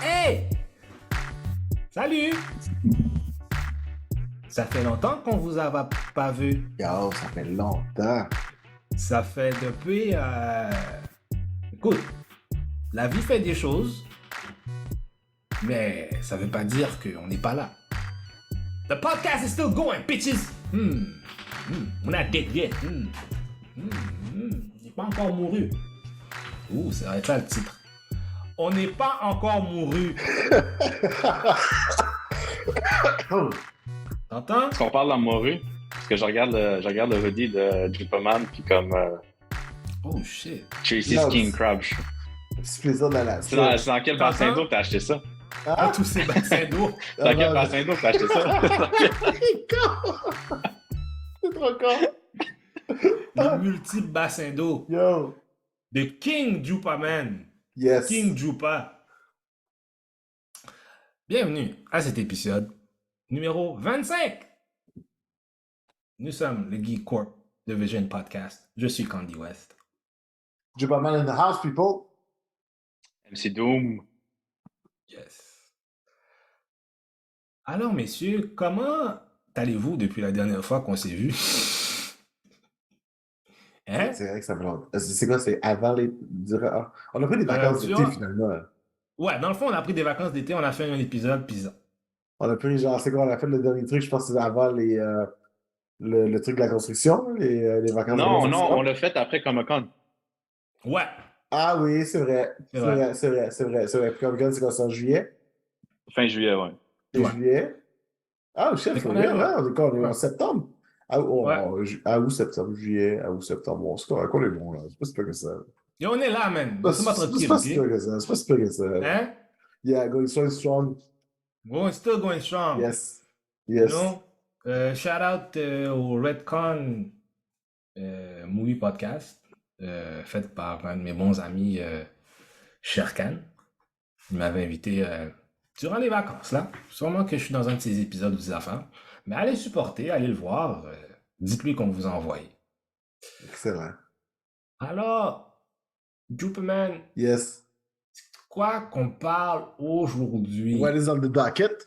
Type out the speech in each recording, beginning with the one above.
Hey! Salut! Ça fait longtemps qu'on vous a pas vu. Yo, ça fait longtemps. Ça fait depuis... Écoute, la vie fait des choses, mais ça veut pas dire qu'on n'est pas là. The podcast is still going, bitches! We're not dead yet. On n'est pas encore mouru. Ouh, ça va être ça le titre. On n'est pas encore mouru. T'entends? Est-ce qu'on parle dans morue? Parce que je regarde le hoodie de Jupaman, puis comme Oh shit. Tracy's Non, King Crab. Petit plaisir de la C'est dans quel bassin d'eau que t'as acheté ça? Ah, tous ces bassins d'eau. C'est dans quel bassin d'eau que t'as acheté ça? C'est trop con. Les multiples bassins d'eau. Yo. De King Jupaman. Yes. King Jupa. Bienvenue à cet épisode numéro 25. Nous sommes le Geek Corp de Vision Podcast. Je suis Candy West. Jupaman in the house, people. MC Doom. Yes. Alors, messieurs, comment allez-vous depuis la dernière fois qu'on s'est vu? Hein? C'est vrai que ça fait longtemps. C'est quoi? C'est avant les... On a pris des vacances d'été, durant- finalement. Ouais, dans le fond, on a pris des vacances d'été, on a fait un épisode pizza. On a pris, genre, c'est quoi? On a fait le dernier truc, je pense que c'est avant les... le truc de la construction, les vacances de la Non, construction. on l'a fait après Comic-Con. Ouais. Ah oui, c'est vrai. C'est vrai. C'est vrai. Puis comme c'est quoi, c'est en juillet? Fin juillet, ouais. C'est Ouais. juillet? Ah, chef, Fait c'est qu'on vrai, est- hein? On est quoi? On est Ouais. en septembre? Août, septembre, juillet, août, septembre. Bon, c'est quoi les bons, là? C'est pas si pire que ça. Et on est là, man. C'est Laisse-moi tranquille, pas si ok? pire que ça. C'est pas si pire que ça. Hein? Yeah, going strong. Still going strong. Yes. You Yes. know? Shout out au Redcon Movie Podcast, fait par un de mes bons amis, Sherkan. Il m'avait invité durant les vacances, là. Sûrement que je suis dans un de ces épisodes ou des affaires. Mais allez le supporter, allez le voir. Dites-lui qu'on vous a envoyé. Excellent. Alors, Jupaman, Yes. quoi qu'on parle aujourd'hui? What is on the docket?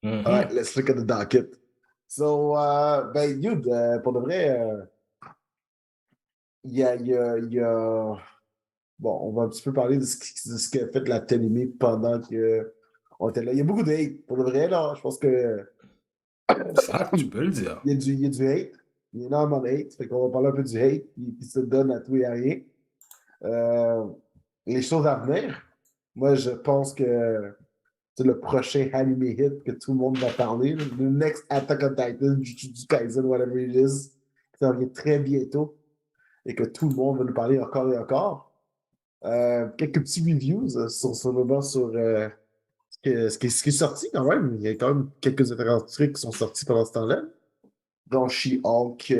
Mhm. All right, let's look at the docket. So, ben, Yud, pour de vrai, il y a... Bon, on va un petit peu parler de ce qu'a fait la télémie pendant que on était là. Il y a beaucoup de hate. Pour de vrai, là, je pense que Ça, tu peux le dire. il y a du hate. Il y a énormément de hate. Fait qu'on va parler un peu du hate qui se donne à tout et à rien. Les choses à venir, moi, je pense que c'est le prochain anime hit que tout le monde va parler. Le next Attack on Titan, Jujutsu Kaisen, whatever it is, qui s'en vient très bientôt et que tout le monde va nous parler encore et encore. Quelques petits reviews sur le moment sur ce qui est sorti quand même. Il y a quand même quelques intéressants trucs qui sont sortis pendant ce temps-là. Dont She-Hulk.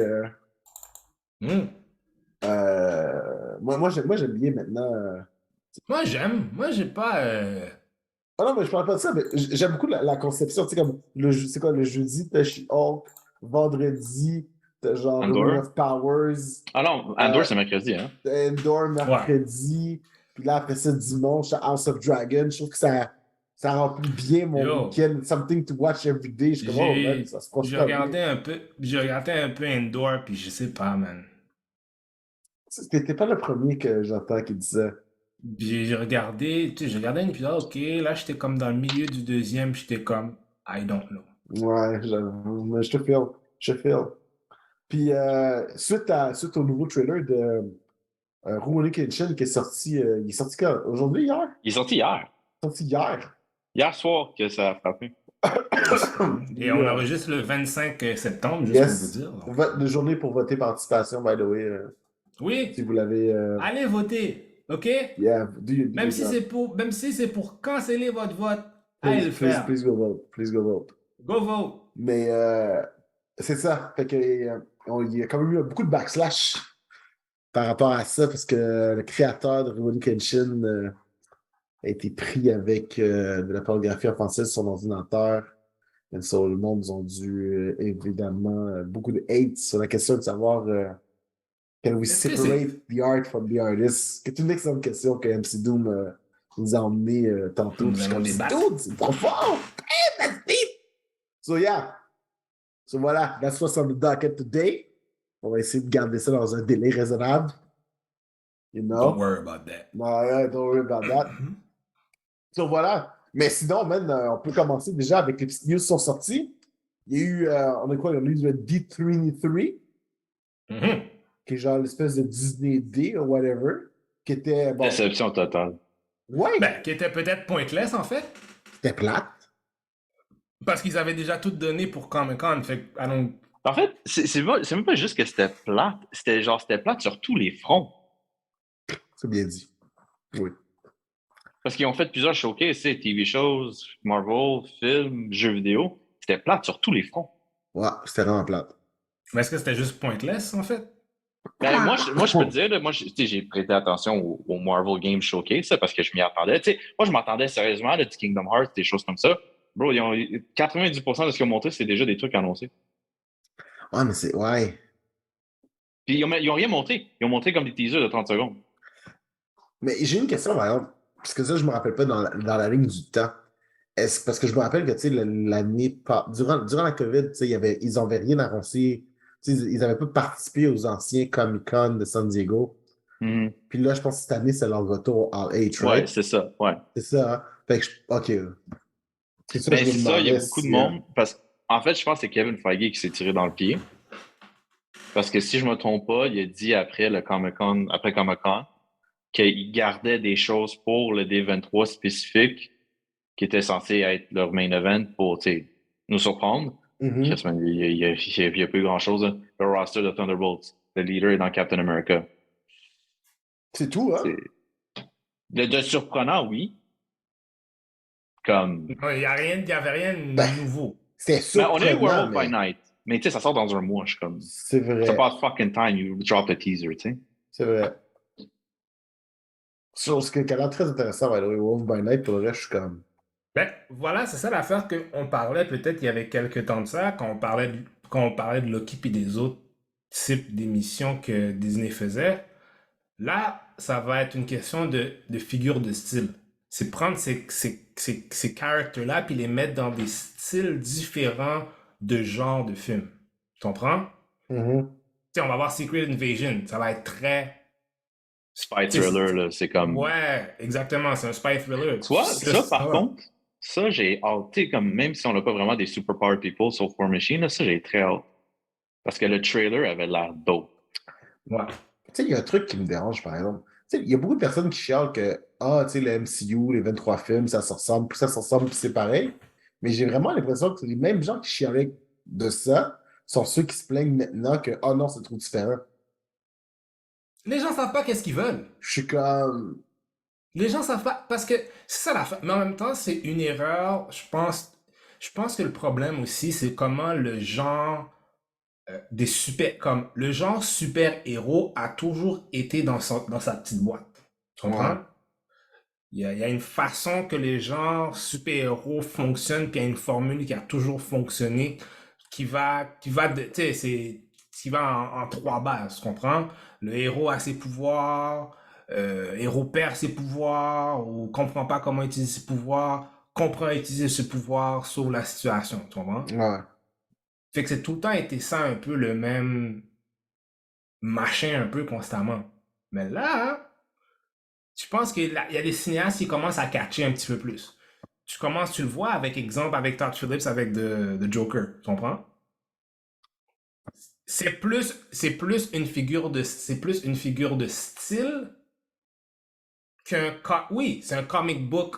Moi, j'aime bien maintenant. Moi, j'aime. Moi, j'ai pas... Ah non, mais je parle pas de ça, mais j'aime beaucoup la conception. Tu sais, comme c'est quoi, le jeudi, t'as She-Hulk, vendredi, t'as genre Andor. Ring of Powers, Ah non, Andor, c'est mercredi, hein? t'as Endor mercredi, puis là, après ça, dimanche, t'as House of Dragon. Je trouve que ça remplit bien mon Yo. week-end. Something to watch every day. Je suis comme, oh, man, ça se passe J'ai pas regardé bien. un peu Endor, puis je sais pas, man. T'étais pas le premier que j'entends qui dit ça. J'ai regardé, tu sais, j'ai regardé un épisode, ok, là, j'étais comme dans le milieu du deuxième, j'étais comme, I don't know. Ouais, j'avoue, mais je te feel. Puis, suite au nouveau trailer de Rurouni Kenshin qui est sorti, il est sorti quand? Aujourd'hui, hier? Il est sorti hier. Sorti hier. Hier soir que ça a frappé. Et on enregistre le 25 septembre, juste Yes. pour vous dire. Vote de journée pour voter par anticipation, by the way. Oui, Si vous l'avez. allez voter, ok? Yeah, do Même si c'est pour canceller votre vote, allez le faire. Please go vote. Please go vote. Go vote. Mais c'est ça. Fait que, il y a quand même eu beaucoup de backslash par rapport à ça, parce que le créateur de Rurouni Kenshin a été pris avec de la pornographie offensive sur son ordinateur Et so, le monde, ils ont dû, évidemment, beaucoup de hate sur la question de savoir can we Est-ce que c'est. separate the art from the artist? C'est une excellente question que MC Doom nous a emmené tantôt. Puis Nous je suis allons comme, débattre. dude, c'est trop fort! Damn, that's deep! So, yeah. So, voilà, that's what's on the docket today. On va essayer de garder ça dans un délai raisonnable. You Don't know? worry about that. Ouais, don't worry about that. So, voilà. Mais sinon, man, on peut commencer déjà avec les petites news qui sont sorties. Il y a eu, on a quoi? On a eu le D23, Mhm. qui est genre l'espèce de Disney D ou whatever, qui était, bon, Déception totale. ouais, Ben, qui était peut-être pointless en fait, c'était plate. parce qu'ils avaient déjà tout donné pour Comic-Con. Fait que, En fait, c'est même pas juste que c'était plate. C'était plate sur tous les fronts. C'est bien dit. Oui. Parce qu'ils ont fait plusieurs showcases, tu sais, TV shows, Marvel, films, jeux vidéo. C'était plate sur tous les fronts. Ouais, c'était vraiment plate. Mais est-ce que c'était juste pointless en fait? Ben, moi, je peux te dire, là, tu sais, j'ai prêté attention au Marvel Game Showcase, ça, parce que je m'y attendais. Tu sais, moi, je m'attendais sérieusement là, du Kingdom Hearts, des choses comme ça. Bro, 90% de ce qu'ils ont montré, c'est déjà des trucs annoncés. Ouais, mais c'est. Ouais. Puis ils ont rien montré. Ils ont montré comme des teasers de 30 secondes. Mais j'ai une question, par exemple, parce que ça, je me rappelle pas dans la ligne du temps. Est-ce parce que je me rappelle que, tu sais, durant la COVID, tu sais, ils n'avaient rien annoncé. Tu sais, ils n'avaient pas participé aux anciens Comic-Con de San Diego. Mhm. Puis là, je pense que cette année, c'est leur retour en H, Ouais, right? c'est ça, ouais. C'est ça, hein? Fait que, OK. C'est ça que Ben, je me c'est ça, il y a demandais beaucoup de si. monde. Parce qu'en fait, je pense que c'est Kevin Feige qui s'est tiré dans le pied. Parce que si je me trompe pas, il a dit après le Comic-Con, après Comic-Con, qu'il gardait des choses pour le D23 spécifique qui était censé être leur main event pour, tu sais, nous surprendre. Mhm. Chris, man, il y a plus grand-chose, hein. Le roster de Thunderbolts. Le leader est dans Captain America. C'est tout, hein? C'est... de surprenant, oui. Comme... Il n'y avait rien de Ben, nouveau. c'était Mais on a eu surprenant, Werewolf by mais Night. Mais tu sais, ça sort dans un mois. Je suis comme... c'est C'est vrai. pas fucking time, you drop the teaser, tu sais. C'est vrai. Chose qui a l'air très intéressant, by the way, Wolf by Night, pour le reste, je suis comme. Ben, voilà, c'est ça l'affaire qu'on parlait peut-être il y avait quelques temps de ça, quand on parlait de Loki et des autres types d'émissions que Disney faisait. Là, ça va être une question de figure de style. C'est prendre ces characters-là puis les mettre dans des styles différents de genre de film. Tu comprends? Mhm. Tu sais, on va voir Secret Invasion. Ça va être très. Spy tu sais, Thriller, là, c'est comme... Ouais, exactement. C'est un spy thriller. Tu vois, ça, par Ça. contre, ça, j'ai hâte. Tu sais, comme même si on n'a pas vraiment des superpower people sauf War Machine, là, ça, j'ai très hâte. Parce que le trailer avait l'air dope. Ouais. Tu sais, il y a un truc qui me dérange, par exemple. Tu sais, il y a beaucoup de personnes qui chialent que, ah, tu sais, le MCU, les 23 films, ça se ressemble, puis ça se ressemble, puis c'est pareil. Mais j'ai vraiment l'impression que les mêmes gens qui chialaient de ça sont ceux qui se plaignent maintenant que, ah non, c'est trop différent. Les gens savent pas qu'est-ce qu'ils veulent. Je suis comme. Les gens savent pas parce que c'est ça la fin. Mais en même temps, c'est une erreur. Je pense que le problème aussi, c'est comment le genre comme le genre super-héros a toujours été dans sa petite boîte. Tu Ouais. comprends? Il y a une façon que les genres super-héros fonctionnent, puis il y a une formule qui a toujours fonctionné, tu sais, qui va en trois bases, tu comprends? Le héros a ses pouvoirs, héros perd ses pouvoirs, ou comprend pas comment utiliser ses pouvoirs, comprend utiliser ses pouvoirs, sauve la situation, tu comprends? Ouais. Fait que c'est tout le temps été ça un peu le même machin un peu constamment. Mais là, je pense qu'il y a des cinéastes qui commencent à catcher un petit peu plus. Tu le vois avec exemple avec Todd Phillips avec The Joker, tu comprends? C'est plus une figure de style oui, c'est un comic book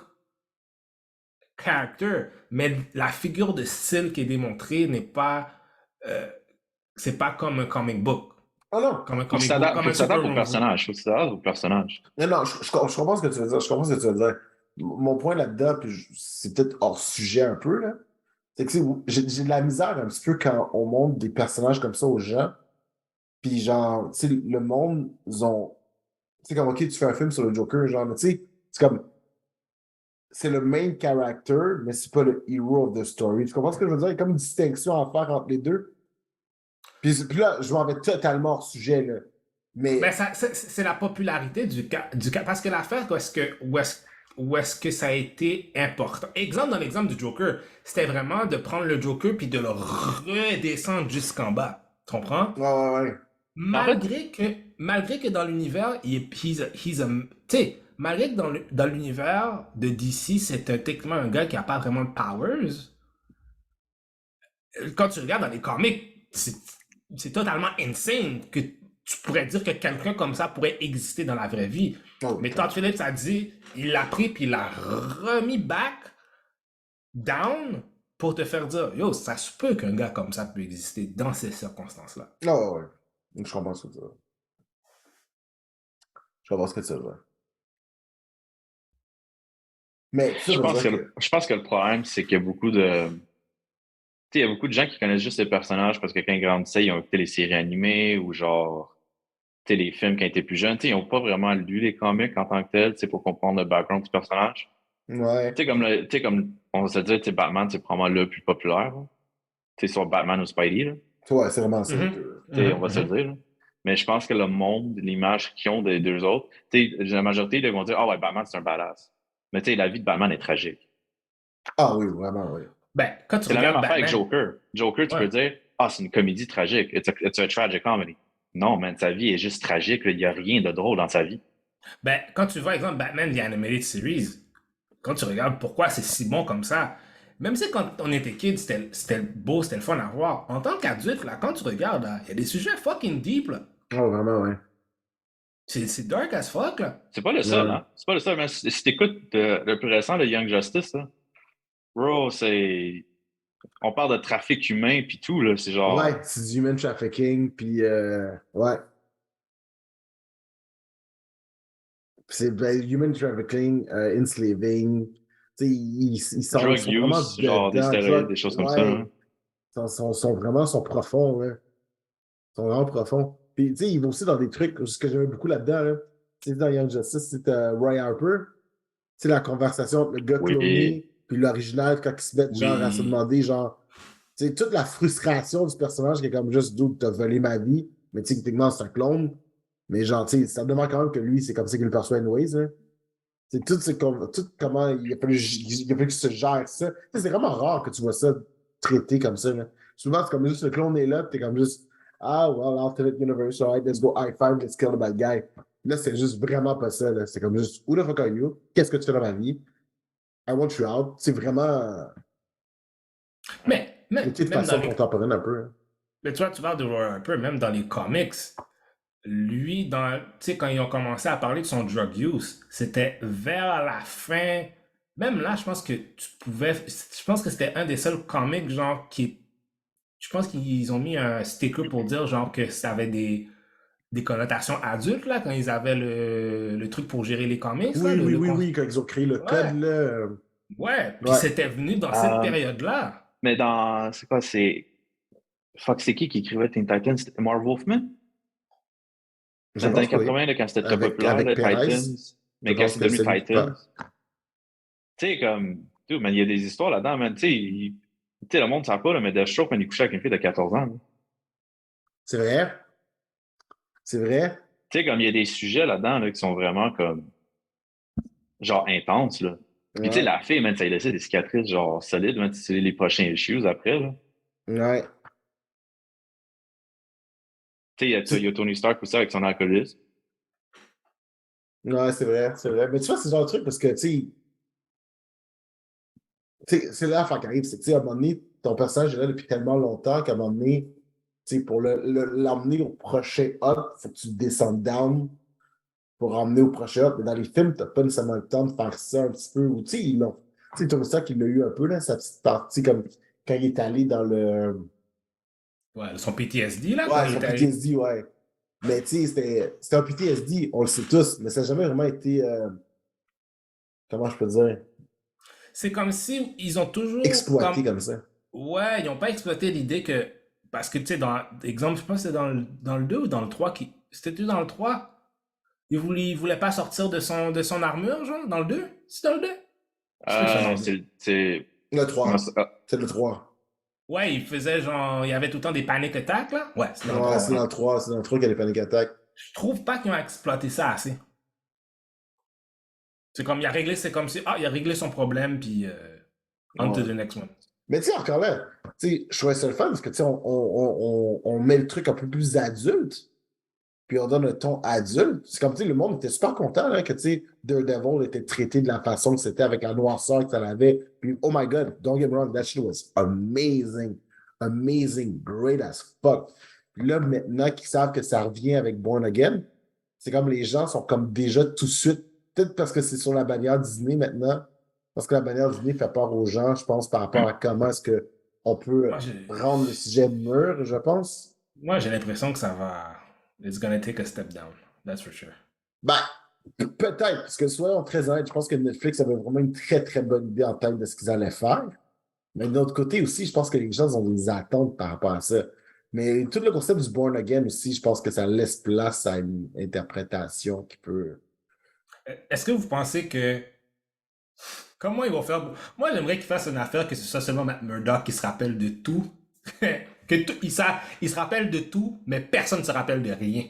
character, mais la figure de style qui est démontrée n'est pas, euh, c'est pas comme un comic book, Ah non. comme Faut un que ça adapte super au movie. personnage. Faut que ça adapte au personnage. Non, non, je comprends ce que tu veux dire. Je comprends ce que tu veux dire. Mon point là-dedans, puis c'est peut-être hors sujet un peu, là, c'est que j'ai de la misère un petit peu quand on montre des personnages comme ça aux gens. Puis genre, tu sais, le monde, ils ont. Tu sais, comme, OK, tu fais un film sur le Joker, genre, mais tu sais, c'est comme. c'est le main character, mais c'est pas le hero of the story. Tu comprends ce que je veux dire? Il y a comme une distinction à faire entre les deux. Puis là, je m'en vais totalement hors sujet, là. Ben, Mais c'est la popularité parce que l'affaire, où est-ce que ça a été important? Exemple, dans l'exemple du Joker, c'était vraiment de prendre le Joker puis de le redescendre jusqu'en bas. Tu comprends? ouais. En fait, Malgré que dans l'univers, tu sais, malgré que dans l'univers de DC, c'est techniquement un gars qui a pas vraiment de powers, quand tu regardes dans les comics, c'est totalement insane que tu pourrais dire que quelqu'un comme ça pourrait exister dans la vraie vie. Oh, Mais Todd Phillips a dit, il l'a pris puis il l'a remis back down pour te faire dire, yo, ça se peut qu'un gars comme ça peut exister dans ces circonstances-là. ouais. Je comprends ce que tu veux dire. Je comprends ce que tu veux dire. Mais ça je veut pense dire que, je pense que le problème, c'est qu'il y a beaucoup de. Tu sais, il y a beaucoup de gens qui connaissent juste les personnages parce que quand ils grandissaient, ils ont écouté les séries animées ou genre, tu sais, les films quand ils étaient plus jeunes. Tu sais, ils n'ont pas vraiment lu les comics en tant que tels, tu sais, pour comprendre le background du personnage. Ouais. Tu sais, comme on va se dire, tu sais, Batman, c'est probablement le plus populaire, là. Tu sais, sur Batman ou Spidey, là. Ouais, c'est vraiment ça. Tu sais, on va se le dire, là. Mais je pense que le monde, l'image qu'ils ont des deux autres, tu sais, la majorité, ils vont dire, ah ouais, Batman, c'est un badass. Mais tu sais, la vie de Batman est tragique. Ah oui, vraiment, oui. Ben, quand tu C'est la même regardes affaire avec Batman, Joker. Joker, tu ouais. peux dire, ah, c'est une comédie tragique. It's a tragic comedy. Non, man, sa vie est juste tragique. Il n'y a rien de drôle dans sa vie. Ben, quand tu vois, exemple, Batman The Animated Series, quand tu regardes pourquoi c'est si bon comme ça, même si quand on était kid, c'était beau, c'était le fun à voir, en tant qu'adulte, là, quand tu regardes, il y a des sujets fucking deep, là. Oh, vraiment, ouais. C'est dark as fuck, là. C'est pas le seul, hein? C'est pas le seul. Mais si t'écoutes le plus récent, le Young Justice, là, bro, c'est. On parle de trafic humain puis tout, là. C'est genre. Ouais, c'est du human trafficking, puis ouais. C'est ben, human trafficking, enslaving. Tu sais, ils Drug sont vraiment use, genre des dedans. stéroïdes, des choses comme ça, Ouais, hein. sont profonds, là. Ils sont vraiment profonds. Puis, tu sais, ils vont aussi dans des trucs, ce que j'aimais beaucoup là-dedans, là. Tu sais, dans Young Justice, c'est Roy Harper. Tu sais, la conversation entre le gars Oui, cloné puis l'original, quand ils se mettent, genre, à se oui. demander, genre, tu sais, toute la frustration du personnage qui est comme juste, d'où t'as volé ma vie, mais tu sais, techniquement, c'est un clone. Mais genre, tu sais, ça demande quand même que lui, c'est comme ça qu'il le perçoit anyways, hein. C'est tout comment il a fallu qu'il se gère ça. Tu sais, c'est vraiment rare que tu vois ça traité comme ça, là. Souvent, c'est comme juste le clone est là, puis t'es comme juste, ah, well, alternate universe, alright, let's go high five, let's kill the bad guy. Là, c'est juste vraiment pas ça, là. C'est comme juste, who the fuck are you? Qu'est-ce que tu fais dans ma vie? I want you out. C'est vraiment Mais, une petite même dans façon les... contemporaine un peu, hein. Mais tu vois, tu parles de Roy Harper, même dans les comics, lui, tu sais, quand ils ont commencé à parler de son drug use, c'était vers la fin. Même là, je pense que tu pouvais. Je pense que c'était un des seuls comics, genre, qui. Je pense qu'ils ont mis un sticker pour dire, genre, que ça avait des connotations adultes, là, quand ils avaient le truc pour gérer les comics, là. Oui, quand ils ont créé le code, Ouais, là. ouais. Puis Ouais. c'était venu dans cette Euh, période-là. mais dans. C'est quoi, c'est. Fuck, c'est qui écrivait Teen Titans? C'était Marv Wolfman? Je Dans les années pense que oui. 80, là, quand c'était très populaire, Avec le Perez, Titans. je Mais quand pense c'est que devenu c'est lui qui parle. Titans, tu sais, comme. Dude, man, il y a des histoires là-dedans, man. Tu sais, tu sais, le monde ne sait pas, là, mais Deathstroke, quand il couchait avec une fille de 14 ans, là. C'est vrai? C'est vrai? Tu sais, comme il y a des sujets là-dedans là, qui sont vraiment comme. Genre intenses, là. Puis tu sais, Ouais. la fille, man, ça a laissé des cicatrices, genre solides, man. C'est les prochains issues après, là. Ouais. Tu sais, il y a Tony Stark aussi avec son alcoolisme. Ouais, c'est vrai, c'est vrai. Mais tu vois, c'est le genre de truc parce que, tu sais, c'est là l'affaire qui arrive, c'est que, tu sais, à un moment donné, ton personnage est là depuis tellement longtemps qu'à un moment donné, tu sais, pour l'emmener au prochain up, il faut que tu descendes down pour l'emmener au prochain up. Mais dans les films, tu n'as pas nécessairement le temps de faire ça un petit peu. Ou, tu sais, ils l'ont. Tu sais, Tony Stark, il l'a eu un peu, là, sa petite partie, comme quand il est allé dans le. Ouais, son PTSD, là, quand Ouais, il son était allé. PTSD, ouais. Mais, tu sais, c'était un PTSD, on le sait tous, mais ça n'a jamais vraiment été. Comment je peux dire? C'est comme si ils ont toujours Exploité comme. comme ça. Ouais, ils n'ont pas exploité l'idée que. Parce que, tu sais, dans. Exemple, je pense que c'était dans le 2 ou dans le 3 qui. C'était dans le 3. Il voulait pas sortir de son armure, genre, dans le 2. C'est dans le 2. Je sais que c'est en anglais. C'est. Le Comment 3. ça? C'est le 3. Ouais, il faisait genre. Il y avait tout le temps des panic attacks, là. Ouais, c'est dans le Ouais, 3. c'est dans le 3. C'est dans le 3 qu'il y a les panic attacks. Je trouve pas qu'ils ont exploité ça assez. C'est comme, il a réglé, c'est comme si, ah, il a réglé son problème, puis on to Ouais. the next one. Mais tu sais, encore là, tu sais, je trouvais ça le fun parce que tu sais, on met le truc un peu plus adulte, puis on donne un ton adulte. C'est comme, tu sais, le monde était super content là, que, tu sais, Daredevil était traité de la façon que c'était avec la noirceur que ça avait. Puis, oh my God, don't get me wrong, that shit was amazing. Amazing, great as fuck. Puis là, maintenant qu'ils savent que ça revient avec Born Again, c'est comme les gens sont comme déjà tout de suite, peut-être parce que c'est sur la bannière Disney maintenant, parce que la bannière Disney fait peur aux gens, je pense, par rapport à comment est-ce qu'on peut Moi, j'ai rendre le sujet mûr, je pense. moi, j'ai l'impression que ça va. It's gonna take a step down. That's for sure. Ben, peut-être, parce que soyons très honnêtes, je pense que Netflix avait vraiment une très, très bonne idée en termes de ce qu'ils allaient faire. Mais de l'autre côté aussi, je pense que les gens ont des attentes par rapport à ça. Mais tout le concept du Born Again aussi, je pense que ça laisse place à une interprétation qui peut. Est-ce que vous pensez que. Comment ils vont faire. Moi, j'aimerais qu'ils fassent une affaire que ce soit seulement Matt Murdock qui se rappelle de tout. Que tout il se rappelle de tout, mais personne ne se rappelle de rien.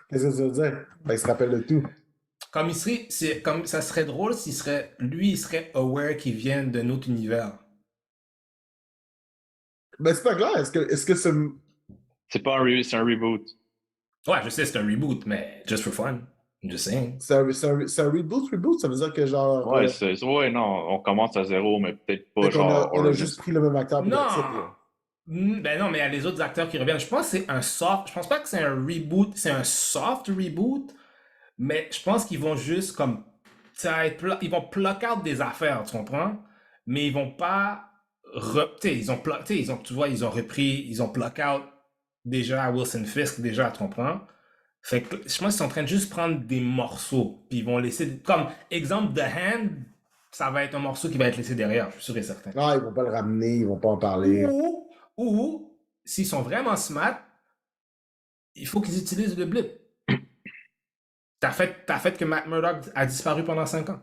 Qu'est-ce que ça veut dire? Ben, il se rappelle de tout. Comme il serait. Comme ça serait drôle s'il serait. Lui, il serait aware qu'il vient d'un autre univers. Ben, c'est pas grave. Est-ce que c'est. C'est un reboot. Ouais, je sais, c'est un reboot, mais just for fun. I'm just saying. C'est un reboot? Ça veut dire que genre. Ouais, ouais, non, on commence à zéro, mais peut-être pas Fait qu'on genre on a juste Origins. pris le même acteur pour Non! that's it, là. Ben non, mais il y a les autres acteurs qui reviennent. Je pense que c'est un soft. Je pense pas que c'est un reboot. C'est un soft reboot. Mais je pense qu'ils vont juste comme. Ils vont pluck out des affaires, tu comprends? Mais ils vont pas. Tu sais, tu vois, ils ont repris. Ils ont pluck out déjà Wilson Fisk, déjà, tu comprends? Fait que je pense qu'ils sont en train de juste prendre des morceaux. Puis ils vont laisser. Comme exemple, The Hand, ça va être un morceau qui va être laissé derrière, je suis sûr et certain. Non, ils vont pas le ramener, ils vont pas en parler. Ou s'ils sont vraiment smart, il faut qu'ils utilisent le blip. T'as fait que Matt Murdock a disparu pendant 5 ans.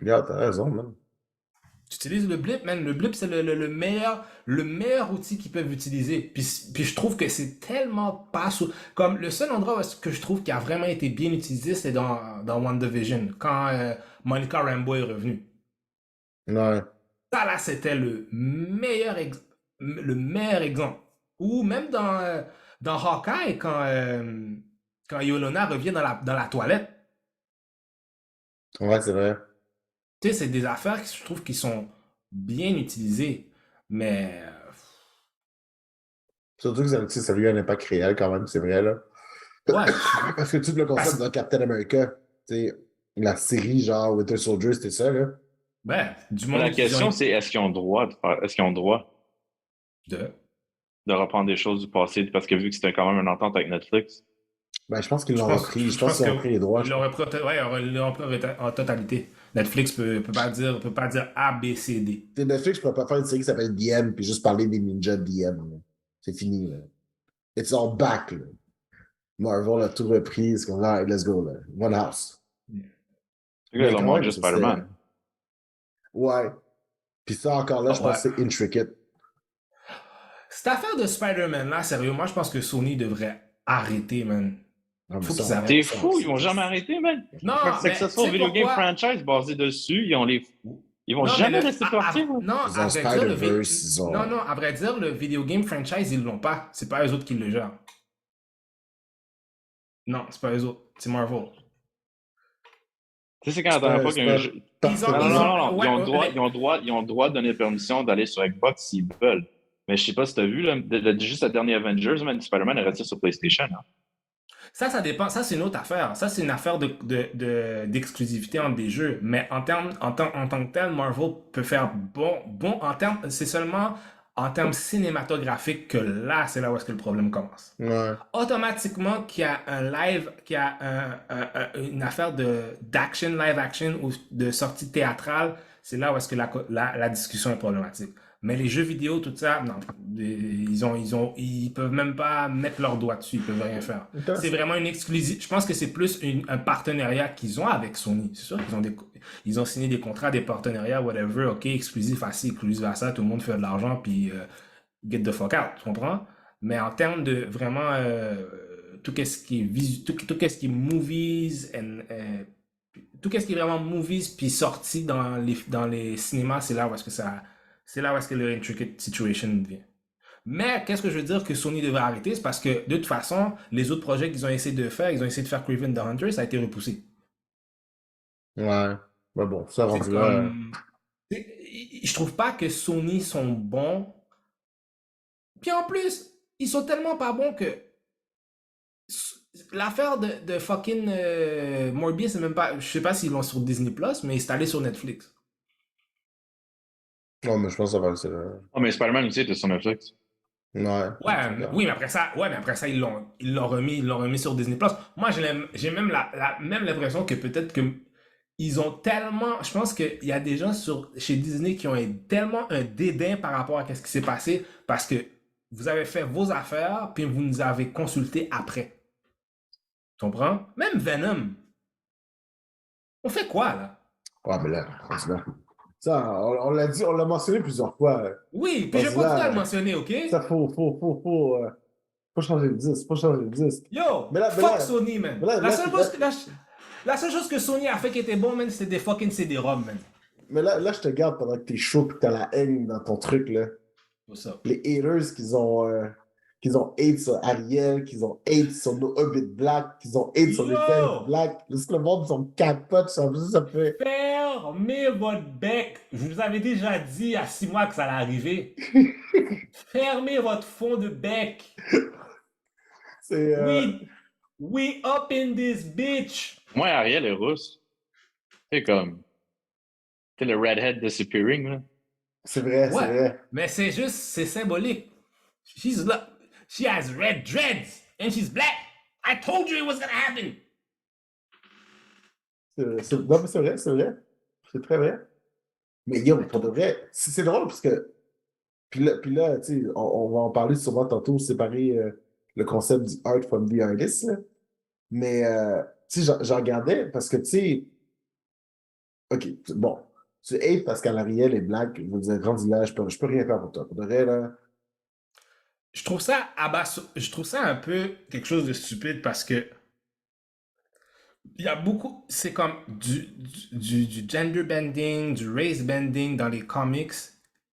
Regarde, t'as raison, man. Tu utilises le blip, man. Le blip, c'est le meilleur outil qu'ils peuvent utiliser. Puis je trouve que c'est tellement pas comme le seul endroit où est-ce que je trouve qu'il a vraiment été bien utilisé, c'est dans WandaVision, quand Monica Rambeau est revenue. Ouais. Ça, là, c'était le meilleur exemple. Ou même dans Hawkeye, quand Yolona revient dans la toilette. Ouais, c'est vrai. Tu sais, c'est des affaires que je trouve qui sont bien utilisées. Mais Surtout que ça lui a un impact réel quand même, c'est vrai, là. ouais, Parce que tout le concept de Captain America, tu sais, la série genre Winter Soldier, c'était ça, là. ben, du Mais moment la qu'ils question, ont c'est est-ce qu'ils ont le droit est-ce qu'ils ont le droit de. de reprendre des choses du passé? Parce que vu que c'était quand même une entente avec Netflix. Ben, je pense qu'ils Je l'ont pense, repris. Je je pense pense qu'ils ont pris les droits. qu'ils l'ont repris, ouais, ils l'ont repris en totalité. Netflix peut pas dire A, B, C, D. Tu sais, Netflix, je pourrais pas faire une série qui s'appelle DM puis juste parler des ninjas de DM, là. C'est fini, là. It's all back, là. Marvel a tout repris. C'est comme, alright, let's go, là. One house. Le gars, Mais ils ont quand mangé même, Spider-Man. ouais. Puis ça, encore là, je Ouais. pense que c'est intricate. Cette affaire de Spider-Man là, sérieux, moi je pense que Sony devrait arrêter, man. Non, mais Faut ça, qu'ils arrêtent. T'es ça, fou, c'est- ils vont jamais arrêter, man. Non, Un mais successful tu sais video game pourquoi? franchise basé dessus, ils vont Non, mais jamais laisser partir. non, Ils à ont vrai dire, Spider-Verse, ils ont. non, à vrai dire, le video game franchise, ils l'ont pas. C'est pas eux autres qui le gèrent. Non, c'est pas eux autres. C'est Marvel. Tu sais, c'est quand la dernière fois C'est qu'un pas jeu. Ils ont, Non, non, ils non, ont, non, non. ouais, Ils ont le droit de donner permission d'aller sur Xbox s'ils veulent. Mais je sais pas si t'as vu, là, juste la dernière Avengers, man, Spider-Man est resté sur PlayStation. Hein. ça dépend. Ça, c'est une autre affaire. Ça, c'est une affaire d'exclusivité entre des jeux. Mais en tant que tel, Marvel peut faire c'est seulement en termes cinématographiques que là, c'est là où est-ce que le problème commence. Ouais. Automatiquement, qu'il y a un live, qu'il y a une affaire d'action, live action ou de sortie théâtrale, c'est là où est-ce que la discussion est problématique. Mais les jeux vidéo, tout ça, non. Ils peuvent même pas mettre leur doigt dessus, ils peuvent rien faire. C'est Intéressant. vraiment une exclusive. Je pense que c'est plus un partenariat qu'ils ont avec Sony. C'est sûr qu'ils ont ils ont signé des contrats, des partenariats, whatever. Ok, exclusif à ci, exclusif à ça, tout le monde fait de l'argent, puis get the fuck out, tu comprends? Mais en termes de vraiment tout ce qui est tout ce qui est movies tout ce qui est vraiment movies puis sorti dans les cinémas, c'est là où est-ce que le intricate situation vient. Mais qu'est-ce que je veux dire que Sony devrait arrêter, c'est parce que de toute façon, les autres projets qu'ils ont essayé de faire, ils ont essayé de faire Kraven the Hunter, ça a été repoussé. Ouais. Mais bon, ça C'est rendu là. comme je trouve pas que Sony sont bons. Puis en plus, ils sont tellement pas bons que l'affaire de fucking Morbius, c'est même pas. Je sais pas s'ils l'ont sur Disney Plus, mais c'est allé sur Netflix. Non, mais je pense que ça va c'est là. Oh, mais Spider-Man aussi était sur Netflix. Ouais. Oui, mais après ça, ils l'ont remis sur Disney Plus. Moi, j'ai même même l'impression que peut-être que ils ont tellement. Je pense qu'il y a des gens chez Disney qui ont tellement un dédain par rapport à ce qui s'est passé parce que vous avez fait vos affaires, puis vous nous avez consulté après. Tu comprends? Même Venom. On fait quoi, là? Ouais, mais là, rendu là. Ça, on l'a dit, on l'a mentionné plusieurs fois. Oui, puis je Rendu continue à le là, mentionner, OK? ça, faut changer le disque. Faut changer le disque. Yo, Mais là, fuck Sony, man. mais là, La seule chose que Sony a fait qui était bon, man, c'était des fucking CD-ROM, man. mais là, je te garde pendant que t'es chaud et que t'as la haine dans ton truc, là. What's up? Les haters qu'ils ont hate sur Ariel, qu'ils ont hate sur nos Hobbit Black, qu'ils ont hate sur les Fans Yo! Black. Est-ce que le monde sont capotes, ça fait. Fermez votre bec. Je vous avais déjà dit il y a 6 mois que ça allait arriver. Fermez votre fond de bec. C'est. We up in this bitch. Moi, Ariel est rousse. C'est comme. C'est le redhead disappearing, là. C'est vrai, c'est Ouais, vrai. mais c'est symbolique. She has red dreads and she's black. I told you it was gonna happen. Non, mais c'est vrai, c'est vrai. C'est très vrai. Mais yo, pour de vrai, c'est drôle parce que. Puis là tu sais, on va en parler sûrement tantôt, séparer le concept du art from the artist. Là. Mais, tu sais, j'en regardais parce que, tu sais, OK, bon, tu hates parce qu'Ariel est black, je veux dire, rendu là, je peux rien faire pour toi. Pour de vrai, là. Je trouve ça un peu quelque chose de stupide parce que il y a beaucoup, c'est comme du gender bending, du race bending dans les comics.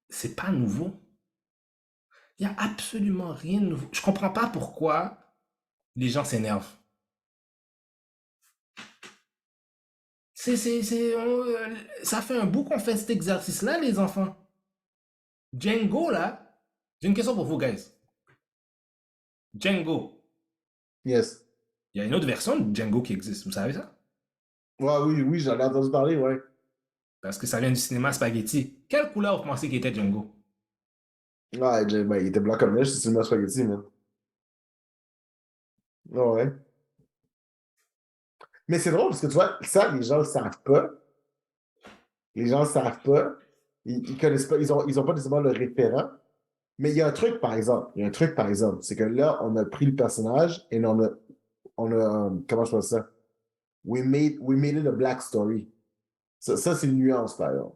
C'est pas nouveau. Il y a absolument rien de nouveau. Je comprends pas pourquoi les gens s'énervent. Ça fait un bout qu'on fait cet exercice-là, les enfants. Django, là, j'ai une question pour vous, guys. Django. Yes. Il y a une autre version de Django qui existe, vous savez ça? Ouais, oui, oui, j'en ai entendu parler, ouais. Parce que ça vient du cinéma spaghetti. Quelle couleur vous pensez qu'il était Django? Ouais, ben, il était blanc comme neige, c'est le spaghetti, man. Ouais. Mais c'est drôle parce que tu vois, ça, les gens le savent pas. Les gens le savent pas. Ils connaissent pas, ils ont pas nécessairement le référent. Mais il y a un truc, par exemple. Il y a un truc, par exemple. C'est que là, on a pris le personnage et on a, comment je pense ça? We made it a black story. Ça c'est une nuance, par exemple.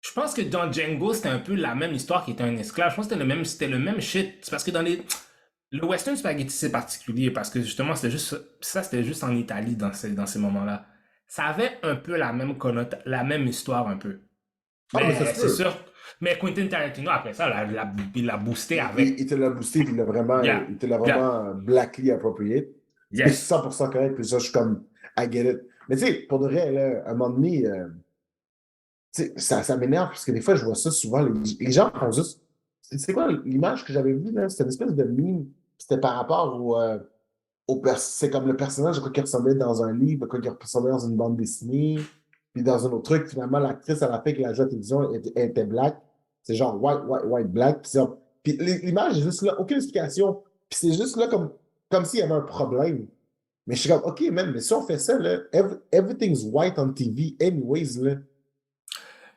Je pense que dans Django, c'était un peu la même histoire qui était un esclave. Je pense que c'était le même shit. C'est parce que le western spaghetti, c'est particulier parce que justement, c'était juste en Italie dans ces moments-là. Ça avait un peu la même histoire un peu. Ah, mais ça Mais se c'est peut. sûr. Mais Quentin Tarantino, après ça, il l'a boosté avec. Il te l'a boosté, puis Yeah, il te l'a yeah, vraiment blackly appropriate. Puis c'est yes. 100% correct, puis ça, je suis comme, I get it. Mais tu sais, pour de vrai, là, à un moment donné, tu sais, ça m'énerve, parce que des fois, je vois ça souvent, les gens font juste. C'est quoi l'image que j'avais vue, là? C'était une espèce de meme. C'était par rapport c'est comme le personnage, quoi, qui ressemblait dans un livre, quoi, qui ressemblait dans une bande dessinée, puis dans un autre truc, finalement, l'actrice, à la fin, qui a joué à la télévision, était black. C'est genre white, black. Puis l'image est juste là, aucune explication. Puis c'est juste là comme s'il y avait un problème. Mais je suis comme, OK, man, mais si on fait ça, là, everything's white on TV anyways, là.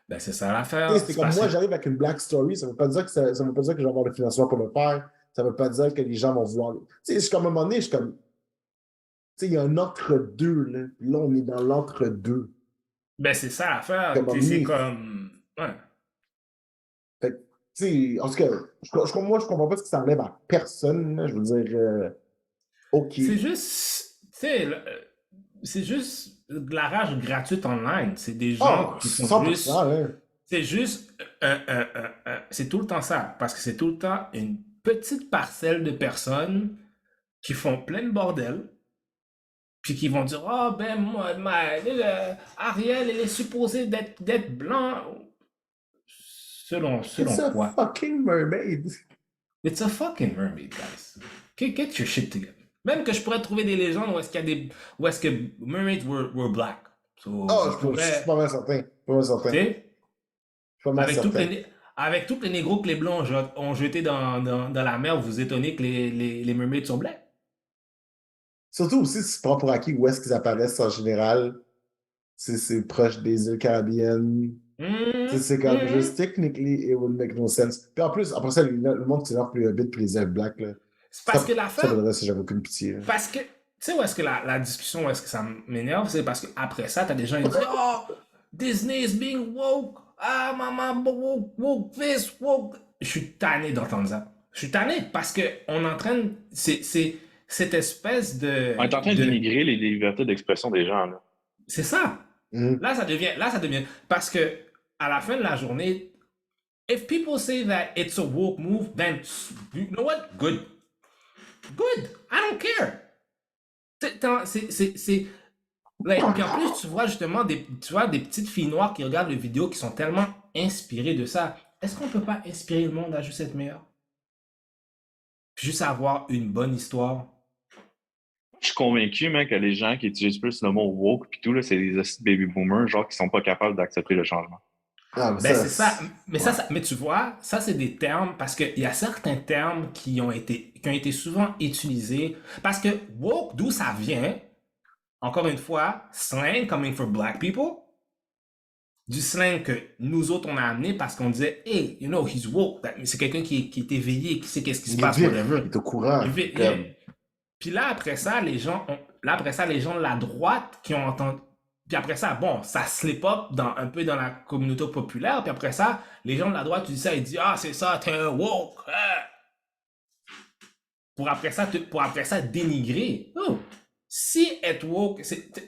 Ben, c'est ça Tu l'affaire. sais, c'est C'est comme parce moi, que j'arrive avec une black story, ça veut pas dire que ça veut pas dire que je vais avoir le financement pour le faire. Ça veut pas dire que les gens vont vouloir. Tu sais, je suis comme à un moment donné, je suis comme. Tu sais, il y a un entre-deux, là. Là, on est dans l'entre-deux. ben, c'est ça l'affaire. Comme à un moment C'est donné, comme. Ouais. fait que, tu sais, en tout cas, moi, je comprends pas ce que ça enlève à personne, là. Je veux dire, OK. C'est juste. Tu sais, c'est juste de la rage gratuite online. C'est des gens Ah, qui font 100%, juste. là. C'est juste. C'est tout le temps ça. Parce que c'est tout le temps une petite parcelle de personnes qui font plein de bordel. Puis qui vont dire, oh ben moi, Ariel, elle est supposée d'être blanc. It's Selon a quoi? fucking mermaid. It's a fucking mermaid, guys. Get your shit together. Même que je pourrais trouver des légendes où est-ce qu'il y a des. Où est-ce que mermaids were black. So, Ah, je je suis pourrais. pas mal certain. Pas mal certain. Tu Je sais, suis pas mal avec toutes certain. avec tous les négros que les blancs ont jetés dans la mer, vous étonnez que les mermaids sont blancs? Surtout aussi, si tu prends pour acquis où est-ce qu'ils apparaissent en général, c'est proche des îles Caribéennes. Tu sais, Mhm, c'est comme mhm. juste technically, it would make no sense. Puis en plus, après ça, le monde qui s'énerve pour les hobbits puis les elfes blacks, là. C'est parce que Ça l'affaire, donnerait si j'avais aucune pitié, là. parce que, tu sais où est-ce que la discussion, où est-ce que ça m'énerve, c'est parce qu'après ça, t'as des gens qui disent, oh, Disney is being woke, ah, maman, woke, woke this, woke. Je suis tanné d'entendre ça. Je suis tanné parce que on entraîne, c'est cette espèce On est en train de de, dénigrer les libertés d'expression des gens, là. c'est ça. Mhm. Là, ça devient, parce que à la fin de la journée, if people say that it's a woke move, then you know what? Good. Good. I don't care. C'est. Like, puis en plus, tu vois justement tu vois, des petites filles noires qui regardent les vidéos qui sont tellement inspirées de ça. Est-ce qu'on peut pas inspirer le monde à juste être meilleur? Juste avoir une bonne histoire? Je suis convaincu, mec, que les gens qui utilisent plus le mot woke pis tout, là, c'est des hosties de baby boomers, genre, qui sont pas capables d'accepter le changement. Ah, mais Ben ça, c'est ça. Mais ouais. mais tu vois, ça c'est des termes parce qu'il y a certains termes qui ont été souvent utilisés. Parce que woke, d'où ça vient, encore une fois, slang coming for black people. Du slang que nous autres on a amené parce qu'on disait hey you know he's woke, c'est quelqu'un qui est éveillé, qui sait qu'est-ce qui se Il est passe, vif, whatever. il est au courant. Yeah. Comme... Puis là après ça les gens de la droite qui ont entendu, puis après ça bon ça slip up un peu dans la communauté populaire, puis après ça les gens de la droite tu dis ça, ils disent ah c'est ça t'es un woke, pour après ça dénigrer. Oh. Si être woke,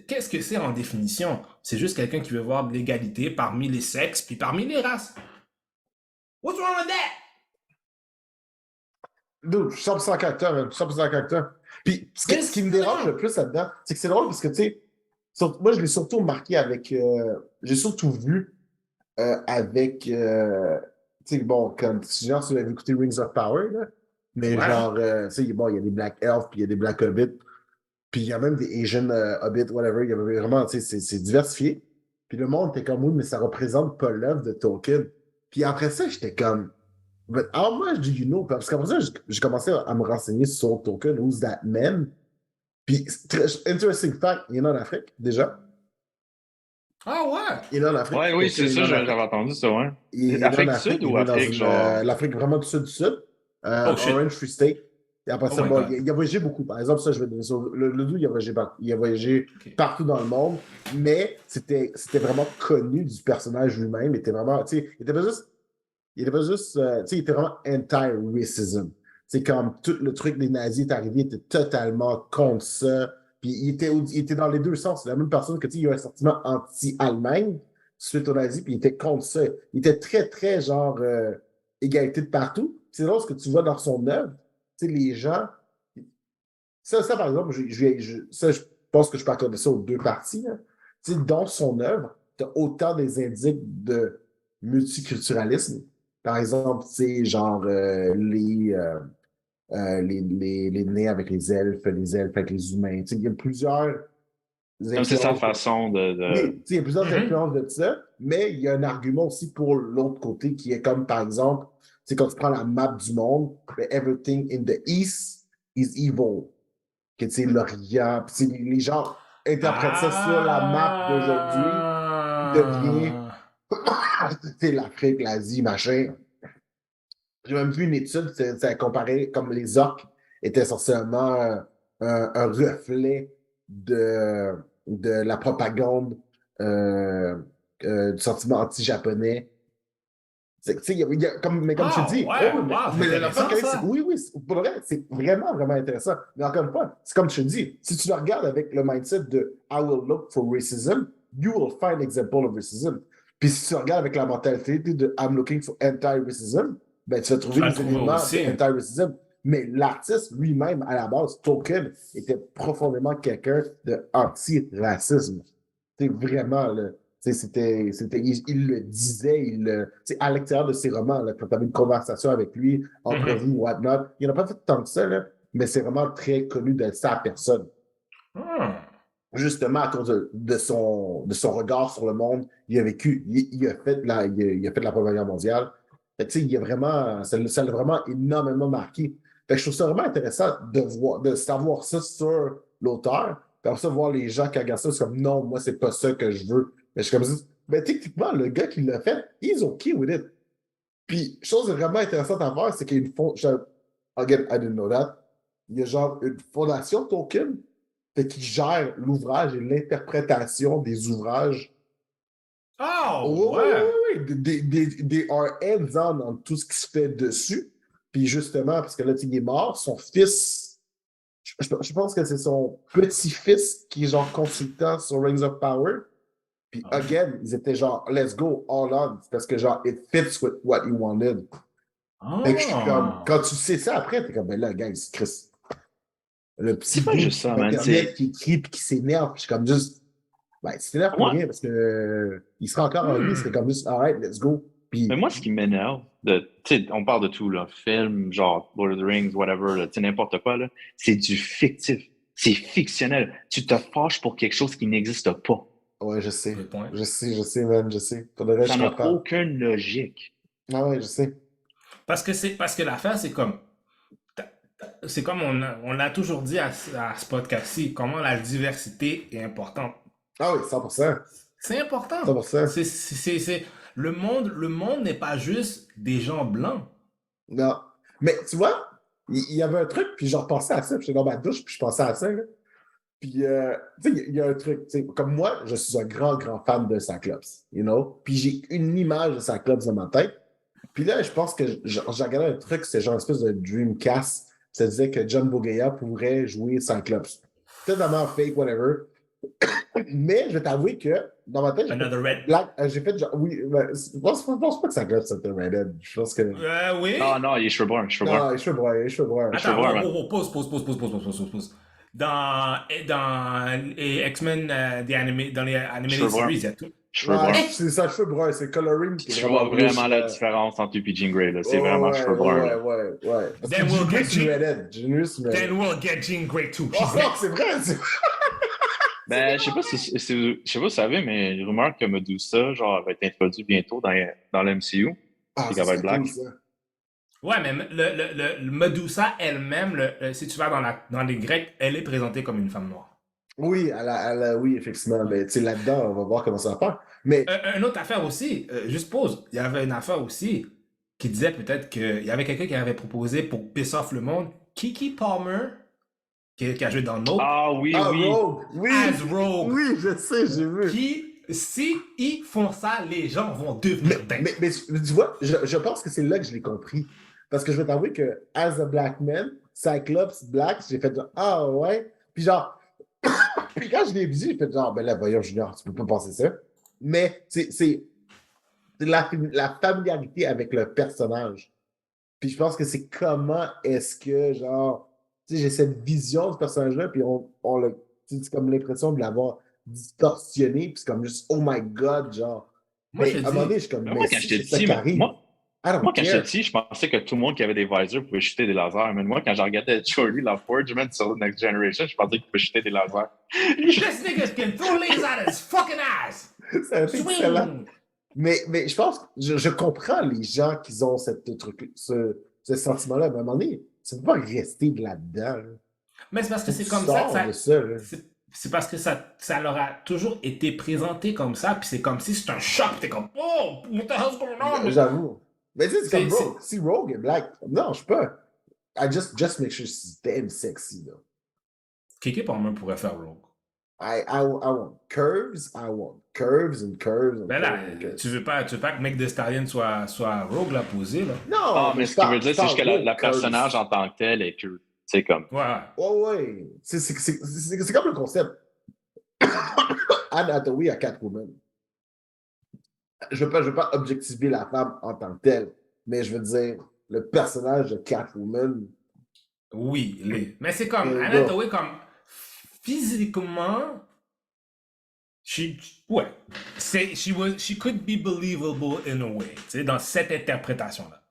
qu'est-ce que c'est en définition? C'est juste quelqu'un qui veut voir de l'égalité parmi les sexes puis parmi les races. What's wrong with that? Dude, je suis 100% acteur, man. 100% acteur. Puis, ce qui me dérange le plus là-dedans, c'est que c'est drôle parce que, tu sais, moi, je l'ai surtout remarqué avec. J'ai surtout vu avec. Tu sais, bon, comme genre, si vous avez écouté Rings of Power, là, mais Ouais. genre, tu sais, bon, il y a des Black Elves, puis il y a des Black Hobbits, puis il y a même des Asian Hobbits, whatever. Il y avait vraiment, tu sais, c'est diversifié. Puis le monde était comme, oui, mais ça représente pas l'œuvre de Tolkien. Puis après ça, j'étais comme. But how much do you know? Parce qu'après ça, j'ai commencé à me renseigner sur Tolkien, Who's That Man? Puis, interesting fact, il est né en Afrique, déjà. Ah ouais. Il est né en Afrique. Ouais, oui, Tolkien c'est est né ça, en Afrique. j'avais entendu ça, ouais. Il est né en Afrique du Afrique, Sud il est ou né dans Afrique, genre. l'Afrique vraiment du Sud. Oh shit. Orange Free State. Et après Oh ça, my bon, god. il a voyagé beaucoup. Par exemple, ça, je vais donner ça. Le dude, il a voyagé Ok. partout dans le monde, mais c'était vraiment connu du personnage lui-même. Il était vraiment, tu sais, il était pas juste, tu sais, il était vraiment anti-racism. C'est comme tout le truc des nazis est arrivé, il était totalement contre ça. Puis il était dans les deux sens. C'est la même personne que, tu sais, il a un sentiment anti-Allemagne suite aux nazis, puis il était contre ça. Il était très, très genre égalité de partout. C'est drôle ce que tu vois dans son œuvre. Tu sais, les gens. Ça par exemple, je pense que je peux accorder ça aux deux parties. Hein. Tu sais, dans son œuvre, tu as autant des indices de multiculturalisme. Par exemple, tu sais, genre les nés avec les elfes avec les humains. Tu sais, il y a plusieurs Comme c'est sa influences. façon Oui, tu sais, il y a plusieurs Mhm. influences de ça, mais il y a un argument aussi pour l'autre côté qui est comme, par exemple, tu sais, quand tu prends la map du monde, ben, everything in the east is evil. Que, tu sais, l'Orient, puis, tu sais, les gens interprètent ça sur la map d'aujourd'hui, qui devient Ah. l'Afrique, l'Asie, machin. J'ai même vu une étude, ça comparait comme les orques étaient essentiellement un reflet de, de la propagande euh, du sentiment anti-japonais. Tu sais, mais comme je te Ah, dis, oh, ouais, wow, c'est mais l'affaire intéressant, correcte, c'est ça. oui, oui, pour le vrai, c'est vraiment, vraiment intéressant. Mais encore une fois, c'est comme je te dis, si tu le regardes avec le mindset de I will look for racism, you will find example of racism. Puis si tu regardes avec la mentalité de I'm looking for anti-racism, ben tu vas Tu trouver vas le des trouver éléments de aussi. anti-racism. Mais l'artiste lui-même, à la base, Token, était profondément quelqu'un de anti-racisme. C'est vraiment, là, il le disait, à l'extérieur de ses romans, là, quand tu avais une conversation avec lui, Mhm. entrevue, whatnot, il n'a pas fait tant que ça, là, mais c'est vraiment très connu de sa personne. Ah. Justement, à cause de son regard sur le monde, il a vécu, il a fait il a fait la Première Guerre mondiale. Fait que, il a vraiment, ça l'a vraiment énormément marqué. Fait que je trouve ça vraiment intéressant de savoir ça sur l'auteur. Puis après ça, voir les gens qui regardent ça, c'est comme non, moi, c'est pas ça que je veux. Mais je suis comme, ben, techniquement, le gars qui l'a fait, he's okay with it. Puis, chose vraiment intéressante à voir, c'est qu'il y a une fondation. Again, I didn't know that. Il y a genre une fondation Tolkien qui gère l'ouvrage et l'interprétation des ouvrages. Oh, Oui, oui, ouais. oui, oui. Des are hands-on dans tout ce qui se fait dessus. Puis justement, parce que là, il est mort, son fils, je pense que c'est son petit-fils qui est genre consultant sur Rings of Power. Puis, Ah ouais. again, ils étaient genre, let's go, all on, parce que genre, it fits with what you wanted. Fait que je suis comme, Ah. quand tu sais ça après, t'es comme, ben là, guys, Chris, le petit C'est pas dude juste sur ça, man. Internet qui écrit et qui s'énerve, je suis comme juste, ben, il s'énerve pour Moi, rien parce que il serait encore en vie, il serait Hmm. comme juste, alright, let's go. mais Puis, moi, ce qui m'énerve, tu sais, on parle de tout, là, film, genre Lord of the Rings, whatever, là, tu sais, n'importe quoi, là, c'est du fictif. C'est fictionnel. Tu te fâches pour quelque chose qui n'existe pas. ouais, Good point. je sais, man, je sais. Pour le reste, Ça je n'a comprends. aucune logique. Ah ouais, je sais. Parce que l'affaire, c'est comme on l'a toujours dit à ce podcast-ci, comment la diversité est importante. Ah oui, 100%. C'est important. 100%. Le monde n'est pas juste des gens blancs. Non. Mais tu vois, il y avait un truc, puis je repensais à ça, puis j'étais dans ma douche, puis je pensais à ça, là. Puis, tu sais, il y a un truc, tu sais, comme moi, je suis un grand, grand fan de Cyclops, you know? Puis j'ai une image de Cyclops dans ma tête. Puis là, je pense que j'ai regardé un truc, c'est genre une espèce de Dreamcast. Ça disait que John Boyega pourrait jouer Cyclops. Totalement fake, whatever. Mais je vais t'avouer que dans ma tête, Another red. J'ai fait genre, oui, je pense pas que Cyclops c'était Redhead. Je pense que. Ah Oui. non, il est cheveux bruns, cheveux bruns. Non, les cheveux bruns, les cheveux bruns. Les cheveux Attends, bruns, oh, man. oh, oh, pause. Dans X-Men, dans les animated Cheveux bruns. series, il y a tout. Cheveux Ouais, bruns. c'est ça, cheveux bruns, c'est coloring qui est Tu vraiment vois riche. vraiment la différence entre lui et Jean Grey, là. C'est Oh, vraiment cheveux bruns, là. ouais. Parce que Then we'll Jean get c'est une Jean. redhead. Jean c'est une redhead. Then we'll get Jean Grey too. Oh, She's non, next. c'est vrai. Ben, je sais pas je sais pas si vous savez, mais il y a une rumeur que Medusa, genre, va être introduit bientôt dans l'MCU. Ah, Puis ça qu'elle va être serait black. cool, ça. Ouais, mais le Medusa elle-même, si tu vas dans les Grecs, elle est présentée comme une femme noire. Oui, oui, effectivement. Mais tu sais, là-dedans, on va voir comment ça va faire. Mais, Une autre affaire aussi, juste pause, il y avait une affaire aussi qui disait peut-être qu'il y avait quelqu'un qui avait proposé pour piss off le monde, Kiki Palmer, qui a joué dans Nope, Ah oui, ah, oui. Rogue, oui. as Rogue. Oui, je sais, j'ai vu. Qui, si ils font ça, les gens vont devenir dingues. Mais tu vois, je pense que c'est là que je l'ai compris. Parce que je vais t'avouer que, as a black man, Cyclops Black, j'ai fait genre, ah ouais. Puis genre, puis quand je l'ai vu, j'ai fait genre, ben là, voyons, Junior, tu peux pas penser ça. Mais c'est la familiarité avec le personnage. Puis je pense que c'est comment est-ce que, genre, tu sais, j'ai cette vision du personnage-là, puis on l'a, c'est comme l'impression de l'avoir distorsionné, puis c'est comme juste, oh my god, genre. Moi, je Mais te à un moment donné, dis, je suis comme, Mais mais moi, quand si j'étais c'est ça petit, qui arrive, I don't moi, quand j'étais care. petit, je pensais que tout le monde qui avait des visors pouvait shooter des lasers. Mais moi, quand je regardais Jordy LaForge, même sur Next Generation, je pensais qu'il pouvait shooter des lasers. this nigga can throw lasers at his fucking ass. C'est excellent. Swing. Mais je pense que je comprends les gens qui ont ce sentiment-là. Mais à un moment donné, ça ne peut pas rester de là-dedans. Là. Mais c'est parce que Faut que c'est tu comme ça que sors ça. de ça. Là. c'est parce que ça leur a toujours été présenté comme ça, puis c'est comme si c'est un choc, t'es comme, oh, what the hell's going on? Mais J'avoue. Mais tu sais, c'est comme, c'est, bro, si Rogue est black, non, je peux pas. I just make sure she's damn sexy, though. Kéké, par exemple, pourrait faire Rogue. I want curves, I want curves and curves and Ben là, curves and curves. tu veux pas que Meg Thee Stallion soit Rogue, là, posé, là. Non, mais je ce qu'il veut parle- dire, je c'est juste que parle la de curves. personnage en tant que tel est que, c'est comme. Ouais. Ouais. C'est comme le concept. Anne Hathaway à Catwoman. Je veux pas objectiver la femme en tant que telle, mais je veux dire, le personnage de Catwoman. Oui, mais c'est comme, Et Anna là, Hathaway, comme, physiquement, ouais, she could be believable in a way, tu sais, dans cette interprétation-là.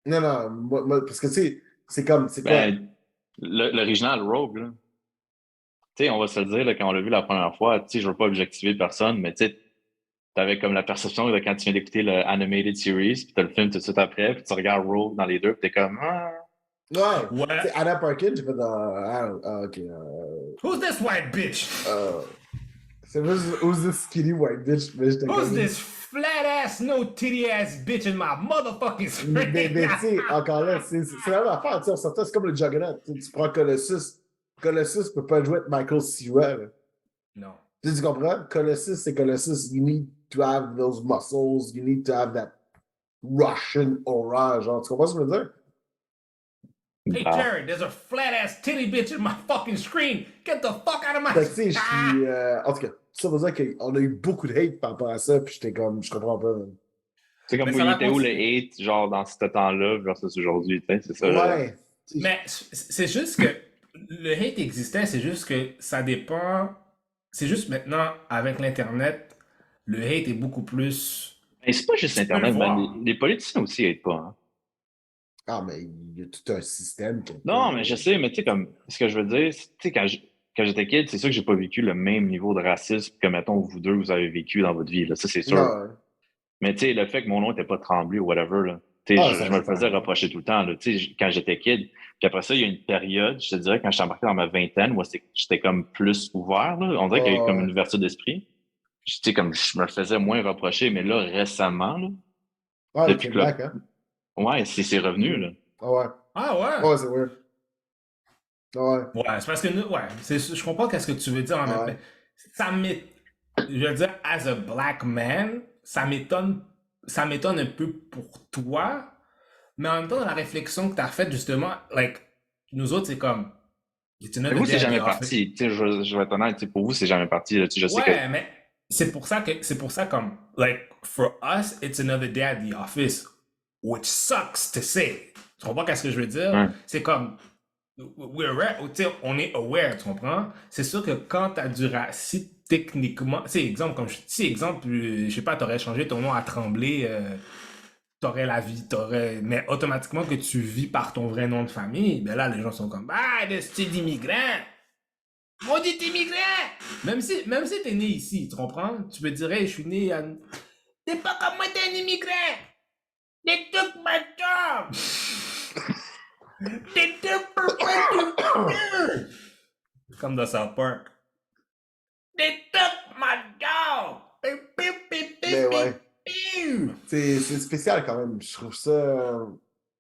non, parce que c'est comme, c'est quoi? Ben, l'original Rogue, là. Tu sais, on va se le dire, là, quand on l'a vu la première fois, tu sais, je veux pas objectiver personne, mais tu sais, t'avais comme la perception de quand tu viens d'écouter le animated series, puis t'as le film tout de suite après, puis tu regardes Rogue dans les deux, puis t'es comme, ah. Ouais. Ouais. C'est Anna Parkin, j'ai fait dans. Ok. Who's this white bitch? C'est juste Who's this skinny white bitch? Mais j'étais Who's comme. this flat ass, no titty ass bitch in my motherfucking screen? Mais tu sais, encore là, c'est la même affaire. Tu sais, on s'entend, c'est comme le Juggernaut. Tu prends Colossus. Colossus peut pas jouer avec Michael Cera. Là. Non. Tu comprends? Colossus, c'est Colossus. You need to have those muscles. You need to have that Russian aura. Genre, tu comprends ce que je veux dire? Hey Jared, there's a flat ass titty bitch in my fucking screen. Get the fuck out of my Fait que, tu sais, je suis. En tout cas, ça veut dire qu'on a eu beaucoup de hate par rapport à ça, puis j'étais comme, je comprends pas. Man. C'est comme, Mais où ça il va était où le continuer. hate, genre, dans ce temps-là, versus aujourd'hui, tu sais, c'est ça. Là. Ouais. Mais c'est juste que le hate existait, c'est juste que ça dépend. C'est juste maintenant, avec l'Internet, le hate est beaucoup plus. Mais c'est pas juste Tu peux le Internet, man. voir. Les politiciens aussi aident pas. Hein. Ah, mais il y a tout un système. Non, mais je sais, mais tu sais, comme, ce que je veux dire, tu sais, quand j'étais kid, c'est sûr que j'ai pas vécu le même niveau de racisme que, mettons, vous deux, vous avez vécu dans votre vie, là. Ça, c'est sûr. Non. Mais tu sais, le fait que mon nom n'était pas Tremblay ou whatever, là, tu sais, je me le faisais reprocher tout le temps, là, tu sais, quand j'étais kid. Puis après ça, il y a une période, je te dirais, quand j'étais embarqué dans ma vingtaine, où j'étais comme plus ouvert, là. On dirait qu'il y a eu comme une ouverture d'esprit. Tu sais, comme je me le faisais moins reprocher, mais là, récemment, là, depuis que black, hein? ouais, c'est revenu, là. Ah ouais. Ah ouais? Ouais, c'est weird. Ouais. Ouais, c'est parce que nous, ouais, je comprends qu'est-ce que tu veux dire en même temps. Ça m'étonne, je veux dire, as a black man, ça m'étonne un peu pour toi, mais en même temps, dans la réflexion que tu as faite, justement, like, nous autres, c'est comme. Mais vous, c'est jamais parti. Tu sais, je vais être honnête, tu sais, pour vous, c'est jamais parti. Là, tu sais, je sais que... Ouais, mais c'est pour ça comme, like, for us, it's another day at the office, which sucks to say. Tu comprends qu'est-ce que je veux dire? Ouais. C'est comme, on est aware, tu comprends? C'est sûr que quand tu as du racisme, techniquement, c'est exemple, comme si exemple, je sais pas, t'aurais changé ton nom à Tremblay, t'aurais la vie, mais automatiquement que tu vis par ton vrai nom de famille, ben là, les gens sont comme, ah, de style d'immigrant! Maudit immigrant! Même si t'es né ici, tu comprends? Tu me dirais, je suis né à... T'es pas comme moi, t'es un immigrant! They took my job! They took my comme dans South Park. They took my job! Mais ouais. C'est spécial quand même. Je trouve ça.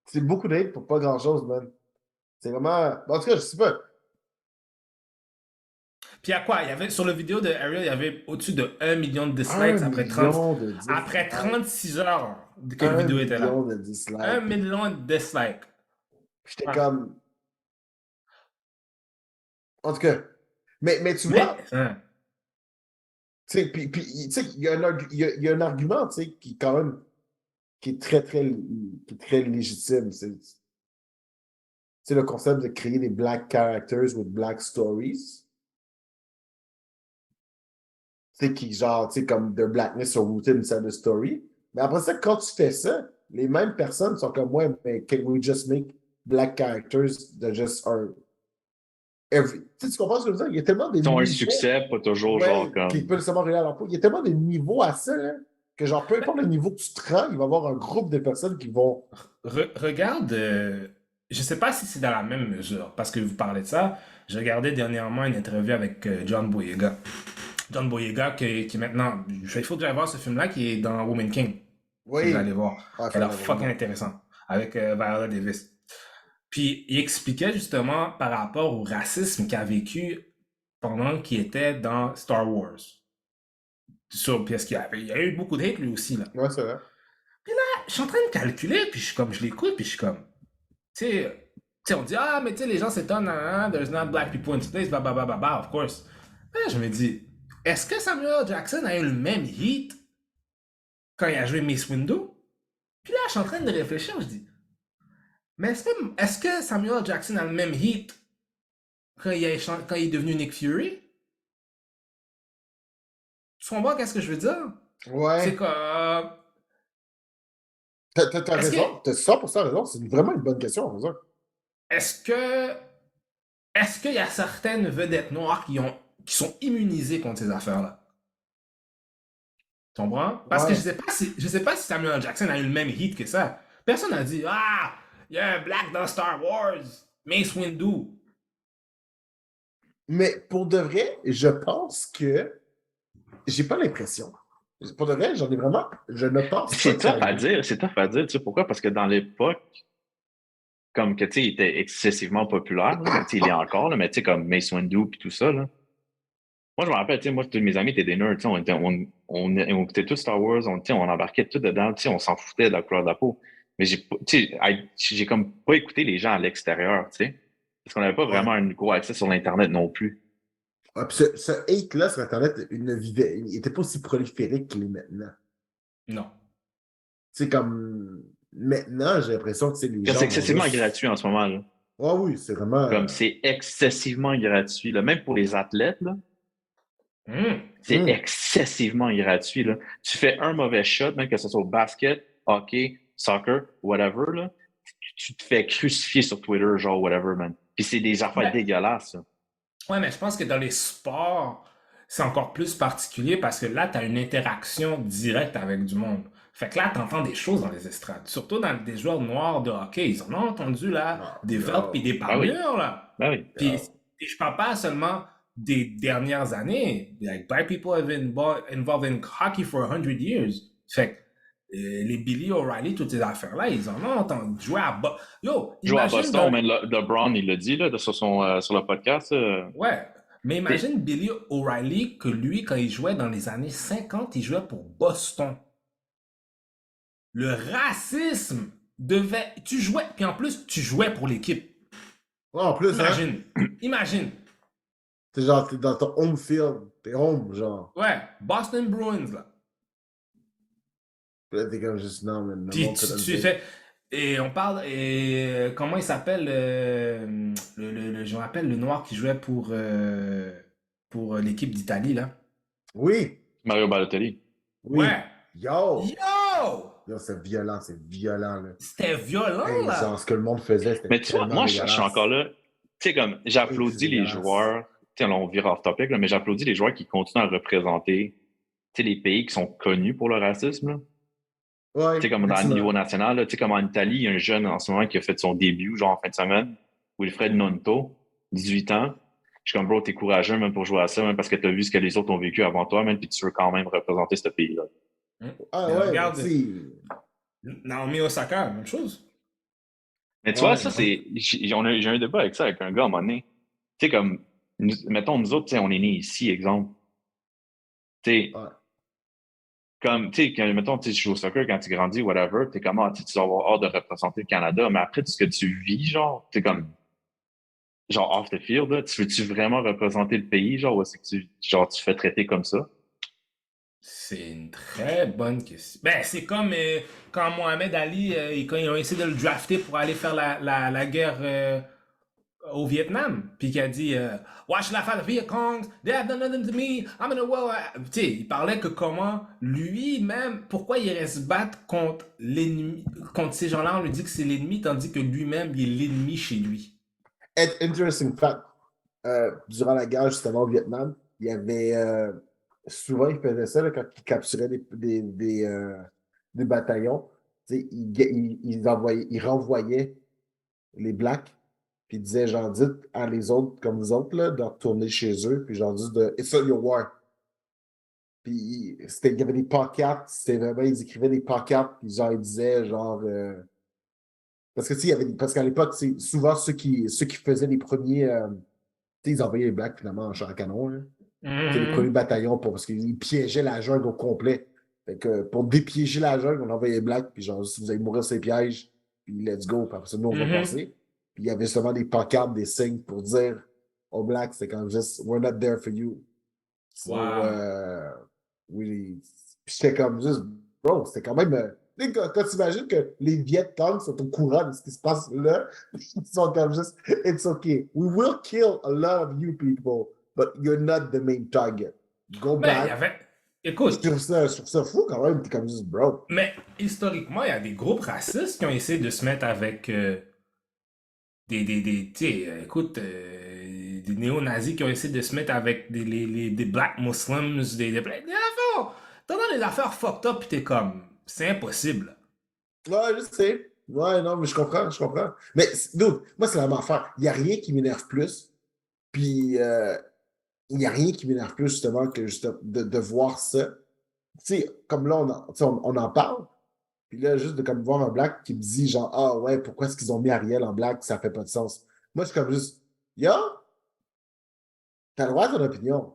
C'est beaucoup d'hate pour pas grand chose, man. C'est vraiment. En tout cas, je sais pas. Puis à quoi? Il y avait, sur la vidéo de Ariel, il y avait au-dessus de 1 million de dislikes après 36 heures que la vidéo était là. 1 million de dislikes. J'étais comme. En tout cas. Mais tu vois. Hein. Tu sais, puis tu sais, il y a un argument, tu sais, qui quand même. Qui est très légitime. C'est le concept de créer des black characters with black stories. Tu sais, qui genre, tu sais, comme their blackness are rooted inside the story. Mais après ça, quand tu fais ça, les mêmes personnes sont comme, ouais, mais can we just make black characters that just are tu comprends ce que je veux dire? Il y a tellement de niveaux. Ils ont un succès, pas toujours, genre, comme... Qui peut nécessairement relier à l'emploi. Il y a tellement de niveaux à ça, là, que genre, peu importe le niveau que tu te rends, il va y avoir un groupe de personnes qui vont... Regarde, je sais pas si c'est dans la même mesure, parce que vous parlez de ça, j'ai regardé dernièrement une interview avec John Boyega. John Boyega qui maintenant, il faut que j'aille voir ce film-là qui est dans Woman King. Si vous allez Oui. voir. Ah, Qui a l'air faudrait fucking vraiment. intéressant. Avec Viola Davis. Puis il expliquait justement par rapport au racisme qu'il a vécu pendant qu'il était dans Star Wars. Parce il y a eu beaucoup de hate lui aussi, là. Ouais, c'est vrai. Je suis en train de calculer, puis je l'écoute, puis je suis comme, on dit, ah, mais tu sais, les gens s'étonnent, hein, there's not black people in space, blah, blah, blah, blah, blah, of course. Là, je me dis, est-ce que Samuel L. Jackson a eu le même hit quand il a joué Mace Windu? Puis là, je suis en train de réfléchir, je dis, mais est-ce que Samuel L. Jackson a le même hit quand quand il est devenu Nick Fury? Tu comprends qu'est-ce que je veux dire? C'est Ouais. que, T'as est-ce que, raison. T'as 100% raison. C'est vraiment une bonne question, pour ça. est-ce que, est-ce qu'il y a certaines vedettes noires qui sont immunisées contre ces affaires-là? Tu comprends? Parce que Ouais. je sais pas si Samuel L. Jackson a eu le même hit que ça. Personne n'a dit, ah, il y a un black dans Star Wars, Mace Windu. Mais pour de vrai, je pense que j'ai pas l'impression. Pour de vrai, j'en ai vraiment. Je ne pense pas C'est que ça tough à arrive. dire, c'est tough à dire, tu sais pourquoi? Parce que dans l'époque, comme que, tu sais, il était excessivement populaire, là, tu sais, il est encore, là, mais tu sais, comme Mace Windu puis tout ça, là. Moi, je me rappelle, tu sais, moi, tous mes amis étaient des nerds, tu sais, on écoutait tout Star Wars, tu sais, on embarquait tout dedans, tu sais, on s'en foutait de la couleur de la peau. Mais tu sais, j'ai comme pas écouté les gens à l'extérieur, tu sais, parce qu'on n'avait pas Ouais. vraiment un gros accès sur l'Internet non plus. Ah, puis ce hate-là sur Internet, il était pas aussi proliféré qu'il est maintenant. Non. C'est comme. Maintenant, j'ai l'impression que les C'est gens vont excessivement juste. gratuit en ce moment, là. Ah oui, c'est vraiment. Comme c'est excessivement gratuit, là. Même pour les athlètes, là. Hmm. C'est Hmm. excessivement gratuit, là. Tu fais un mauvais shot, même que ce soit au basket, hockey, soccer, whatever, là, tu te fais crucifier sur Twitter, genre whatever, man. Puis c'est des affaires Ben, dégueulasses, ça. ouais, mais je pense que dans les sports, c'est encore plus particulier parce que là, tu as une interaction directe avec du monde. Fait que là, tu entends des choses dans les estrades. Surtout dans des joueurs noirs de hockey. Ils en ont entendu, là, Ah, des veltes puis yo, des Ben oui, parlures, là. ben oui. Puis, yo. et je parle pas seulement des dernières années. Like, black people have been involved in hockey for 100 years. Fait que les Billy O'Reilly, toutes ces affaires-là, ils en ont entendu jouer à Yo, Jouer à imagine Boston, dans... mais LeBron, il l'a dit, là, sur le podcast. Ouais, mais imagine Billy O'Reilly que lui, quand il jouait dans les années 50, il jouait pour Boston. Le racisme devait... Tu jouais, puis en plus, tu jouais pour l'équipe. Ouais, en plus, hein, Imagine, imagine. t'es genre, t'es dans ton home field, t'es home, genre. Ouais, Boston Bruins, là. Puis là, t'es comme juste, non, mais le Puis monde se donne tu fait. fais... Et on parle... Et comment il s'appelle je me rappelle le noir qui jouait pour l'équipe d'Italie, là. Oui, Mario Balotelli. oui. Ouais. Yo! Yo! Yo, c'est violent, là. C'était violent, Hey, genre, là. ce que le monde faisait, c'était Mais tu vois, tellement moi, je suis encore dégueulasse. là. Tu sais, comme, Hey, c'est j'applaudis les dégueulasse. joueurs. Tu sais, là, on vire off topic, là, mais j'applaudis les joueurs qui continuent à représenter, tu sais, les pays qui sont connus pour le racisme, là. Ouais, Tu sais, comme dans le effectivement. niveau national, là, tu sais, comme en Italie, il y a un jeune en ce moment qui a fait son début, genre en fin de semaine, Wilfred Nonto, 18 ans. Je suis comme, bro, t'es courageux même pour jouer à ça, même parce que t'as vu ce que les autres ont vécu avant toi, même, puis tu veux quand même représenter ce pays-là. Ah Mais ouais, mais tu regarde, sais. Naomi Osaka, même chose. Mais tu vois, Ouais, ça, j'ai eu un débat avec ça avec un gars à un moment donné. Tu sais, comme, mettons, nous autres, tu sais, on est nés ici, exemple. Tu sais, ouais. comme, tu sais, mettons, tu joues au soccer quand tu grandis, whatever, t'es comme, ah, tu vas avoir hâte de représenter le Canada, mais après, tout ce que tu vis, genre, t'es comme, genre, off the field, là, tu veux-tu vraiment représenter le pays, genre, ou est-ce que tu fais traiter comme ça? C'est une très bonne question. Ben, c'est comme quand Mohamed Ali, quand ils ont essayé de le drafter pour aller faire la guerre au Vietnam, puis qu'il a dit Watch la face Viet Cong, they have done nothing to me, I'm in a war. Tu sais, il parlait que comment lui-même, pourquoi il irait se battre contre l'ennemi, contre ces gens-là, on lui dit que c'est l'ennemi, tandis que lui-même, il est l'ennemi chez lui. Interesting fact. Durant la guerre, justement, au Vietnam, il y avait. Souvent, ils faisaient ça là, quand ils capturaient des bataillons. Tu sais, ils renvoyaient les Blacks Puis il disait, genre, dites à les autres, comme vous autres, là, de retourner chez eux, puis genre, juste de It's not your war. Puis il y avait des pancartes, c'était vraiment, ils écrivaient des pancartes, puis genre, ils disaient, genre, parce que, tu sais, il y avait parce qu'à l'époque, c'est souvent ceux qui faisaient les premiers, tu sais, ils envoyaient les Blacks, finalement, en char à canon, là. C'était les premiers bataillons parce qu'ils piégeaient la jungle au complet. Fait que pour dépiéger la jungle, on envoyait les Blacks, puis genre, si vous allez mourir ces pièges, puis let's go, puis après ça, nous, on va passer. Puis il y avait seulement des pancartes, des signes pour dire aux Blacks, c'est comme juste, we're not there for you. So, oui. Puis j'étais comme juste, bro, c'était quand même. Quand tu imagines que les Viet Cong sont au courant de ce qui se passe là, ils sont comme juste, it's okay. We will kill a lot of you people, but you're not the main target. Go Ben, il y back. avait. Écoute, Je trouve ça fou quand même, t'es comme juste, bro. mais historiquement, il y a des groupes racistes qui ont essayé de se mettre avec tu sais, écoute, des néo-nazis qui ont essayé de se mettre avec des black muslims, des affaires. T'as dans les affaires fucked up, pis t'es comme, c'est impossible. Ouais, je sais. Ouais, non, mais je comprends, je comprends. Mais, dude, moi, c'est la même affaire. Il n'y a rien qui m'énerve plus. Puis, il n'y a rien qui m'énerve plus, justement, que de voir ça. Tu sais, comme là, on en parle. Puis là, juste de comme voir un black qui me dit, genre, ah ouais, pourquoi est-ce qu'ils ont mis Ariel en black? Ça fait pas de sens. Moi, je suis comme juste, yo, t'as le droit à ton opinion.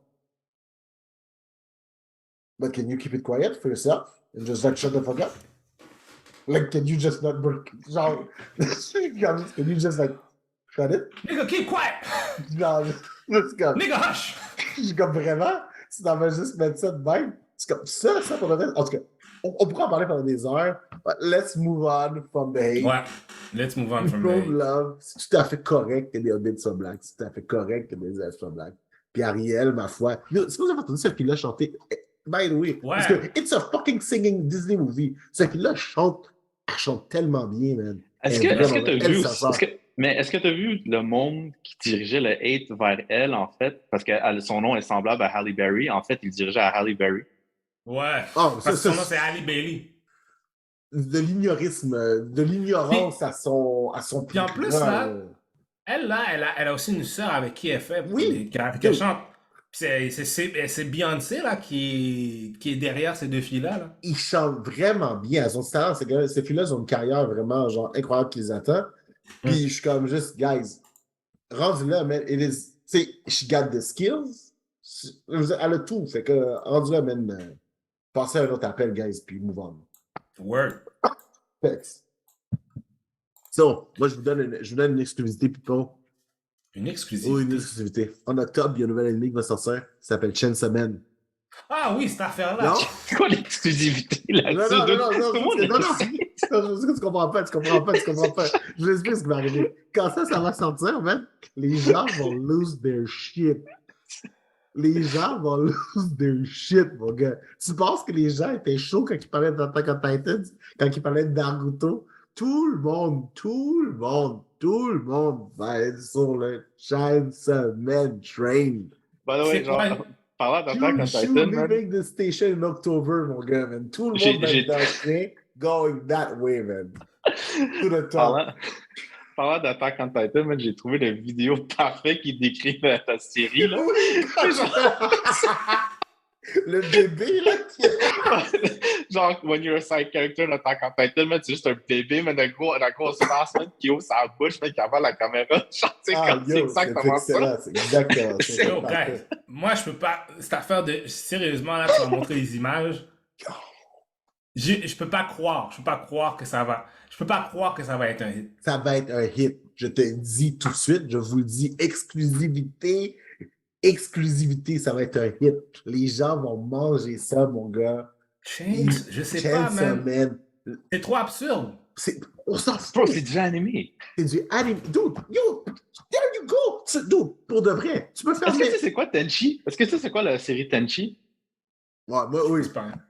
But can you keep it quiet for yourself? And just like shut the fuck up? Like, can you just not break? Genre, can you just like shut it? Nigga, keep quiet! Genre, c'est comme, Nigga, hush! je suis comme vraiment, tu t'en vas juste mettre ça de même. C'est comme ça pour le reste. En tout cas, on pourrait en parler pendant des heures. But let's move on from the hate. Ouais, let's move on from From the... love. C'est tout à fait correct que des hobbits soient blacks. C'est tout à fait correct que des elfes soient blacks. Puis Ariel, ma foi. C'est pour ça que vous avez entendu cette fille-là chanter. By the way. Ouais. Parce que it's a fucking singing Disney movie. Cette fille-là elle chante tellement bien, man. Est-ce que tu as vu le monde qui dirigeait le hate vers elle, en fait, parce que son nom est semblable à Halle Berry. En fait, il dirigeait à Halle Berry. Ouais. Oh, parce que son nom, c'est Halle Bailey. De l'ignorisme, de l'ignorance à son Puis en plus, là, elle a aussi une sœur avec qui elle fait. Oui. Qu'elle chante. C'est Beyoncé, là, qui est derrière ces deux filles-là. Là. Ils chantent vraiment bien. Elles ont du talent. Ces filles-là ont une carrière vraiment genre incroyable qui les attend. Puis je suis comme juste, guys, rendu là, man, it is, tu sais, she got the skills. Elle a tout. Fait que, rendu là, man, passez à un autre appel, guys, puis move on. Word. Thanks. So, moi, je vous donne une exclusivité, people. Une exclusivité? Oui, une exclusivité. En octobre, il y a un nouvel anime qui va sortir, qui s'appelle Chainsaw Man. Ah oui, cette affaire-là. C'est quoi l'exclusivité là-dessus? Non, tu comprends pas. Je vous explique ce qui va arriver. Quand ça va sortir, man, les gens vont lose their shit. Les gens vont lose their shit, mon gars. Tu penses que les gens étaient chauds quand ils parlaient d'Attack on Titans, quand ils parlaient de Naruto? Tout le monde va être sur le Chainsaw Man train. By the way, genre, parlant d'Attack on Titan, man. Leaving the station in October, mon gars, man. Tout le monde va être dans le train, going that way, man. To the top. Parlant d'Attack on Titan, man, j'ai trouvé la vidéo parfaite qui décrit ta série, là. Le bébé, là. Genre, when you're a side character d'Attack on Titan, man, c'est juste un bébé, man, d'un gros face, man, qui ouvre sa bouche, man, qui avale la caméra. Genre, c'est exactement ça. C'est exactement ça. Okay. Moi, je peux pas. Cette affaire de. Sérieusement, là, tu vas montrer les images. Je peux pas croire que ça va. Je peux pas croire que ça va être un hit. Ça va être un hit. Je te dis tout de suite, je vous le dis, exclusivité, ça va être un hit. Les gens vont manger ça, mon gars. Je sais pas, man. C'est trop absurde. On s'en fout. C'est déjà animé. C'est du anime. Dude, there you go. Dude, pour de vrai. Tu peux faire. Est-ce que tu sais c'est quoi Tenchi? Est-ce que tu sais c'est quoi la série Tenchi? Ouais, moi, oui.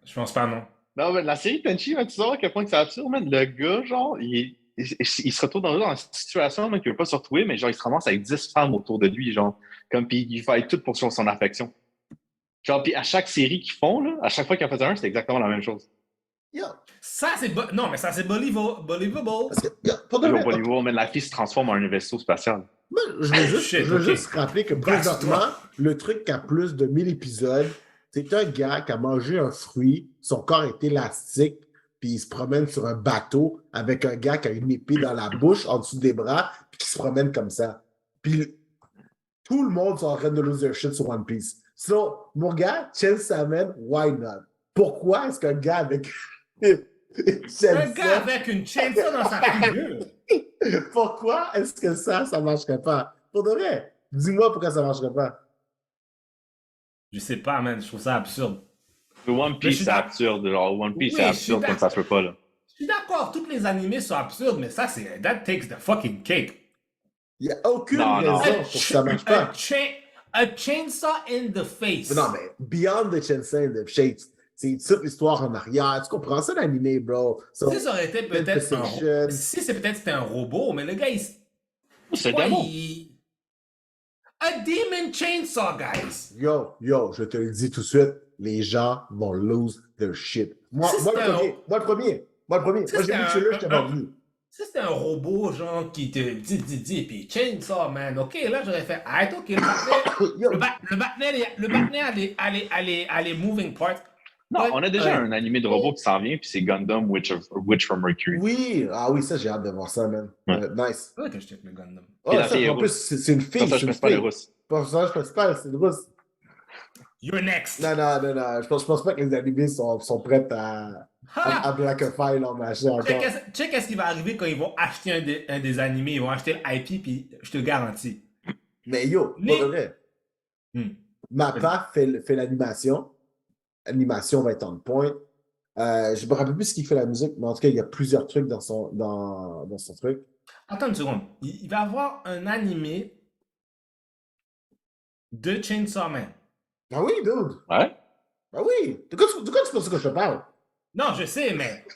Je pense pas, non. Non, mais la série Tenchi, tu sais à quel point c'est absurde, man. Le gars, genre, il se retrouve dans une situation qu'il ne veut pas se retrouver, mais genre, il se ramasse avec 10 femmes autour de lui, genre. Comme, puis il fait tout pour son affection. Genre, puis à chaque série qu'ils font, là, à chaque fois qu'ils en faisaient un, c'est exactement la même chose. Yeah. Ça, c'est... Non, mais ça, c'est believable. Parce que, pour de Je vrai, vois pas niveau, mais la fille se transforme en un vaisseau spatial. moi, Shit, je veux ok. juste rappeler que présentement, le truc qui a plus de 1000 épisodes, c'est un gars qui a mangé un fruit, son corps est élastique, puis il se promène sur un bateau avec un gars qui a une épée dans la bouche, en dessous des bras, puis qui se promène comme ça. Puis tout le monde est en train de lose their shit sur One Piece. So, mon gars, Chainsaw Man, why not? Pourquoi est-ce qu'un gars avec Un gars avec une chainsaw dans sa figure. pourquoi est-ce que ça marcherait pas? Pour de vrai, dis-moi pourquoi ça marcherait pas. Je sais pas, man. Je trouve ça absurde. Le One Mais je Piece, suis c'est d'accord. absurde. Genre, One Piece, Oui, c'est je suis absurde comme ça se peut pas, là. Je suis d'accord. Toutes les animés sont absurdes, mais ça, c'est... That takes the fucking cake. Il n'y a aucune Non. raison pour que ça marche pas. A chainsaw in the face. Mais non, mais Beyond the Chainsaw and the Shades, c'est toute l'histoire en arrière. Tu comprends ça, l'animé, bro? So, Si ça aurait été peut-être un... Sensation. Si c'est peut-être c'était un robot, mais le gars, il... C'est quoi, démon. A demon chainsaw, guys. Yo, je te le dis tout de suite, les gens vont lose their shit. Moi, Si moi, c'était le premier. Moi, j'ai vu le trailer, j'étais pas venu. Si c'était un robot, genre, qui te dit, puis chainsaw, man, ok, là, j'aurais fait, arrête, ok, le Batman a les moving parts. Non, on a déjà un animé de robot qui s'en vient, puis c'est Gundam Witch from Mercury. Oui, ça, j'ai hâte de voir ça, man. Ouais. Nice. C'est vrai que je check le Gundam. Oh, la ça, fille est en plus, rousse. c'est une fille. Ça, je pense pas les Russes. Personnage principal, c'est une russe. You're next. Non. Je pense pas que les animés sont prêts à blackify leur machin encore. Check qu'est-ce qui va arriver quand ils vont acheter un des animés. Ils vont acheter l'IP, puis je te garantis. Mais yo, Mais- pas de vrai. Mappa fait l'animation. L'animation va être on point. Je me rappelle plus ce qui fait la musique, mais en tout cas, il y a plusieurs trucs dans son truc. Attends une seconde. Il va y avoir un animé de Chainsaw Man. Ah oui, dude! Ouais? Ah oui! De quoi tu penses que je te parle? Non, je sais, mais...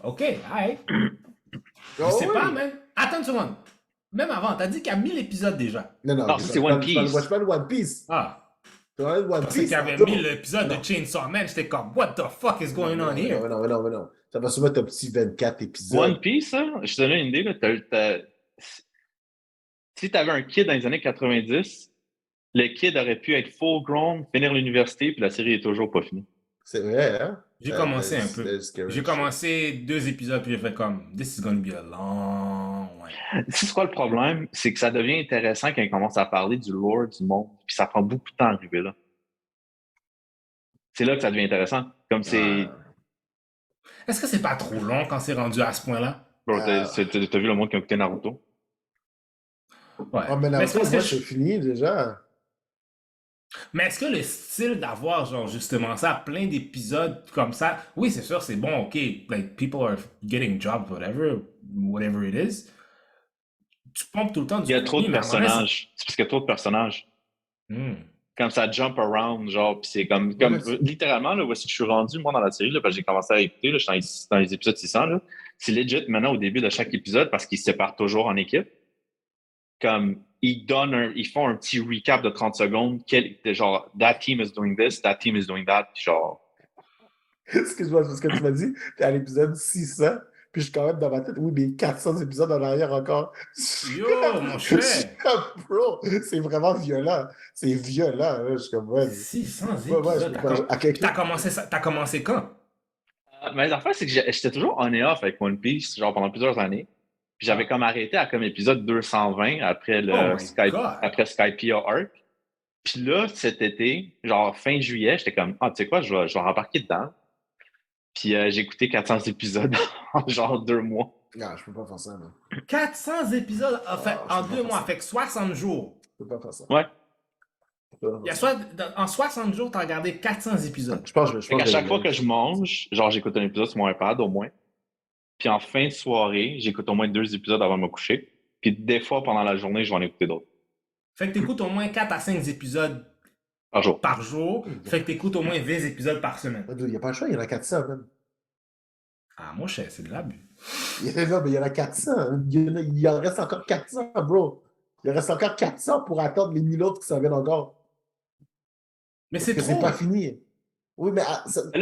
Ok, alright. Je Ah sais oui. pas, man. Attends une seconde. Même avant, t'as dit qu'il y a 1000 épisodes déjà. Non, ça, c'est One Piece. Je parle de One Piece. Ah. Je parle de One Je pensais Piece. qu'il y avait Non. 1000 épisodes de Non. Chainsaw Man. J'étais comme, what the fuck is going on here? Non. Ça va sûrement être un petit 24 épisodes. One Piece, hein, je te donne une idée, là, si t'avais un kid dans les années 90, le kid aurait pu être full grown, finir l'université, puis la série est toujours pas finie. C'est vrai, hein? J'ai commencé un c'est peu. scary J'ai shit. commencé 2 épisodes, puis j'ai fait comme, this is gonna be a long one. C'est quoi le problème? C'est que ça devient intéressant quand ils commencent à parler du lore du monde, puis ça prend beaucoup de temps à arriver là. C'est là que ça devient intéressant. Comme c'est... Est-ce que c'est pas trop long quand c'est rendu à ce point-là? Bro, t'as vu le monde qui a écouté Naruto? Ouais. Oh, mais Mais Naruto, est-ce moi, que c'est fini déjà. Mais est-ce que le style d'avoir, genre, justement ça, plein d'épisodes comme ça, oui, c'est sûr, c'est bon, ok, like, people are getting jobs, whatever it is. Tu pompes tout le temps du Il y a trop de contenu, mais à un moment donné, personnages. C'est parce qu'il y a trop de personnages. Comme ça jump around, genre, puis c'est comme littéralement, là, voici que je suis rendu, moi, dans la série, là, parce que j'ai commencé à écouter, là, je suis dans les épisodes 600, là. C'est legit maintenant au début de chaque épisode parce qu'ils se séparent toujours en équipe. Comme, ils font un petit recap de 30 secondes, genre, that team is doing this, that team is doing that, puis genre... Excuse-moi, c'est ce que tu m'as dit. T'es à l'épisode 600, puis je suis quand même dans ma tête, oui, mais 400 épisodes en arrière encore. Yo, mon cher! Bro, c'est vraiment violent. C'est violent, là. Je suis comme, ouais. 600 Ouais, épisodes. T'as commencé quand? Mais l'affaire, c'est que j'étais toujours on et off avec One Piece, genre pendant plusieurs années. Puis j'avais comme arrêté à comme épisode 220 après le après Skypiea Arc. Puis là, cet été, genre fin juillet, j'étais comme, ah, tu sais quoi, je vais rembarquer dedans. Puis j'ai écouté 400 épisodes en genre 2 mois. Non, je peux pas faire ça, man. 400 épisodes en 2 mois, fait que 60 jours. Je peux pas faire ça. Ouais. En 60 jours, t'as regardé 400 épisodes. Je pense Fait qu'à chaque fois que je mange, genre j'écoute un épisode sur mon iPad au moins. Puis en fin de soirée, j'écoute au moins 2 épisodes avant de me coucher. Puis des fois, pendant la journée, je vais en écouter d'autres. Fait que t'écoutes au moins 4 à 5 épisodes par jour. Fait que t'écoutes au moins 20 épisodes par semaine. Il n'y a pas le choix, il y en a 400, même. Ah, moi, c'est de l'abus. Non, mais il y en a 400. Il en reste encore 400, bro. Il en reste encore 400 pour attendre les 1000 autres qui s'en viennent encore. Mais c'est trop. C'est pas fini. Oui, mais... Mais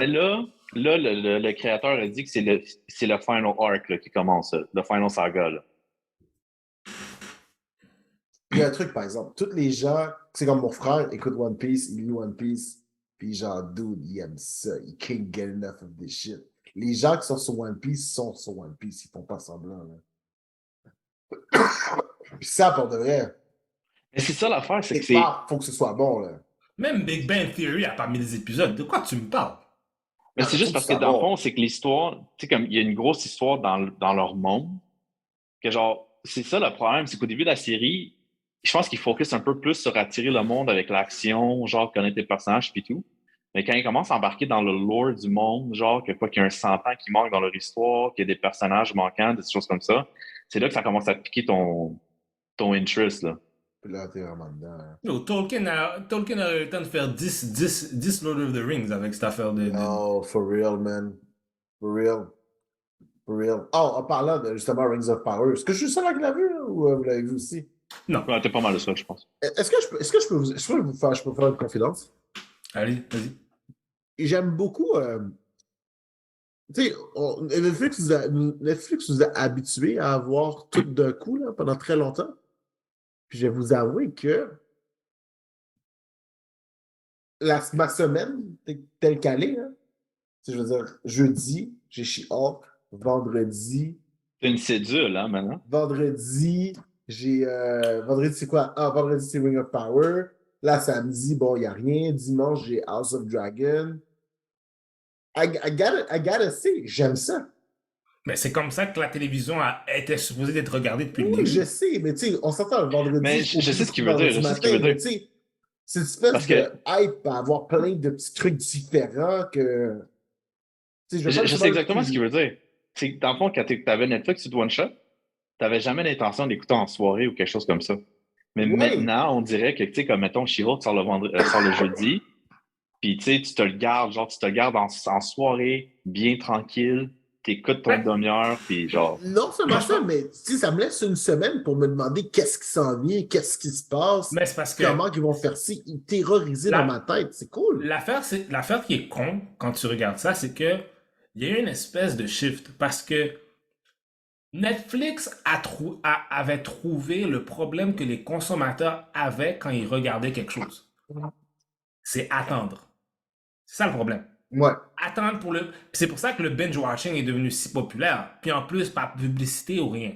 là, là, le créateur a dit que c'est le final arc là, qui commence, le final saga. Là. Il y a un truc, par exemple. Tous les gens, c'est comme mon frère, écoute One Piece, il lit One Piece, puis genre, dude, il aime ça. Il can't get enough of this shit. Les gens qui sont sur One Piece sont sur One Piece. Ils font pas semblant, là. Puis ça, pour de vrai, Mais c'est ça l'affaire, c'est que quelque part, faut que ce soit bon, là. Même Big Bang Theory a pas mis des épisodes. De quoi tu me parles? Mais Non, c'est mais faut juste parce ce que soit dans le bon. fond, c'est que l'histoire, tu sais, comme il y a une grosse histoire dans leur monde, que genre, c'est ça le problème, c'est qu'au début de la série, je pense qu'ils focus un peu plus sur attirer le monde avec l'action, genre connaître les personnages puis tout. Mais quand ils commencent à embarquer dans le lore du monde, genre que quoi qu'il y a un 100 ans qui manque dans leur histoire, qu'il y a des personnages manquants, des choses comme ça, c'est là que ça commence à piquer ton interest, là. Puis là, t'es vraiment dedans, hein. Yo, Tolkien a eu le temps de faire 10 Lord of the Rings avec cette affaire de... Oh, for real, man. For real. For real. Oh, en parlant de justement Rings of Power, est-ce que je suis le seul qui l'a vu, là, ou vous l'avez vu aussi? Non, Ouais, t'es pas mal de ça, je pense. Est-ce que je peux vous faire une confidence? allez, vas-y. Et j'aime beaucoup. Tu sais, Netflix vous a habitués à avoir tout d'un coup là, pendant très longtemps. Puis je vais vous avouer que ma semaine, telle qu'elle est, là, tu sais, je veux dire, jeudi, j'ai She-Hulk, vendredi, C'est une cédule, hein, maintenant. vendredi, j'ai. Vendredi, c'est quoi? Ah, vendredi, c'est Ring of Power. Là, samedi, bon, il n'y a rien. Dimanche, j'ai House of Dragon. I gotta say, j'aime ça. Mais c'est comme ça que la télévision était supposée d'être regardée depuis le Oui, je début. sais, mais tu sais, on s'entend le vendredi, Mais je sais ce qu'il veut dire, vendredi je sais ce qu'il matin, veut mais dire. tu sais, cette espèce Parce de que hype à avoir plein de petits trucs différents que. Tu sais, je veux pas que je ce sais soit exactement ce qu'il veut dire. C'est que dans le fond, quand tu avais Netflix sur One Shot, tu n'avais jamais l'intention d'écouter en soirée ou quelque chose comme ça. Mais Ouais, maintenant, on dirait que, tu sais, comme mettons, She-Hulk sort le jeudi, puis tu sais, tu te le gardes, genre, tu te le gardes en soirée, bien tranquille, tu écoutes ton Ouais. demi-heure, puis genre. non seulement ça, Franchement, mais tu sais, ça me laisse une semaine pour me demander qu'est-ce qui s'en vient, qu'est-ce qui se passe, mais c'est parce que comment ils vont faire ci, terroriser dans la, ma tête. C'est cool. l'affaire qui est con quand tu regardes ça, c'est que il y a eu une espèce de shift parce que Netflix avait trouvé le problème que les consommateurs avaient quand ils regardaient quelque chose. C'est attendre. C'est ça le problème. Ouais. Attendre pour le. C'est pour ça que le binge watching est devenu si populaire. Puis en plus, pas de publicité ou rien.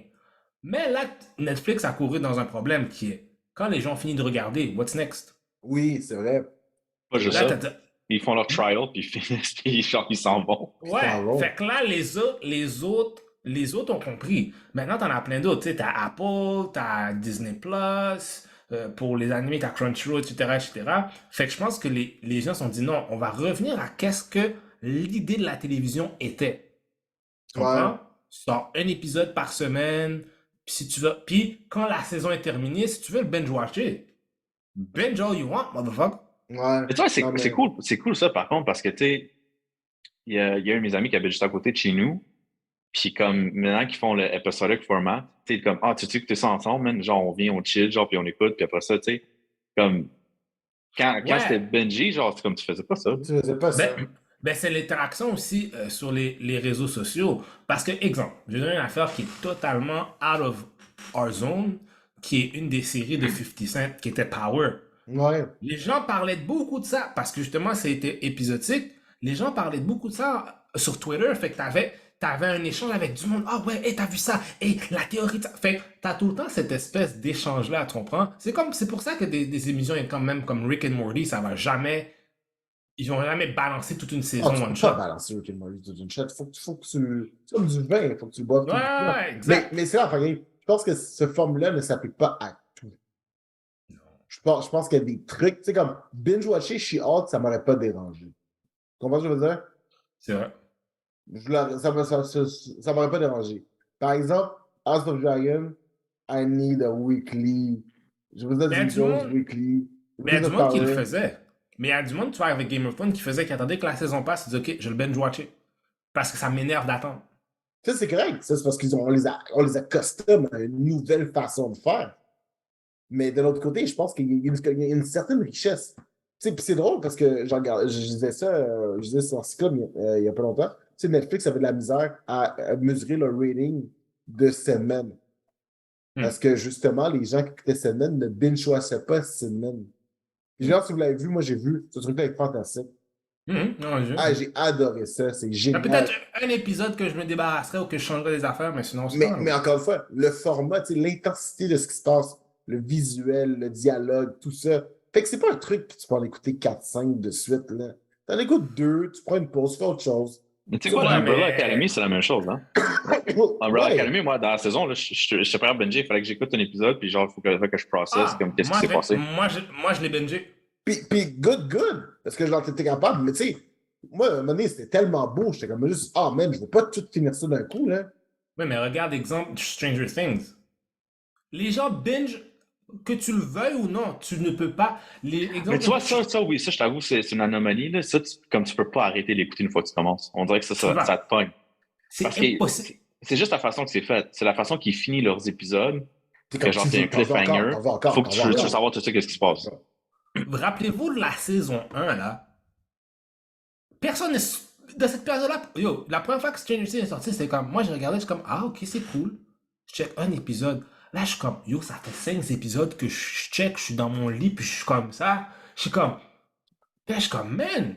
Mais là, Netflix a couru dans un problème qui est quand les gens finissent de regarder, what's next? Oui, c'est vrai. Pas juste Là, ça. Ils font leur trial, puis ils finissent, puis genre, ils s'en vont. ouais. Ça va. Fait que là, les autres ont compris. Maintenant, t'en as plein d'autres. Tu sais, t'as Apple, t'as Disney Plus. Pour les animés, t'as Crunchyroll, etc., etc. Fait que je pense que les gens se sont dit non, on va revenir à qu'est-ce que l'idée de la télévision était. Tu Ouais. comprends? Tu sors un épisode par semaine. Puis si tu veux, puis quand la saison est terminée, si tu veux le binge-watcher, binge all you want, motherfucker. Ouais. Mais tu vois, Non, mais. c'est cool ça, par contre, parce que, tu sais, il y a un de mes amis qui habite juste à côté de chez nous, puis comme maintenant qu'ils font le episodic format, tu sais, comme, ah, tu écouter ça ensemble, man? Genre, on vient, on chill, genre, puis on écoute, puis après ça, tu sais, comme, quand c'était Ouais. Benji, genre, c'est comme tu faisais pas ça. Tu faisais pas Ben, ça. ben c'est l'interaction aussi sur les réseaux sociaux. Parce que, exemple, je vais donner une affaire qui est totalement out of our zone, qui est une des séries de 50 Cent, qui était Power. Ouais. Les gens parlaient beaucoup de ça, parce que justement, c'était épisodique. Les gens parlaient beaucoup de ça sur Twitter, fait que t'avais un échange avec du monde. Ah ouais, hey, t'as vu ça? Hey, la théorie de ça. Fait que t'as tout le temps cette espèce d'échange-là, tu comprends? C'est pour ça que des émissions quand même comme Rick and Morty, ça va jamais. Ils vont jamais balancer toute une Oh, saison tu one peux pas shot. balancer Rick and Morty toute une shot. Faut que tu. C'est comme du vin, faut que tu le boives Ouais, tout le temps. ouais, exact. Mais c'est là, pareil. Je pense que ce formule-là ne s'applique pas à tout. Je pense qu'il y a des trucs. Tu sais, comme binge-watcher She-Hulk, ça m'aurait pas dérangé. Tu comprends ce que je veux dire? C'est vrai. Ça m'aurait pas dérangé. Par exemple, House of Dragon, I need a weekly. Je vous ai Mais il y a dit du Jones monde, weekly. mais il y a Rings du of monde qui le Power. faisait. Mais il y a du monde, tu vois, avec Game of Thrones, qui attendait que la saison passe, il dit, OK, je le binge-watcher. Parce que ça m'énerve d'attendre. Ça, c'est correct. Ça, c'est parce on les a custom à une nouvelle façon de faire. Mais de l'autre côté, je pense qu'il y a une certaine richesse sais, puis c'est drôle parce que je disais ça, je disais sur Cyclone il y a pas longtemps. Tu sais, Netflix avait de la misère à mesurer le rating de Sandman. Parce Hmm. que justement, les gens qui écoutaient Sandman ne binge-watchaient pas Sandman. Puis genre, si vous l'avez vu, moi j'ai vu ce truc-là est fantastique. Non, Ah, j'ai adoré ça, c'est peut-être génial. un épisode que je me débarrasserais ou que je changerais des affaires, mais sinon, c'est pas Mais un. encore une fois, le format, tu sais, l'intensité de ce qui se passe, le visuel, le dialogue, tout ça. Fait que c'est pas un truc que tu peux en écouter 4-5 de suite, là. T'en écoutes deux, tu prends une pause, tu fais autre chose. Mais tu sais Tu sais, quoi, Ouais, Umbrella mais. Academy, c'est la même chose, hein? Umbrella ouais. Academy, moi, dans la saison, là, je suis pas à binger, il fallait que j'écoute un épisode, puis genre, faut que je processe Ah, comme qu'est-ce qui s'est passé. moi, je l'ai bingé. Puis good, parce que genre, t'étais capable, mais tu sais, moi, à un moment donné, c'était tellement beau, j'étais comme juste, ah, man, je veux pas tout finir ça d'un coup, là. Oui, mais regarde, exemple, Stranger Things. Les gens binge, que tu le veuilles ou non, tu ne peux pas. Mais tu Exemple, vois, oui, ça, je t'avoue, c'est une anomalie, là. Ça, comme tu peux pas arrêter d'écouter une fois que tu commences. On dirait que tu peux ça pas. te pogne. C'est Parce que impossible. c'est juste la façon que c'est fait. C'est la façon qu'ils finissent leurs épisodes, C'est que comme, genre, c'est un t'en veux encore, cliffhanger. t'en veux encore, Faut que t'en veux tu veux encore. savoir tout ça, qu'est-ce qui se passe. Rappelez-vous de la saison 1, là. Personne n'est. Dans cette période-là, yo, la première fois que Stranger Things est sorti, c'était comme. Moi, j'ai regardé, je suis comme, ah, ok, c'est cool. Je check un épisode. Là, je suis comme, yo, ça fait 5 épisodes que je check, je suis dans mon lit, puis je suis comme ça. Je suis comme. Là, je suis comme, man,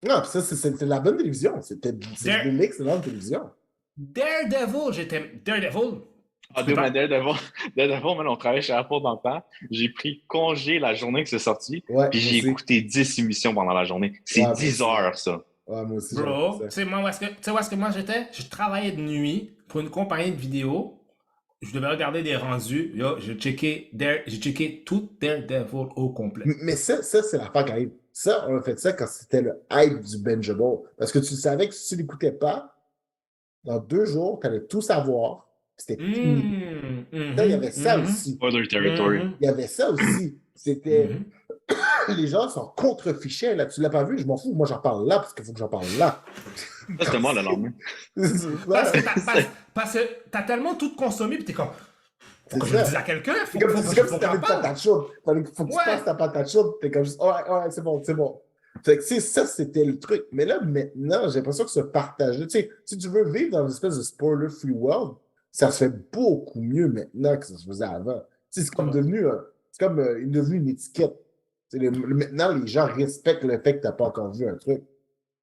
Non, puis ça, c'est la bonne télévision. C'est Dare- de l'excellente télévision. Daredevil, j'étais. Daredevil, Ah, tu peux deux pas. Daredevil, Daredevil, man, on travaillait chez Apple dans le temps. J'ai pris congé la journée que c'est sorti, Ouais, puis moi j'ai aussi. écouté 10 émissions pendant la journée. C'est Ouais, moi 10 aussi. heures, ça. Ouais, moi aussi, j'avais fait Bro, ça. tu sais, moi, tu sais où est-ce que moi j'étais? Je travaillais de nuit pour une compagnie de vidéo. Je devais regarder des rendus. Yo, j'ai checké tout Daredevil au complet. Mais ça c'est l'affaire qui arrive. Ça, on a fait ça quand c'était le hype du bingeable. Parce que tu savais que si tu l'écoutais pas, dans 2 jours, tu allais tout savoir. C'était fini. Ça, il y avait ça aussi. Spoiler Territory. Mhm, Il y avait ça aussi. C'était. mhm. Les gens sont contre-fichés là. Tu l'as pas vu, je m'en fous. Moi, j'en parle là parce qu'il faut que j'en parle là. Ça, c'était moi le lendemain. C'est Parce ça. que parce que t'as tellement tout consommé, puis t'es comme, faut C'est que je le ça. dise à quelqu'un, C'est comme faut si que tu avais j'en une parle. patate chaude. Faut que tu passes Ouais. ta patate chaude. T'es comme juste, ouais, ouais, c'est bon, c'est bon. Fait que, tu sais, ça, c'était le truc. Mais là, maintenant, j'ai l'impression que ce partage-là, tu sais, si tu veux vivre dans une espèce de spoiler-free world, ça se fait beaucoup mieux maintenant que ça se faisait avant. Tu sais, c'est comme devenu, devenu une étiquette. Tu sais, maintenant, les gens respectent le fait que tu n'as pas encore vu un truc.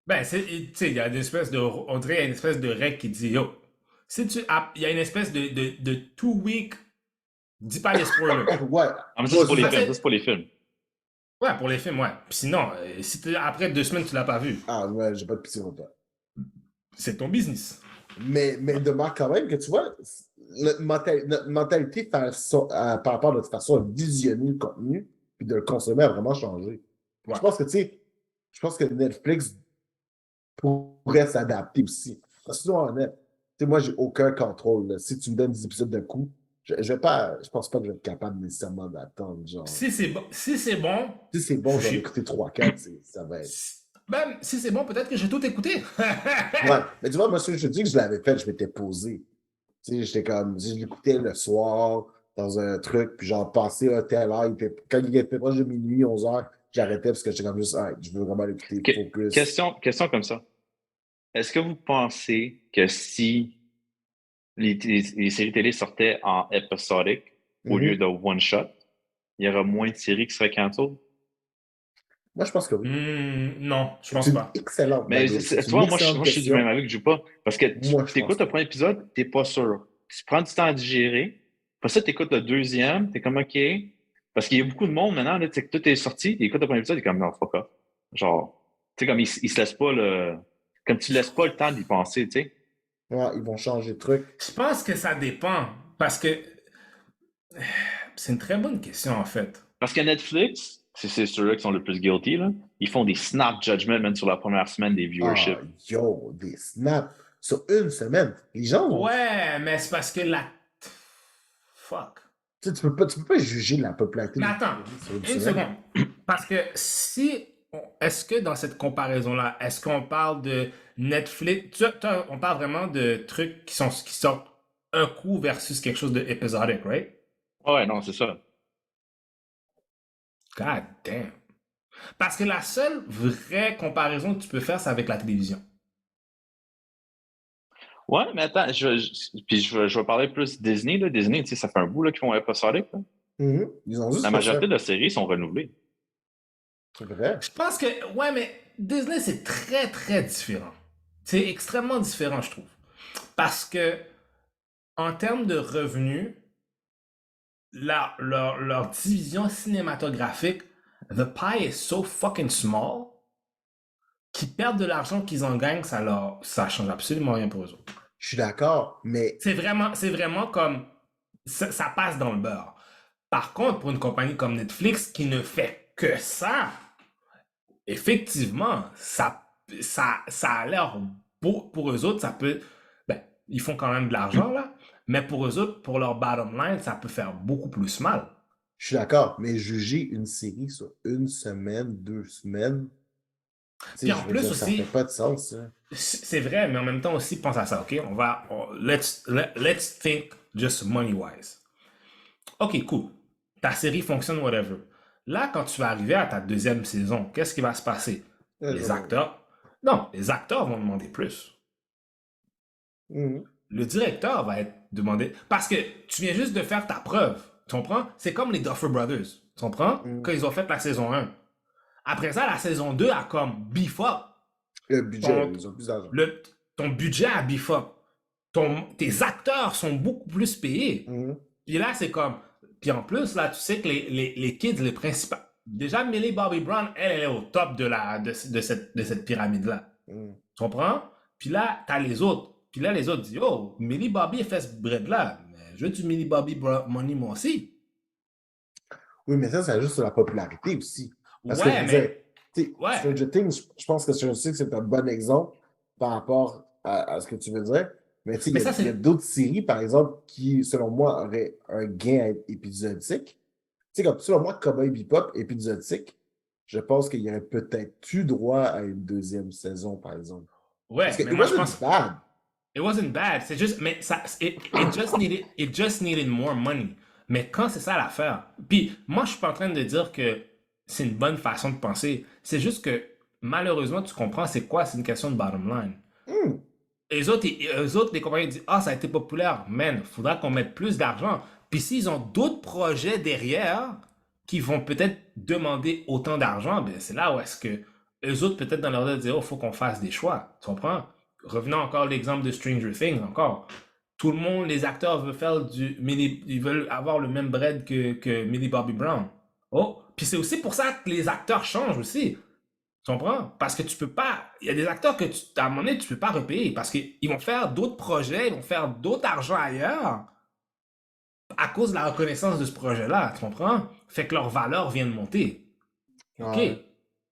Ben, tu sais, il y a une espèce de, on dirait, il y a une espèce de règle qui dit, yo, si il y a une espèce de 2 week, dis pas les spoilers. Ouais. Ah, mais ça, Moi c'est pour aussi, les Parce films. que, Ça, c'est pour les films. ouais, pour les films, ouais. Puis sinon, si après 2 semaines, tu l'as pas vu, ah, ouais, j'ai pas de pitié pour toi. c'est ton business. Mais demeure quand même que tu vois, notre mentalité par rapport à notre façon de visionner le contenu puis de le consommer a vraiment changé. Je Ouais. pense que, tu sais, je pense que Netflix pourrait s'adapter aussi. Parce que, souvent, honnête, tu sais, moi, j'ai aucun contrôle, là. Si tu me donnes des épisodes de coup, je vais pas, je pense pas que je vais être capable nécessairement d'attendre, genre. Si c'est bon, Si c'est bon, je je vais en suis. écouter 3-4, ça va être. Même si c'est bon, peut-être que j'ai tout écouté. Ouais, mais tu vois, moi, je te dis que je l'avais fait, je m'étais posé. Tu sais, j'étais comme, je l'écoutais le soir dans un truc, puis genre passé à telle heure, quand il était proche de minuit, 11 heures, j'arrêtais parce que j'étais comme juste, ah, je veux vraiment l'écouter focus. Question comme ça. Est-ce que vous pensez que si les séries télé sortaient en épisodique au lieu Mhm. de one shot, il y aurait moins de séries qui seraient cancelled? Moi, je pense que oui. Non, je C'est pense une pas. excellente, by Mais the way. tu C'est une vois, excellente moi, je suis du même question. avis que je pas. Parce que Moi, je tu pense écoutes que le premier épisode, t'es pas sûr. Tu prends du temps à digérer. Après ça, tu écoutes le deuxième, t'es comme OK. Parce qu'il y a beaucoup de monde maintenant, là, tu sais, que tout est sorti, t'écoutes le premier épisode, t'es comme non, fuck off. Genre, tu sais, comme ils se laissent pas le. Comme tu laisses pas le temps d'y penser, tu sais. ouais, ils vont changer de truc. Je pense que ça dépend. Parce que c'est une très bonne question, en fait. Parce que Netflix, c'est ceux-là qui sont le plus guilty, là. Ils font des snap judgments même sur la première semaine des Ah, viewerships. yo, des snaps sur une semaine. Les gens vont. Ouais, mais c'est parce que la. Fuck. Tu sais, tu peux pas juger la popularité Mais d'une attends, série sur une une semaine. seconde. Parce que si. Est-ce que dans cette comparaison-là, est-ce qu'on parle de Netflix. On parle vraiment de trucs qui sortent un coup versus quelque chose de épisodique, right? Ouais, non, c'est ça. God damn. Parce que la seule vraie comparaison que tu peux faire, c'est avec la télévision. Ouais, mais attends, je vais parler plus Disney, là. Disney, tu sais, ça fait un bout là, qu'ils font épisodique, là. Ils ont juste La fait ça. majorité de séries sont renouvelées. C'est vrai. Je pense que, ouais, mais Disney, c'est très, très différent. C'est extrêmement différent, je trouve. Parce que, en termes de revenus, leur division cinématographique, the pie is so fucking small qu'ils perdent de l'argent qu'ils en gagnent, ça change absolument rien pour eux autres. Je suis d'accord, mais C'est vraiment comme, ça passe dans le beurre. Par contre, pour une compagnie comme Netflix qui ne fait que ça, effectivement, ça a l'air beau pour eux autres, ça peut, ben, ils font quand même de l'argent là, mais pour eux autres, pour leur bottom line, ça peut faire beaucoup plus mal. je suis d'accord. Mais juger une série sur une semaine, 2 semaines, tu sais, Puis en je veux plus dire, ça fait aussi, pas de sens, ça. c'est vrai, mais en même temps aussi, pense à ça, ok? Let's think just money-wise. Ok, cool. Ta série fonctionne, whatever. Là, quand tu vas arriver à ta deuxième saison, qu'est-ce qui va se passer? Les acteurs. Non, les acteurs vont demander plus. Mhm. Le directeur va être demandé. Parce que tu viens juste de faire ta preuve. Tu comprends? C'est comme les Duffer Brothers. Tu comprends? Quand Mhm. ils ont fait la saison 1. Après ça, la saison 2 a comme beef up. Le budget, Ton, ils ont plus d'argent. ton budget a beef up. Tes acteurs sont beaucoup plus payés. Mhm. Puis là, c'est comme. Puis en plus, là, tu sais que les kids, les principaux. Déjà, Millie Bobby Brown, elle est au top de cette pyramide-là. Mhm. Tu comprends? Puis là, t'as les autres. Puis là, les autres disent, oh, Millie Bobby fait ce bread-là. Mais je veux du Millie Bobby Money, moi aussi. Oui, mais ça ajoute sur la popularité aussi. Parce que je Ouais, veux dire, mais. tu sais, Ouais. Stranger Things, je pense que Stranger Things, c'est un bon exemple par rapport à ce que tu veux dire. Mais tu sais, Mais ça, il y a c'est. d'autres séries, par exemple, qui, selon moi, auraient un gain à être épisodique. Tu sais, comme selon moi, Cowboy Bebop, épisodique, je pense qu'il y aurait peut-être eu droit à une deuxième saison, par exemple. Parce Ouais, que mais it moi, je wasn't pense. bad. It wasn't bad. C'est juste. Mais ça. It just needed more money. Mais quand c'est ça l'affaire. Puis, moi, je suis pas en train de dire que c'est une bonne façon de penser. C'est juste que, malheureusement, tu comprends, c'est quoi? C'est une question de bottom line. Hmm. Les autres, les compagnies disent, ah, ça a été populaire. Man, faudra qu'on mette plus d'argent. Puis s'ils ont d'autres projets derrière qui vont peut-être demander autant d'argent, ben c'est là où est-ce que eux autres, peut-être dans leur tête, disent, oh, faut qu'on fasse des choix. Tu comprends? Revenons encore à l'exemple de Stranger Things, encore. Tout le monde, les acteurs veulent faire ils veulent avoir le même bread que Millie Bobby Brown. Oh, puis c'est aussi pour ça que les acteurs changent aussi. Tu comprends? Parce que tu peux pas. Il y a des acteurs que à un moment donné, tu peux pas repayer parce qu'ils vont faire d'autres projets, ils vont faire d'autres argent ailleurs à cause de la reconnaissance de ce projet-là. Tu comprends? Fait que leur valeur vient de monter. OK. Ouais.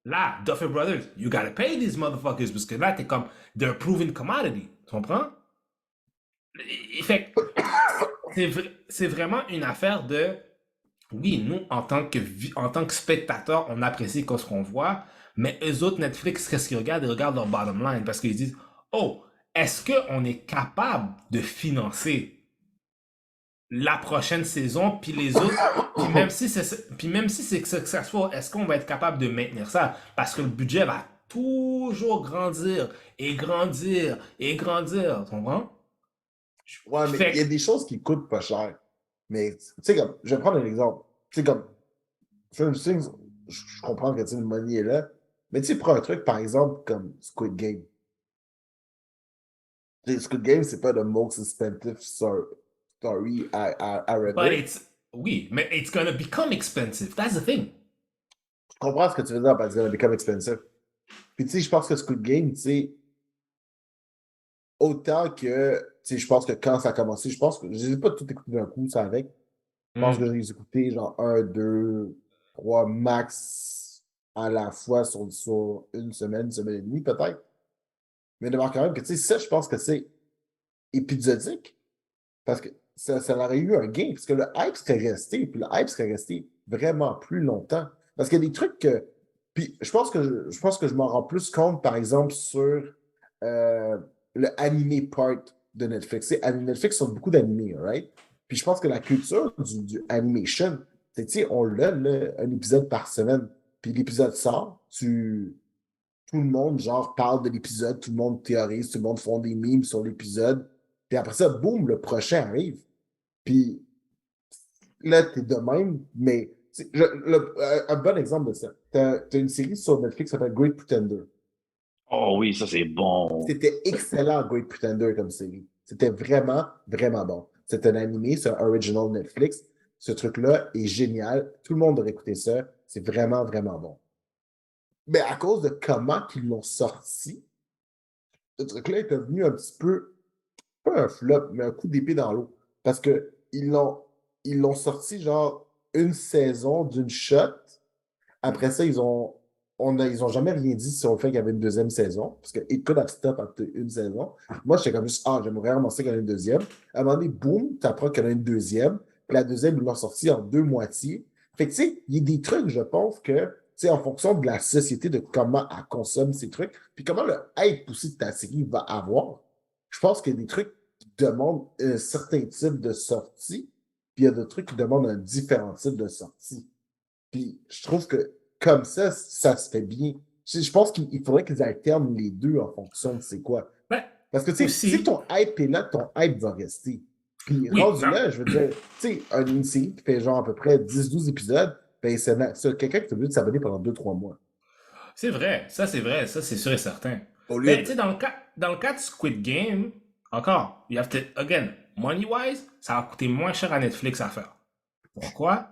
Là, Duffer Brothers, you gotta pay these motherfuckers parce que là, t'es comme, they're a proven commodity. Tu comprends? Fait que c'est vraiment une affaire de. Oui, nous, en tant que spectateurs, on apprécie ce qu'on voit, mais eux autres, Netflix, qu'est-ce qu'ils regardent? Ils regardent leur bottom line parce qu'ils disent, oh, est-ce qu'on est capable de financer la prochaine saison, puis les autres, puis même si c'est successful, est-ce qu'on va être capable de maintenir ça? Parce que le budget va toujours grandir et grandir et grandir, tu comprends? Ouais, mais il y a Fait des choses qui coûtent pas cher. Mais, tu sais, comme, je vais prendre un exemple. Tu sais, comme, Stranger Things, je comprends que, tu sais, le money est là. Mais tu sais, prends un truc, par exemple, comme Squid Game. Tu sais, Squid Game, c'est pas the most expensive story but ever. oui, mais it's gonna become expensive. That's the thing. Je comprends ce que tu veux dire, parce que ça become expensive. Puis, tu sais, je pense que Squid Game, tu sais, autant que, tu sais, je pense que quand ça a commencé, je pense que je n'ai pas tout écouté d'un coup, ça avec. Je pense que Mm. j'ai écouté genre un, deux, trois max à la fois sur une semaine et demie peut-être. Mais de voir quand même que, tu sais, ça, je pense que c'est épisodique parce que ça aurait eu un gain, parce que le hype serait resté, puis le hype serait resté vraiment plus longtemps. Parce qu'il y a des trucs que. Puis je pense que je m'en rends plus compte, par exemple, sur euh, le animé part de Netflix. Netflix ont beaucoup d'animés, right? Puis je pense que la culture du animation, c'est, tu sais, on l'a, là, un épisode par semaine. puis l'épisode sort, tout le monde, genre, parle de l'épisode, tout le monde théorise, tout le monde font des memes sur l'épisode. Puis après ça, boum, le prochain arrive. Puis là, t'es de même, mais un bon exemple de ça. T'as une série sur Netflix qui s'appelle Great Pretender. Oh oui, ça c'est bon. C'était excellent, Great Pretender, comme série. C'était vraiment, vraiment bon. C'est un animé, c'est un original Netflix. Ce truc-là est génial. Tout le monde devrait écouter ça. C'est vraiment, vraiment bon. Mais à cause de comment ils l'ont sorti, ce truc-là est devenu un petit peu, pas un flop, mais un coup d'épée dans l'eau. Parce que ils l'ont sorti genre une saison d'une shot. Après ça, ils ont jamais rien dit sur le fait qu'il y avait une deuxième saison. Parce que it could have stopped après une saison. Moi, j'étais comme juste, j'aimerais vraiment ça qu'il y en ait une deuxième. À un moment donné, boum, t'apprends qu'il y en a une deuxième. Puis la deuxième, ils l'ont sorti en deux moitiés. Fait que, tu sais, il y a des trucs, je pense, que, tu sais, en fonction de la société, de comment elle consomme ces trucs, puis comment le hype aussi de ta série va avoir, je pense qu'il y a des trucs qui demandent un certain type de sortie, puis il y a d'autres trucs qui demandent un différent type de sortie. Puis je trouve que comme ça se fait bien. Je pense qu'il faudrait qu'ils alternent les deux en fonction de c'est quoi. Ben, Parce que, tu sais, si aussi, ton hype est là, ton hype va rester. Puis oui, rendu non, là, je veux dire, tu sais, une série qui fait genre à peu près 10-12 épisodes, ben c'est quelqu'un qui est obligé de s'abonner pendant 2-3 mois. c'est vrai, ça c'est sûr et certain. Au lieu Mais tu de. sais, dans le cas de Squid Game, encore, you have to, again, money-wise, ça va coûter moins cher à Netflix à faire. Pourquoi?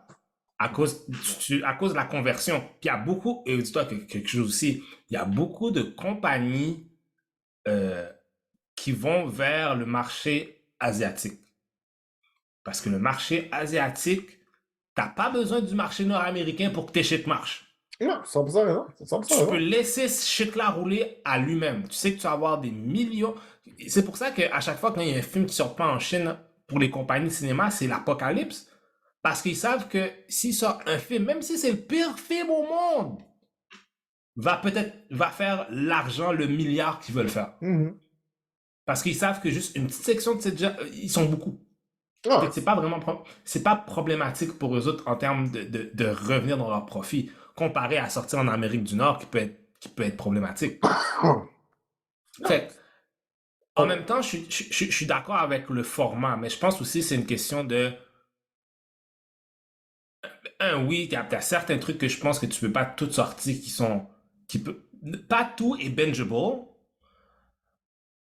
À cause de la conversion. Puis il y a beaucoup, et dis-toi quelque chose aussi, il y a beaucoup de compagnies euh, qui vont vers le marché asiatique. Parce que le marché asiatique, t'as pas besoin du marché nord-américain pour que tes shit marchent. Non, 100% raison. 100% Tu peux raison. laisser ce shit-là rouler à lui-même. Tu sais que tu vas avoir des millions. C'est pour ça qu'à chaque fois qu'il y a un film qui sort pas en Chine pour les compagnies de cinéma, c'est l'apocalypse. Parce qu'ils savent que s'ils sortent un film, même si c'est le pire film au monde, va faire l'argent, le milliard qu'ils veulent faire. Mhm. Parce qu'ils savent que juste une petite section de ces gens, ils sont beaucoup. Fait Ah, que c'est pas problématique pour eux autres en termes de revenir dans leur profit, comparé à sortir en Amérique du Nord qui peut être problématique. non. Fait en même temps, je suis d'accord avec le format, mais je pense aussi que c'est une question de oui, t'as certains trucs que je pense que tu peux pas toutes sortir pas tout est bingeable.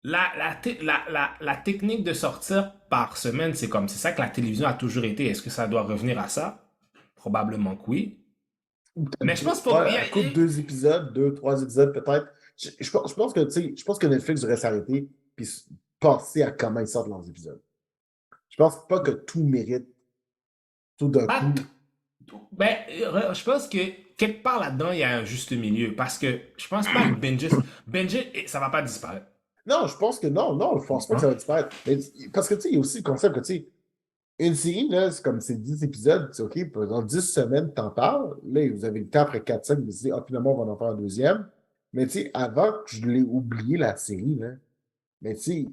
La technique de sortir par semaine, c'est ça que la télévision a toujours été. Est-ce que ça doit revenir à ça? Probablement que oui. Mais je pense qu'il faut. Ouais, à coup de 2 épisodes, 2-3 épisodes peut-être. Je pense que, tu sais, je pense que Netflix devrait s'arrêter puis penser à comment ils sortent leurs épisodes. Je pense pas que tout mérite tout d'un Pas coup. t- Ben, je pense que quelque part là-dedans, il y a un juste milieu. Parce que je pense pas que Benji, ça va pas disparaître. Non, je pense que non, non, je pense pas que ça Hein? va disparaître. Parce que, tu sais, il y a aussi le concept que, tu sais, une série, là, c'est comme c'est 10 épisodes, c'est OK, dans 10 semaines, t'en parles. Là, vous avez le temps après 4-5 de décider, finalement, on va en faire un deuxième. Mais, tu sais, avant que je l'ai oublié, la série, là, mais, tu sais,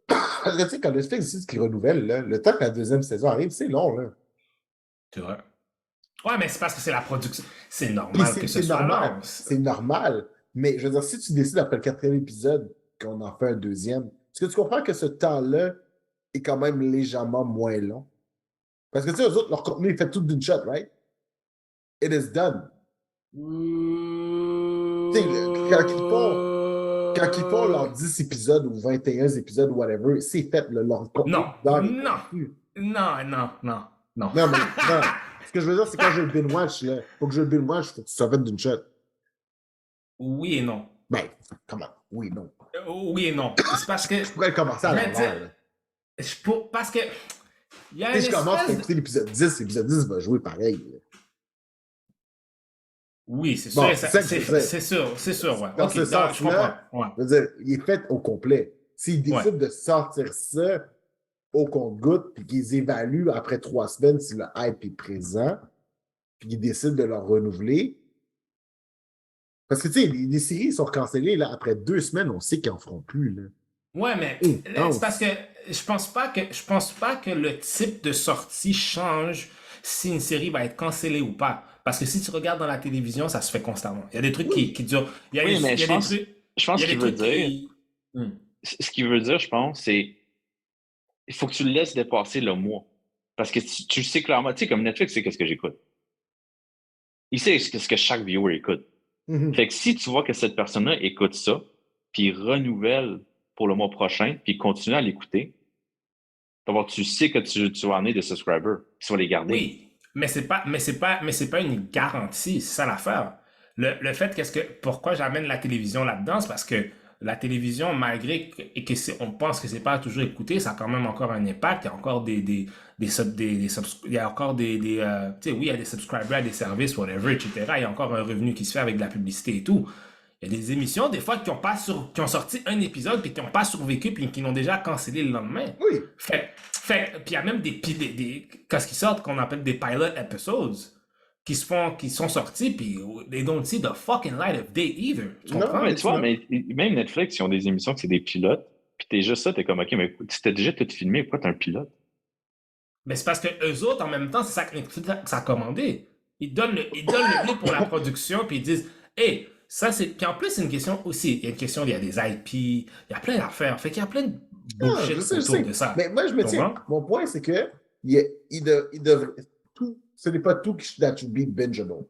parce que, tu sais, quand Netflix décide qu'ils renouvellent, là, le temps que la deuxième saison arrive, c'est long, là. C'est vrai. Ouais, mais c'est parce que c'est la production. C'est Puis normal que ce c'est soit normal. long. C'est normal. Mais je veux dire, si tu décides après le quatrième épisode qu'on en fait un deuxième, est-ce que tu comprends que ce temps-là est quand même légèrement moins long? Parce que tu sais, eux autres, leur contenu est fait tout d'une shot, right? It is done. Tu sais, quand ils font leurs 10 épisodes ou 21 épisodes, whatever, c'est fait, là, leur contenu Non, d'heure est non, conçu. non, non, non, non. Non, mais non. Ce que je veux dire, c'est quand je le binge-watch, là, faut que je le binge-watch, faut que tu sois fait d'une shot. Oui et non. Ben, comment? Oui, non. Oui et non. C'est parce que, Je pourrais le commencer je à vais te dire, l'envers, là. parce que, il y a Si une je commence à espèce de... écouter l'épisode 10 va jouer pareil, là. Oui, c'est sûr, Bon, c'est ça que je veux dire. c'est sûr, ouais. Dans Ok, ce non, je comprends. sens-là, Ouais, je veux dire, il est fait au complet. S'ils ouais. décident de sortir ça au compte-gouttes, puis qu'ils évaluent après 3 semaines si le hype est présent, puis qu'ils décident de le renouveler. Parce que, tu sais, les séries sont cancellées, là, après 2 semaines, on sait qu'ils n'en feront plus, là. Ouais, mais c'est parce que Intense. je pense pas que le type de sortie change si une série va être cancellée ou pas. Parce que si tu regardes dans la télévision, ça se fait constamment. Il y a des trucs Oui, qui durent. Oui, mais Il y a des trucs. je Il pense y a qu'il des veut trucs dire, qui. Hmm. ce qu'il veut dire, je pense, c'est il faut que tu le laisses dépasser le mois. Parce que tu sais clairement, tu sais, comme Netflix, c'est qu'est-ce que j'écoute. Il sait ce que chaque viewer écoute. Mhm. Fait que si tu vois que cette personne-là écoute ça, puis il renouvelle pour le mois prochain, puis il continue à l'écouter, d'abord, tu sais que tu vas amener des subscribers, puis tu vas les garder. Oui, mais c'est pas une garantie, c'est ça l'affaire. Le fait pourquoi j'amène la télévision là-dedans, c'est parce que la télévision, malgré on pense que c'est pas toujours écouté, ça a quand même encore un impact. Il y a encore il y a encore tu sais, oui, il y a des subscribers à des services, whatever, etc. Il y a encore un revenu qui se fait avec de la publicité et tout. Il y a des émissions, des fois, qui ont sorti un épisode, puis qui n'ont pas survécu, puis qui l'ont déjà cancellé le lendemain. Oui. Puis il y a même qu'est-ce qui sortent qu'on appelle des pilot episodes qui sont sortis, puis they don't see the fucking light of day either. Tu Non, comprends? Mais tu vois, effectivement. mais même Netflix, ils ont des émissions que c'est des pilotes, puis t'es juste ça, t'es comme, OK, mais tu t'es déjà tout filmé, pourquoi t'es un pilote? Mais c'est parce que eux autres, en même temps, c'est ça que Netflix a commandé. Ils donnent le blé pour la production, puis ils disent, hey, ça c'est. Puis en plus, c'est une question aussi. Il y a une question, il y a des IP, il y a plein d'affaires. Fait qu'il y a plein de Ah, je bullshit sais, je autour de sais. ça. Mais moi, je me Tu tiens. comprends? Mon point, c'est que il devrait. Tout, ce n'est pas tout qui that should be bingeable.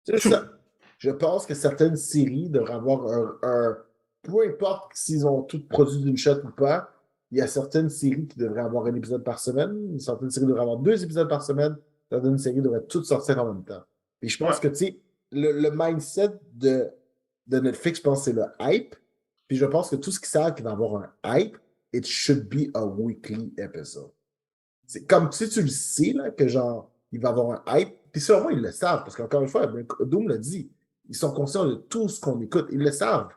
C'est True. ça. Je pense que certaines séries devraient avoir peu importe s'ils ont toutes produit d'une shot ou pas, il y a certaines séries qui devraient avoir un épisode par semaine, certaines séries devraient avoir 2 épisodes par semaine, certaines séries devraient toutes sortir en même temps. Et je pense Ouais. que, tu sais, le mindset de Netflix, je pense que c'est le hype. Puis je pense que tout ce qui sert qui va avoir un hype, it should be a weekly episode. C'est comme si tu le sais, là, que genre, il va avoir un hype. Puis sûrement, ils le savent, parce qu'encore une fois, Doom l'a dit, ils sont conscients de tout ce qu'on écoute. Ils le savent.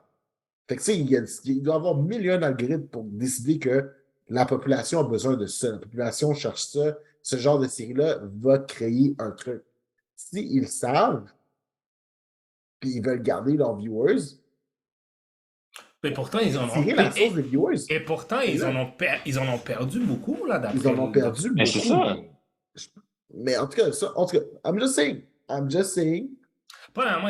Fait que, tu sais, il doit y avoir mille et un algorithmes pour décider que la population a besoin de ça. La population cherche ça. Ce genre de série-là va créer un truc. Si ils savent, puis ils veulent garder leurs viewers, Et pourtant, ils en ont. tirer la sauce des viewers. Et pourtant, Et là, ils en ont perdu beaucoup, là, ils en ont perdu Mais c'est beaucoup. ça. Mais en tout cas, I'm just saying. I'm just saying. Premièrement,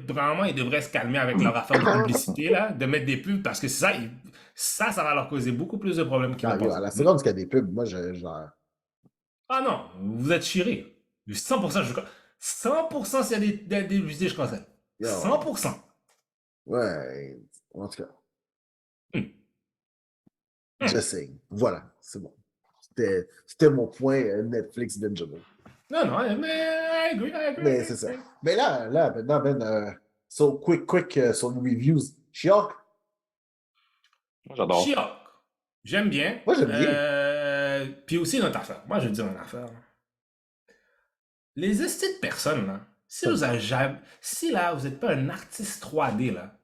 premièrement, ils devraient se calmer avec leur affaire de publicité, là, de mettre des pubs, parce que ça va leur causer beaucoup plus de problèmes qu'ils Non, ne yo, pensent. à la seconde qu'il y a des pubs, moi, genre. Ah non, vous êtes chirés. 100%, 100% s'il y a des publicités, je cancelle. Yo, 100%. ouais, en tout cas, Hmm. just saying. Voilà, c'est bon. C'était mon point Netflix bingeable. Non, non, mais I agree. Mais c'est ça. Mais là, maintenant, so quick, sur les reviews. She-Hulk, Moi, j'adore. She-Hulk, j'aime bien. moi, j'aime bien. Puis aussi notre affaire. Moi, je veux dire une affaire. Les estis de personnes, là, si là, vous n'êtes pas un artiste 3D, là,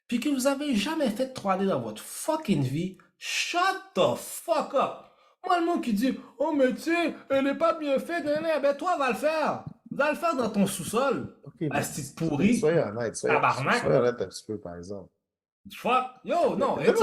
puis que vous avez jamais fait de 3D dans votre fucking vie, shut the fuck up. Moi, le monde qui dit, oh, mais tu sais, elle n'est pas bien faite, ben toi, va le faire. Va le faire dans ton sous-sol. Ok, mais Asti pourri. soyez honnête, Tabarnak. soyez honnête un petit peu, par exemple. Fuck. Yo, no, it's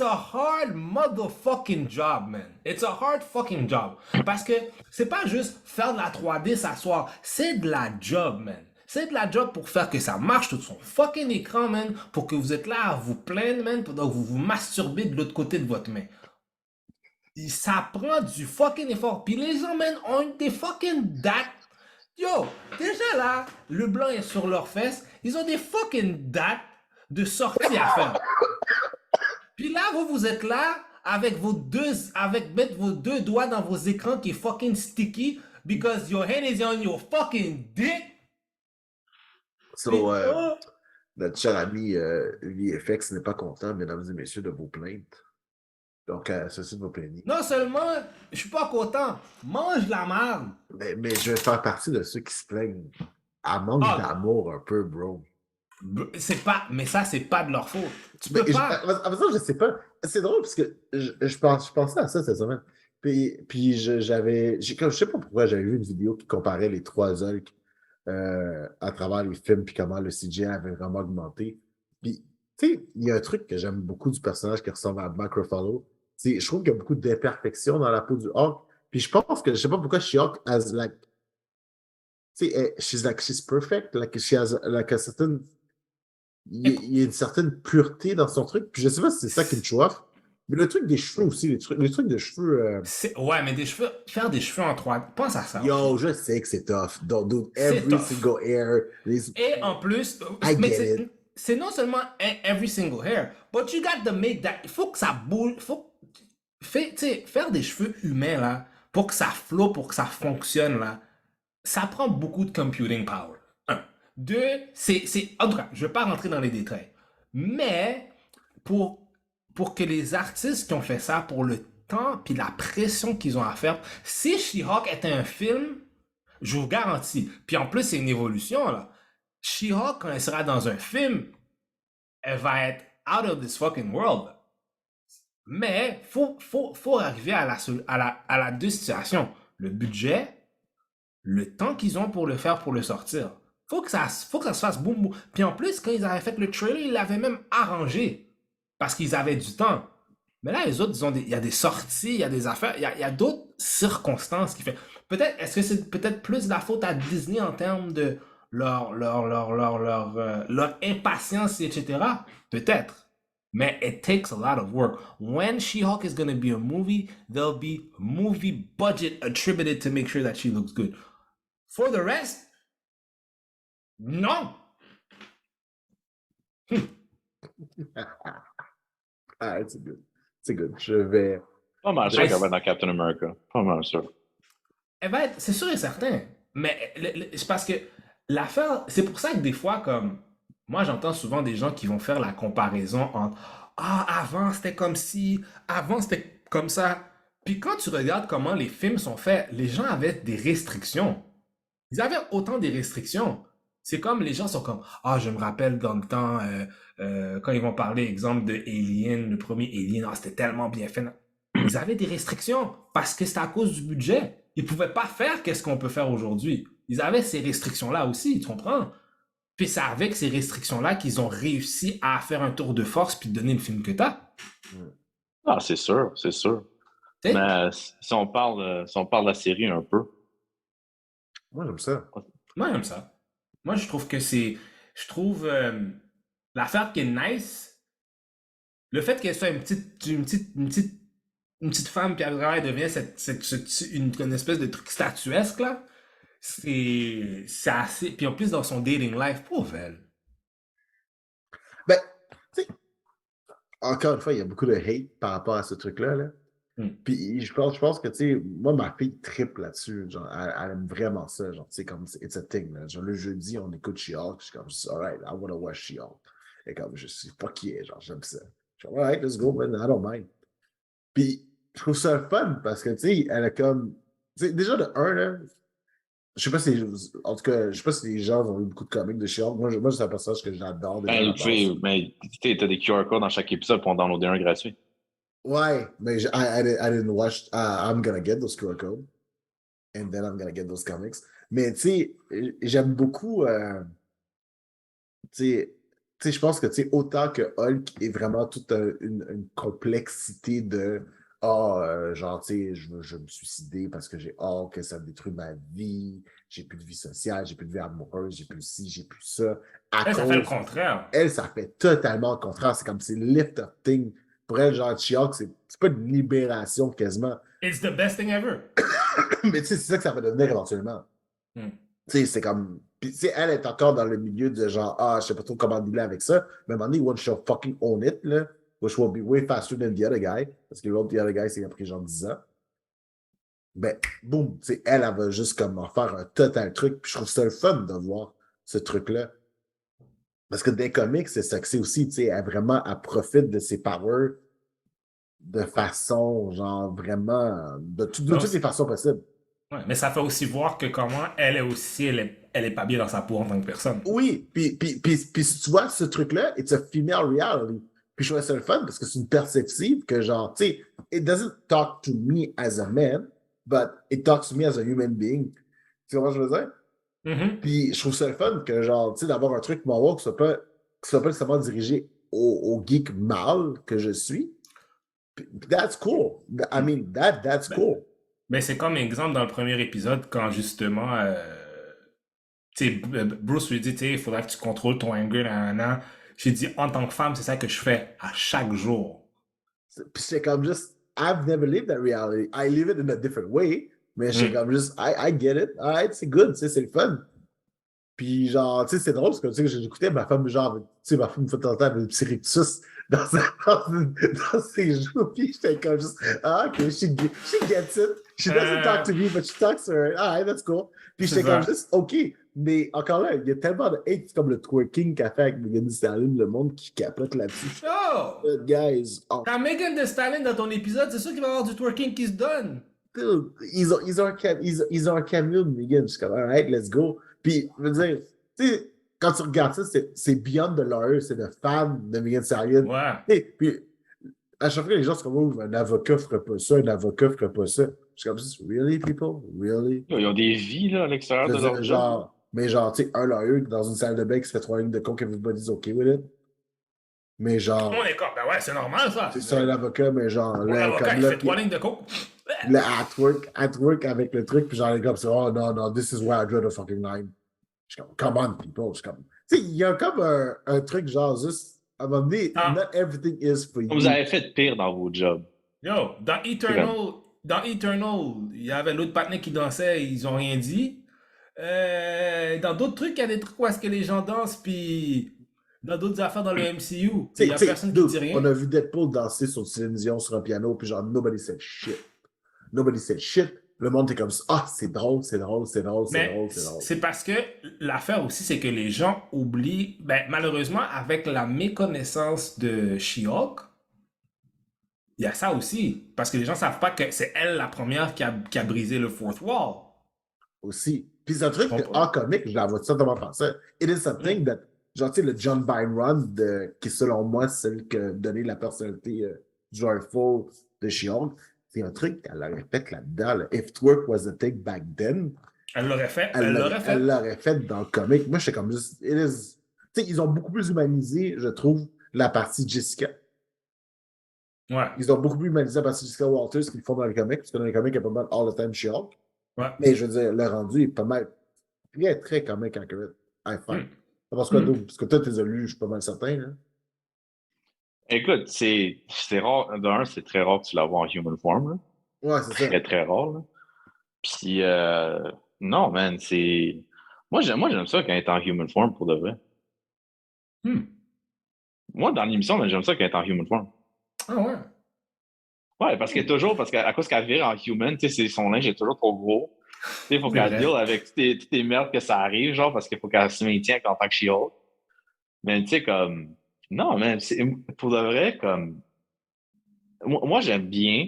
a hard motherfucking job, man. It's a hard fucking job. Parce que c'est pas juste faire de la 3D, s'asseoir. C'est de la job, man. C'est de la job pour faire que ça marche tout son fucking écran, man. Pour que vous êtes là à vous plaindre, man. Pendant que vous vous masturbez de l'autre côté de votre main. Ça prend du fucking effort. Puis les gens, man, ont des fucking dates. Yo, déjà là, le blanc est sur leurs fesses. Ils ont des fucking dates de sortie à faire. Puis là, vous êtes là avec mettre vos deux doigts dans vos écrans qui est fucking sticky because your hand is on your fucking dick. So, notre cher ami VFX n'est pas content, mesdames et messieurs, de vos plaintes. Donc, ceci de vos plaintes. Non seulement, je suis pas content, mange la merde. Mais je vais faire partie de ceux qui se plaignent. À manque d'amour un peu, bro. Mais ça, c'est pas de leur faute. Tu Mais peux pas. je sais pas. C'est drôle parce que je pensais à ça cette semaine. Puis je sais pas pourquoi j'avais vu une vidéo qui comparait les trois Hulk à travers les films, puis comment le CGI avait vraiment augmenté. Puis, tu sais, il y a un truc que j'aime beaucoup du personnage qui ressemble à Mark Ruffalo. Je trouve qu'il y a beaucoup d'imperfections dans la peau du Hulk. Puis je pense que, je sais pas pourquoi She-Hulk has like tu sais, she's perfect, like, she has, like, a certain, il y a une certaine pureté dans son truc, puis je sais pas si c'est ça qui me chauffe, mais le truc des cheveux aussi, les trucs de cheveux, Ouais, mais des cheveux, faire des cheveux en 3D, pense à ça. yo, je sais que c'est tough, don't do C'est every tough. single hair, Et en plus, I mais get it. c'est non seulement every single hair, but you got to make that. Il faut que ça bouge. Faire des cheveux humains là, pour que ça flotte, pour que ça fonctionne là, ça prend beaucoup de computing power. Un. Deux, en tout cas, je vais pas rentrer dans les détails. Mais pour, pour que les artistes qui ont fait ça, pour le temps puis la pression qu'ils ont à faire, si She-Hulk était un film, je vous garantis. Puis en plus, c'est une évolution, là. She-Hulk, quand elle sera dans un film, elle va être out of this fucking world. Mais faut arriver à la deux situations. Le budget, le temps qu'ils ont pour le faire, pour le sortir. Faut que ça se fasse boum boum. Puis en plus, quand ils avaient fait le trailer, ils l'avaient même arrangé. Parce qu'ils avaient du temps. Mais là, les autres, il y a des sorties, il y a des affaires, il y a d'autres circonstances qui fait. Peut-être, est-ce que c'est peut-être plus la faute à Disney en termes de leur impatience, etc. Peut-être. Mais it takes a lot of work. When She-Hulk is going to be a movie, there'll be movie budget attributed to make sure that she looks good. For the rest, non. Ah, c'est good. C'est good. Je vais. Pas mal sûr qu'elle va être dans Captain America. Pas mal sûr. Elle va être, c'est sûr et certain. Mais c'est parce que l'affaire, c'est pour ça que des fois, comme moi, j'entends souvent des gens qui vont faire la comparaison entre avant c'était comme ci, avant c'était comme ça. Puis quand tu regardes comment les films sont faits, les gens avaient des restrictions. Ils avaient autant des restrictions. C'est comme les gens sont comme je me rappelle dans le temps quand ils vont parler exemple de Alien, le premier Alien, c'était tellement bien fait. Ils avaient des restrictions parce que c'était à cause du budget. Ils pouvaient pas faire qu'est-ce qu'on peut faire aujourd'hui. Ils avaient ces restrictions-là aussi, tu comprends? Puis c'est avec ces restrictions-là qu'ils ont réussi à faire un tour de force puis de donner le film que t'as. Ah, c'est sûr, c'est sûr. T'sais? Mais si on parle de la série un peu, Moi, j'aime ça. Moi, j'aime ça. Moi, je trouve que je trouve l'affaire qui est nice, le fait qu'elle soit une petite femme, puis après, elle devient une espèce de truc statuesque, là. C'est assez. Puis en plus, dans son dating life, pauvre elle. Ben, tu sais, encore une fois, il y a beaucoup de hate par rapport à ce truc-là. Là. Puis je pense que, tu sais, moi, ma fille triple là-dessus. Genre, elle aime vraiment ça. Genre, tu sais, comme, it's a thing. Là. Genre, le jeudi, on écoute She-Hulk. Je suis comme, alright, I wanna watch She-Hulk. Et comme, je suis pas qui est, genre, j'aime ça. Je suis comme, alright, let's go, man, I don't mind. Puis, je trouve ça fun parce que, tu sais, elle a comme, tu sais, déjà de un, là, je sais pas si, en tout cas, je sais pas si les gens ont eu beaucoup de comics de She-Hulk. Moi c'est un personnage que j'adore déjà à la base. mais tu sais, t'as des QR codes dans chaque épisode pour en downloader un gratuit. Ouais, mais I didn't watch. I'm gonna get those QR codes. And then I'm gonna get those comics. Mais tu sais, j'aime beaucoup. Tu sais, je pense que tu sais, autant que Hulk est vraiment toute une complexité de. Genre, tu sais, je veux me suicider parce que j'ai hâte que ça détruit ma vie. J'ai plus de vie sociale, j'ai plus de vie amoureuse, j'ai plus ci, j'ai plus ça. Elle, ça fait le contraire. Elle, ça fait totalement le contraire. C'est comme c'est lift-up thing. Pour elle, genre, She-Hulk, c'est pas une libération quasiment. It's the best thing ever. Mais tu sais, c'est ça que ça va devenir éventuellement. Tu sais, c'est comme. Puis, tu sais, elle est encore dans le milieu de genre, je sais pas trop comment dealer avec ça. Mais à un moment donné, once she'll fucking own it, là, which will be way faster than the other guy, parce que l'autre, the other guy, c'est après genre 10 ans. Ben, boum, tu sais, elle va juste comme en faire un total truc. Puis je trouve ça le fun de voir ce truc-là. Parce que dans les comics, c'est ça que c'est aussi, tu sais, elle profite de ses powers de façon, genre, vraiment, de toutes les façons possibles. Ouais, mais ça fait aussi voir que comment elle est aussi, elle est pas bien dans sa peau en tant que personne. Oui, puis si tu vois ce truc-là, it's a female reality. Puis je trouve ça le fun parce que c'est une perceptive que genre, tu sais, it doesn't talk to me as a man, but it talks to me as a human being. Tu vois ce que je veux dire? Puis je trouve ça le fun que genre, tu sais, d'avoir un truc Mohawk qui soit pas nécessairement dirigé au geek mâle que je suis. That's cool. I mean, that's cool. Mais c'est comme exemple dans le premier épisode quand justement Bruce lui dit, il faudrait que tu contrôles ton anger, nanana. J'ai dit, en tant que femme, c'est ça que je fais à chaque jour. Puis j'étais comme juste, I've never lived that reality. I live it in a different way. Mais j'étais comme juste, I get it. Alright, c'est good, tu sais, c'est le fun. Puis genre, tu sais, c'est drôle parce que tu sais, j'écoutais ma femme, genre, tu sais, ma femme me fait entendre avec le petit rictus dans ses joues. Puis j'étais comme juste, ok, she gets it. She doesn't talk to me, but she talks to her. Alright, that's cool. Puis j'étais comme juste, ok. Mais encore là, il y a tellement de hate comme le twerking qu'a fait avec Megan Thee Stallion, le monde qui capote là-dessus. Oh! Guys, oh. T'as Megan Thee Stallion dans ton épisode, c'est sûr qu'il va y avoir du twerking qui se donne. Dude, ils ont un camion de Megan. Je suis comme, alright, let's go. Puis, je veux dire, tu sais, quand tu regardes ça, c'est beyond the lawyer, c'est le fan de Megan Thee Stallion. Ouais. Et puis, à chaque fois, les gens sont comme, oh, un avocat ferait pas ça, un avocat ferait pas ça. Je suis comme, really, people? Really? Ils ont des vies là, à l'extérieur de leur job. Mais genre, tu sais, un lawyer dans une salle de bain qui se fait 3 lignes de coke, everybody's okay with it. Mais genre. On est comme, ben ouais, c'est normal ça. C'est ça, un avocat, mais genre. L'avocat, il fait 3 lignes de coke. Le at work avec le truc, puis genre, les gars, c'est, oh non, this is why I draw the fucking line. Je suis comme, come on, people. Je suis comme, tu sais, il y a comme un truc genre, juste, à un moment donné, not everything is for you. Vous avez fait pire dans vos jobs. Yo, dans Eternal, il y avait l'autre partenaire qui dansait, ils ont rien dit. Dans d'autres trucs, il y a des trucs où est-ce que les gens dansent, puis dans d'autres affaires dans le MCU, il y a personne qui dit rien. On a vu Deadpool danser sur Céline Dion sur un piano, puis genre, nobody said shit. Nobody said shit. Le monde est comme ça. Ah, c'est drôle. C'est parce que l'affaire aussi, c'est que les gens oublient, ben, malheureusement, avec la méconnaissance de She-Hulk, il y a ça aussi. Parce que les gens ne savent pas que c'est elle la première qui a brisé le fourth wall. Aussi. Puis c'est un truc en comique, je la vois totalement penser. It is something that, genre, tu sais, le John Byrne run, qui selon moi, c'est celle qui a donné la personnalité joyful de She-Hulk. C'est un truc qu'elle aurait fait là-dedans. If twerk was a thing back then. Elle l'aurait fait. Elle l'aurait fait dans le comic. Moi, j'étais comme juste. Tu sais, ils ont beaucoup plus humanisé, je trouve, la partie Jessica. Ouais. Ils ont beaucoup plus humanisé la partie Jessica Walters qu'ils font dans le comic, parce que dans les comics, il y a pas mal All the Time She-Hulk. Ouais. Mais je veux dire, le rendu est pas mal. Très, très comique accurate. I find. Parce que toi, tu les as lus, je suis pas mal certain. Hein? Écoute, c'est rare. D'un, c'est très rare que tu la vois en human form. Là. Ouais, c'est ça. Très, très rare. Là. Puis, non, man, c'est. Moi, j'aime ça quand elle est en human form pour de vrai. Moi, dans l'émission, j'aime ça quand elle est en human form. Ah ouais? Ouais, parce qu'à cause qu'elle vire en human, tu sais, son linge est toujours trop gros. Tu sais, il faut qu'elle deal avec toutes les merdes que ça arrive, genre, parce qu'il faut qu'elle se maintienne en tant que She-Hulk. Mais tu sais, comme. Non, mais pour de vrai, comme. Moi, j'aime bien.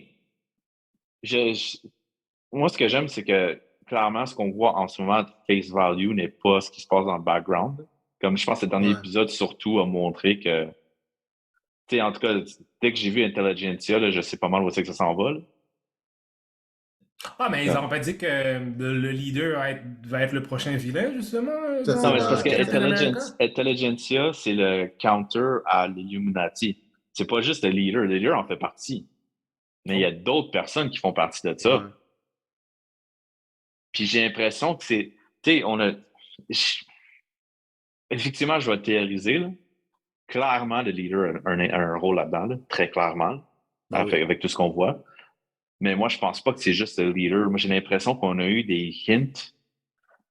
Moi, ce que j'aime, c'est que clairement, ce qu'on voit en ce moment, face value, n'est pas ce qui se passe dans le background. Comme je pense que le dernier épisode, surtout, a montré que. Tu sais, en tout cas, dès que j'ai vu Intelligentsia, là, je sais pas mal où c'est que ça s'en va. Là. Ah, mais ils n'ont pas dit que le leader va être le prochain vilain, justement? Non, mais c'est parce que Intelligentsia, c'est le counter à l'Illuminati. C'est pas juste le leader. Le leader en fait partie. Mais il y a d'autres personnes qui font partie de ça. Ouais. Puis j'ai l'impression que c'est... Tu sais, on a... Effectivement, je vais théoriser. Là. Clairement, le leader a un rôle là-dedans, là, très clairement, avec tout ce qu'on voit. Mais moi, je pense pas que c'est juste le leader. Moi, j'ai l'impression qu'on a eu des hints.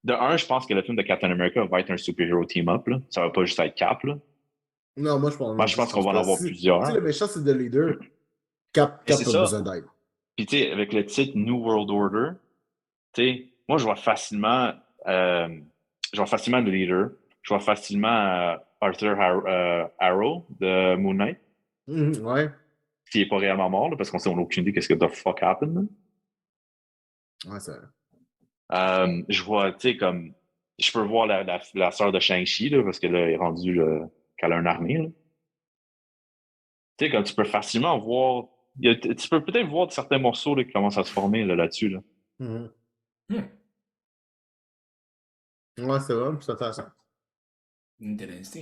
De un, je pense que le film de Captain America va être un super-hero team-up. Là. Ça va pas juste être Cap. Là. Non, moi, je pense qu'on va en avoir plusieurs. Tu sais, le méchant, c'est le leader. Cap a besoin d'aide. Puis, tu sais, avec le titre New World Order, tu sais, moi, je vois facilement le leader. Je vois facilement Arthur Harrow de Moon Knight. Ouais. S'il n'est pas réellement mort, là, parce qu'on n'a aucune idée qu'est-ce que the fuck happened. Là. Ouais, c'est vrai. Je vois, tu sais, comme. Je peux voir la sœur de Shang-Chi, là, parce qu'elle est rendue qu'elle a une armée. Tu sais, comme tu peux facilement voir. Tu peux peut-être voir certains morceaux là, qui commencent à se former là-dessus. Là. Ouais, c'est vrai, c'est intéressant. Intéressant.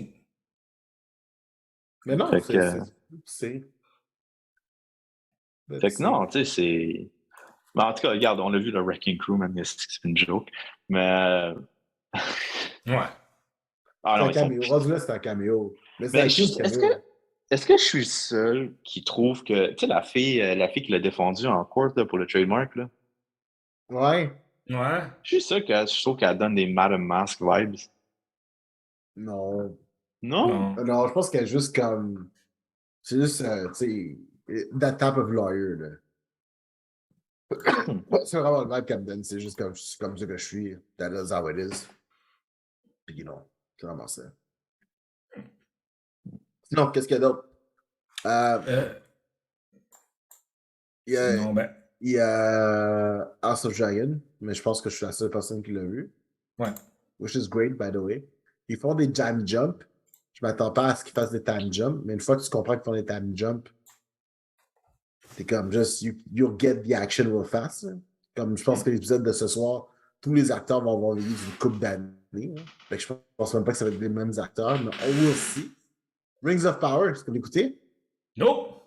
Mais non, c'est. Fait que non, tu sais, c'est. Mais en tout cas, regarde, on l'a vu, le Wrecking Crew, man, c'est une joke. Mais. Ouais. Ah C'est non, un ils sont. caméo. Rendu là, c'est un caméo. Mais c'est Ben, un cute est-ce caméo. que je suis le seul qui trouve que, tu sais, la fille qui l'a défendu en court là, pour le trademark, là, Ouais. Ouais. je suis seul que je trouve qu'elle donne des Madame Mask vibes. Non. Non? Non. Non, je pense qu'elle est juste comme. C'est juste, tu sais, that type of lawyer, là. C'est vraiment le vibe qu'elle me donne. C'est juste comme, c'est comme ça que je suis. That is how it is. Puis, c'est vraiment ça. Sinon, qu'est-ce qu'il y a d'autre? Euh, Euh, Il y a, sinon, ben, il y a House of Dragon, mais je pense que je suis la seule personne qui l'a vu. ouais. Which is great, by the way. Ils font des time jump. Je m'attends pas à ce qu'ils fassent des time jump, mais une fois que tu comprends qu'ils font des time jump, t'es comme just, you'll get the action real fast. Là. Comme je pense que l'épisode de ce soir, tous les acteurs vont avoir vécu d'une couple d'années. Hein. Fait que je pense même pas que ça va être les mêmes acteurs, mais on will see. Rings of Power, est-ce que vous l'écoutez? Nope.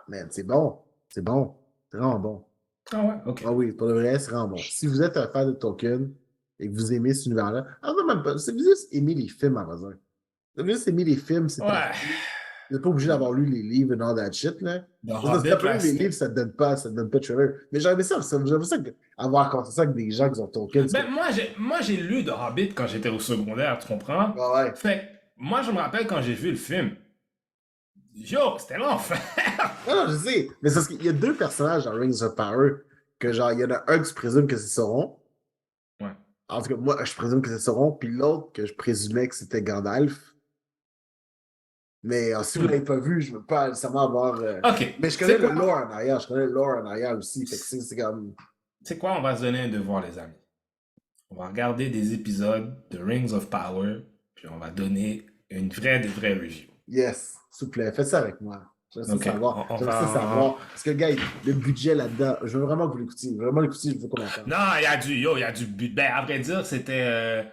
Man, c'est bon. C'est bon. C'est vraiment bon. Ah ouais, ok. Ah oui, pour le vrai, c'est vraiment bon. Si vous êtes un fan de Tolkien et que vous aimez cet univers-là, non, même pas. Si vous juste aimez les films à voisin. Si vous juste aimez les films, c'est Ouais. parfait. Vous n'êtes pas obligé d'avoir lu les livres et all that shit, là. The Parce que si t'as Hobbit, pas là, lu les livres, c'était. ça te donne pas de trailer. Mais j'avais ça, j'avais ça, avoir commencé ça avec des gens qui ont Tolkien. C'est Ben, comme, moi, j'ai lu The Hobbit quand j'étais au secondaire, tu comprends? ah ouais. Fait que, moi, je me rappelle quand j'ai vu le film. Yo, c'était l'enfer! Non, non, je sais. Mais c'est parce qu'il y a deux personnages dans Rings of Power que, genre, il y en a un que tu présumes que c'est Sauron. Ouais. En tout cas, moi, je présume que c'est Sauron. Puis l'autre que je présumais que c'était Gandalf. Mais si vous ne l'avez pas vu, je ne veux pas nécessairement avoir. Ok. Mais je connais C'est le quoi? lore en arrière. Je connais le lore en arrière aussi. Fait que c'est comme. C'est quoi? On va se donner un devoir, les amis. On va regarder des épisodes de Rings of Power, puis on va donner une vraie review. Yes, s'il vous plaît, faites ça avec moi. J'aimerais ça Ok. savoir. On J'aimerais ça va. savoir. Parce que, gars, le budget là-dedans, je veux vraiment que vous l'écoutiez. Vraiment l'écoutiez, je veux qu'on en parle. Non, il y a du but. Ben, à vrai dire, c'était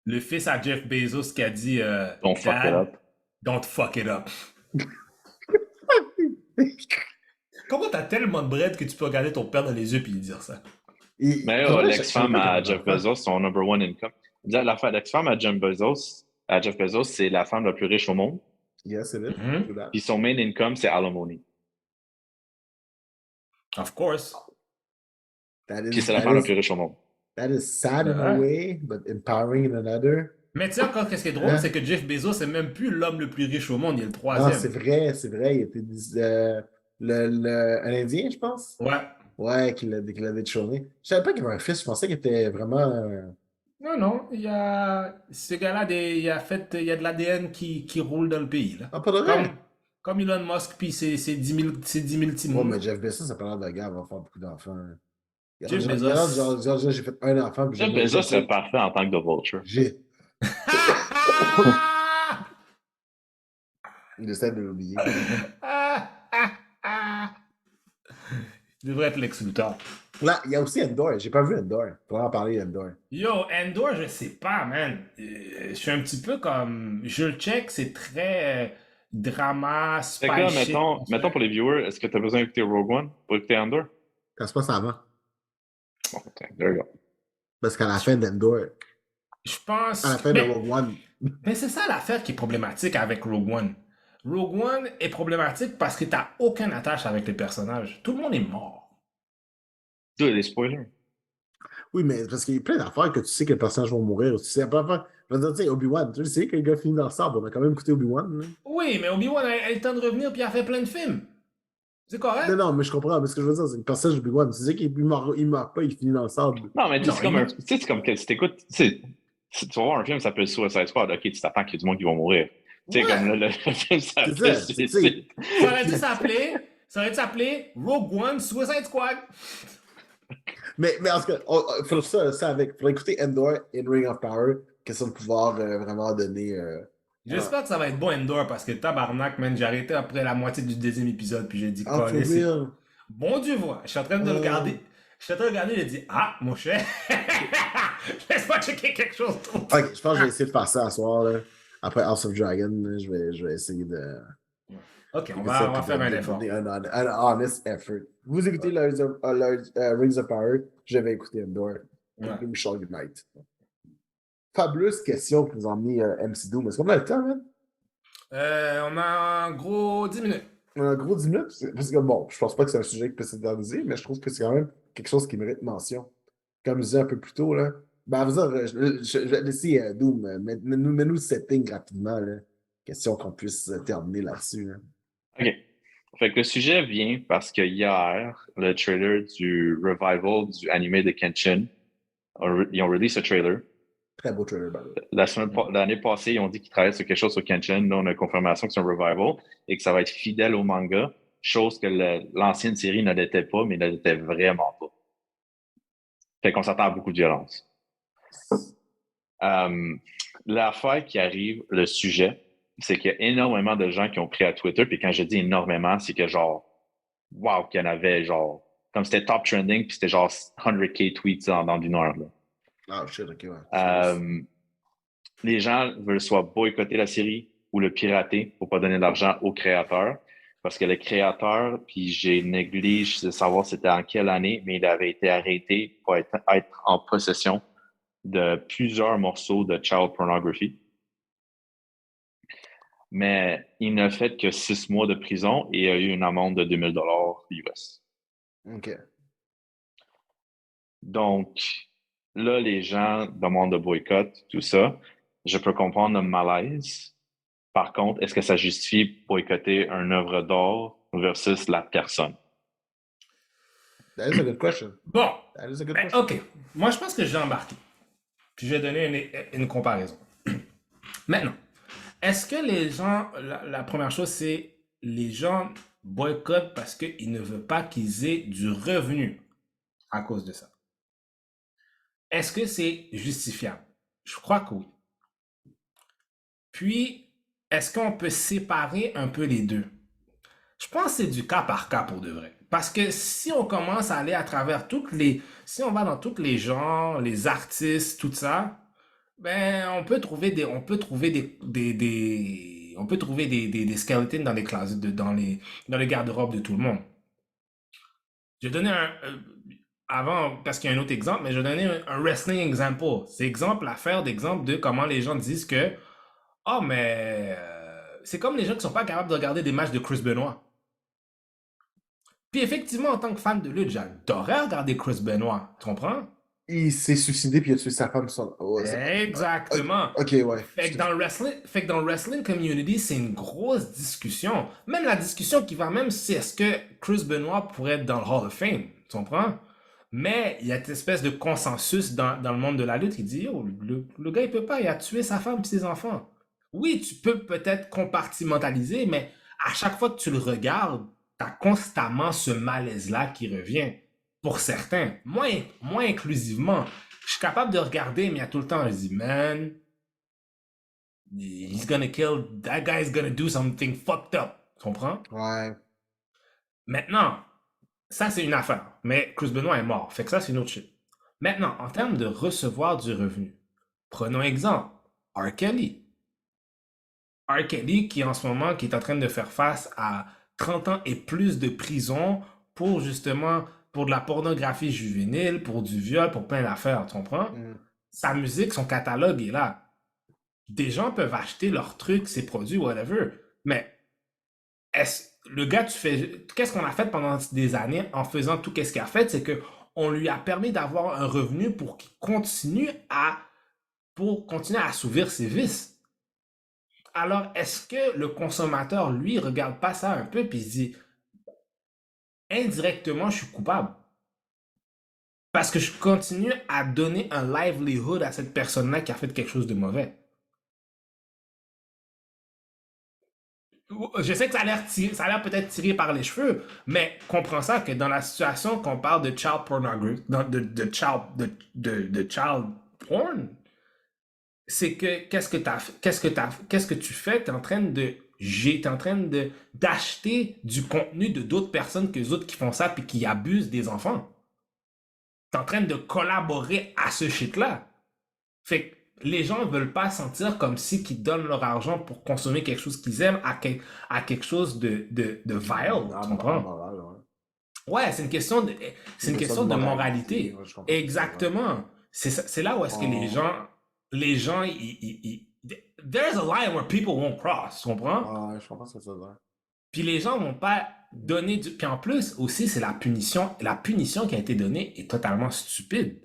le fils à Jeff Bezos qui a dit Don't fuck it Dad, up. don't fuck it up. Comment t'as tellement de bread que tu peux regarder ton père dans les yeux et lui dire ça? Mais l'ex-femme à Jeff Bezos, son number one income. L'ex-femme à Jeff Bezos, c'est la femme la plus riche au monde. Yes, it is. Mhm. Do that. Puis son main income, c'est alimony. Of course. Puis c'est la femme la plus riche au monde. That is sad in a Ouais. way, but empowering in another. Mais tu sais encore, qu'est-ce qui est drôle, Hein? c'est que Jeff Bezos, c'est même plus l'homme le plus riche au monde, il est le Ah, troisième. c'est vrai, c'est vrai. Il était un Indien, je pense. Ouais. Ouais, qu'il l'a détrôné. Je savais pas qu'il avait un fils, je pensais qu'il était vraiment. Non, non, il y a. Ce gars-là, il y a de l'ADN qui roule dans le pays, là. Ah, pas de Comme, vrai? comme Elon Musk, puis c'est 10 000 petits Ouais, mouns. mais Jeff Bezos, ça a pas l'air de gars, il va faire beaucoup d'enfants. Jeff Regarde, Bezos. genre, j'ai fait un enfant, puis Jeff Bezos serait parfait en tant que The Vulture. Il essaie de l'oublier. Il devrait être Lex Luthor. Là, il y a aussi Endor. J'ai pas vu Endor. Faudra en parler Endor. Yo, Endor, je sais pas, man. Je suis un petit peu comme. Je le check, c'est très drama, Fait que là, spy shit. mettons pour les viewers, est-ce que tu as besoin d'écouter Rogue One pour écouter Andor? Ça se passe avant. Bon, there you go. Parce qu'à la fin d'Endor, Je pense. à la fin de Rogue One, Mais c'est ça l'affaire qui est problématique avec Rogue One. Rogue One est problématique parce que t'as aucune attache avec les personnages. Tout le monde est mort. Dude, les spoilers. oui, mais parce qu'il y a plein d'affaires que tu sais que les personnages vont mourir. Tu sais, plein d'affaires. Je veux dire, tu sais, Obi-Wan, tu sais que le gars finit dans le sable. On a quand même écouté Obi-Wan. Là. Oui, mais Obi-Wan a eu le temps de revenir puis il a fait plein de films. C'est correct? Non, non, mais je comprends. Mais ce que je veux dire, c'est que le personnage d'Obi-Wan, tu sais qu'il meurt pas, il finit dans le sable. Non, mais tu sais, Non, c'est comme il- un. Tu sais, c'est comme que si t'écoutes. Si tu vas voir un film, ça s'appelle Suicide Squad. Ok, tu t'attends qu'il y ait du monde qui va mourir. Tu sais, Ouais. comme le film s'appelle C'est ça, Suicide. Ça aurait dû s'appeler Rogue One Suicide Squad. Mais en tout cas, il faudrait faudrait écouter Endor in Ring of Power, question de pouvoir vraiment donner. J'espère que ça va être bon Endor parce que tabarnak, man, j'ai arrêté après la moitié du deuxième épisode puis j'ai dit, Ah, for Calais, c'est real. bon Dieu voit. Je suis en train de le regarder. Je suis en train de regarder, j'ai dit, ah, mon cher, laisse-moi checker quelque chose d'autre. Ok, je pense que je vais essayer de faire ça à soir. Là. Après House of Dragon, là, je vais essayer de. Ok, on va faire un effort. Un honest effort. Vous écoutez Rings of Power, je vais écouter Endor. Ouais. We shall unite. fabuleuse question que vous emmenez MC Doom. Est-ce qu'on a le temps, man? On a un gros 10 minutes. On a un gros 10 minutes? Parce que bon, je pense pas que c'est un sujet qui peut s'éterniser, mais je trouve que c'est quand même quelque chose qui mérite mention. Comme je disais un peu plus tôt, là. Ben, vous dire, je vais laisser Doom, mets-nous le setting rapidement, là. Question qu'on puisse terminer là-dessus. Là. OK. Fait que le sujet vient parce que hier, le trailer du revival du animé de Kenshin, ils ont release ce trailer. Très beau trailer, by the way. L'année passée, ils ont dit qu'ils travaillaient sur quelque chose sur Kenshin. Là, on a confirmation que c'est un revival et que ça va être fidèle au manga, chose que l'ancienne série ne l'était pas, mais ne l'était vraiment pas. Fait qu'on s'attend à beaucoup de violence. L'affaire qui arrive, le sujet, c'est qu'il y a énormément de gens qui ont pris à Twitter, puis quand je dis énormément, c'est que genre, wow, qu'il y en avait genre, comme c'était top trending, puis c'était genre 100K tweets dans une heure. Là. Ah, shit, ok, ouais. Les gens veulent soit boycotter la série ou le pirater pour pas donner de l'argent aux créateurs. Parce que le créateur, puis j'ai négligé de savoir c'était en quelle année, mais il avait été arrêté pour être en possession de plusieurs morceaux de child pornography. Mais il n'a fait que 6 mois de prison et a eu une amende de 2000 $ US. OK. Donc, là, les gens demandent de boycott, tout ça. Je peux comprendre le malaise. Par contre, est-ce que ça justifie boycotter une œuvre d'art versus la personne? That is a good question. Bon, That is a good question. OK. Moi, je pense que j'ai embarqué. Puis je vais donner une comparaison. Maintenant, est-ce que les gens, la première chose, c'est les gens boycottent parce qu'ils ne veulent pas qu'ils aient du revenu à cause de ça? Est-ce que c'est justifiable? Je crois que oui. Puis, est-ce qu'on peut séparer un peu les deux? Je pense que c'est du cas par cas pour de vrai. Parce que si on commence à aller à travers si on va dans tous les genres, les artistes, tout ça, ben, on peut trouver des skeletons dans les classes, dans les garde-robes de tout le monde. Je vais donner avant, parce qu'il y a un autre exemple, mais je vais donner un wrestling example. C'est l'affaire d'exemple de comment les gens disent que, oh, mais c'est comme les gens qui sont pas capables de regarder des matchs de Chris Benoit. Puis effectivement, en tant que fan de lutte, j'adorais regarder Chris Benoit. Tu comprends? Il s'est suicidé puis il a tué sa femme. Exactement. OK, ouais. Fait que dans le wrestling community, c'est une grosse discussion. Même la discussion qui va même, c'est est-ce que Chris Benoit pourrait être dans le Hall of Fame. Tu comprends? Mais il y a cette espèce de consensus dans le monde de la lutte qui dit, yo, le gars, il peut pas, il a tué sa femme et ses enfants. Oui, tu peux peut-être compartimentaliser, mais à chaque fois que tu le regardes, t'as constamment ce malaise-là qui revient. Pour certains, moins inclusivement. Je suis capable de regarder, mais il y a tout le temps, je dis, man, he's gonna kill, that guy's gonna do something fucked up. Tu comprends? Ouais. Maintenant, ça c'est une affaire, mais Chris Benoit est mort, fait que ça c'est une autre shit. Maintenant, en termes de recevoir du revenu, prenons exemple, R. Kelly. R. Kelly qui en ce moment, qui est en train de faire face à 30 ans et plus de prison pour justement, pour de la pornographie juvénile, pour du viol, pour plein d'affaires, tu comprends? Sa musique, son catalogue est là. Des gens peuvent acheter leurs trucs, ses produits, whatever, mais le gars, qu'est-ce qu'on a fait pendant des années en faisant tout ce qu'il a fait, c'est que on lui a permis d'avoir un revenu pour qu'il continue à assouvir ses vices. Alors, est-ce que le consommateur, lui, regarde pas ça un peu puis se dit, indirectement, je suis coupable? Parce que je continue à donner un livelihood à cette personne-là qui a fait quelque chose de mauvais. Je sais que ça a l'air peut-être tiré par les cheveux, mais comprends ça que dans la situation qu'on parle de child pornography, de child porn, c'est que qu'est-ce que tu fais? T'es en train d'acheter du contenu de d'autres personnes que les autres qui font ça puis qui abusent des enfants. T'es en train de collaborer à ce shit-là. Fait que les gens ne veulent pas sentir comme si qu'ils donnent leur argent pour consommer quelque chose qu'ils aiment à quelque chose de vile. Tu comprends? Ouais, c'est une question de moralité. Exactement. C'est là où est-ce que les gens les gens, there's a line where people won't cross, tu comprends? Ah, je comprends ce que ça veut dire. Puis les gens vont pas donner du. Puis en plus, aussi, c'est la punition. La punition qui a été donnée est totalement stupide.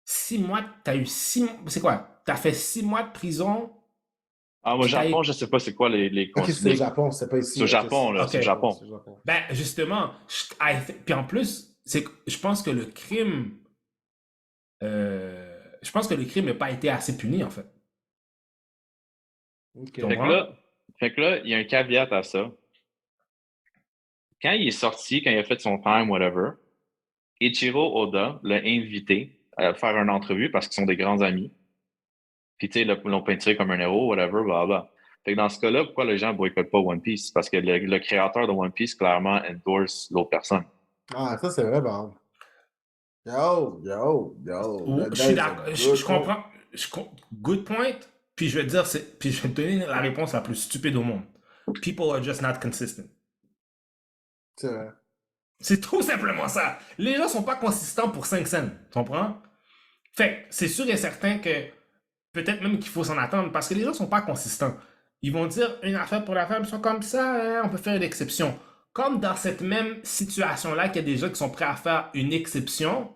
6 mois, t'as eu 6 mois. C'est quoi? T'as fait 6 mois de prison, Ah, au puis t'as eu. Japon, je sais pas c'est quoi Ok, c'est au Japon, c'est pas C'est ici. au Ok, Japon, là, Ok. c'est au Japon. c'est au Japon. Ben, justement, puis en plus, je pense que le crime. Je pense que le crime n'a pas été assez puni, en fait. Ok. Tu comprends? Fait que là, il y a un caveat à ça. Quand il est sorti, quand il a fait son time, whatever, Ichiro Oda l'a invité à faire une entrevue parce qu'ils sont des grands amis. Puis, tu sais, l'ont peinturé comme un héros, whatever, blablabla. Fait que dans ce cas-là, pourquoi les gens boycottent pas One Piece? Parce que le créateur de One Piece, clairement, endorse l'autre personne. Ah, ça, c'est vrai, bon. Yo. Ou, That, je that suis is a d'accord. Je good point. comprends. Good point. Puis je vais te dire, puis je vais te donner la réponse la plus stupide au monde. People are just not consistent. C'est vrai. C'est tout simplement ça. Les gens sont pas consistants pour 5 cents. Tu comprends? Fait que c'est sûr et certain que peut-être même qu'il faut s'en attendre parce que les gens sont pas consistants. Ils vont dire une affaire pour la femme, ils sont comme ça, hein, on peut faire une exception. Comme dans cette même situation-là, qu'il y a des gens qui sont prêts à faire une exception,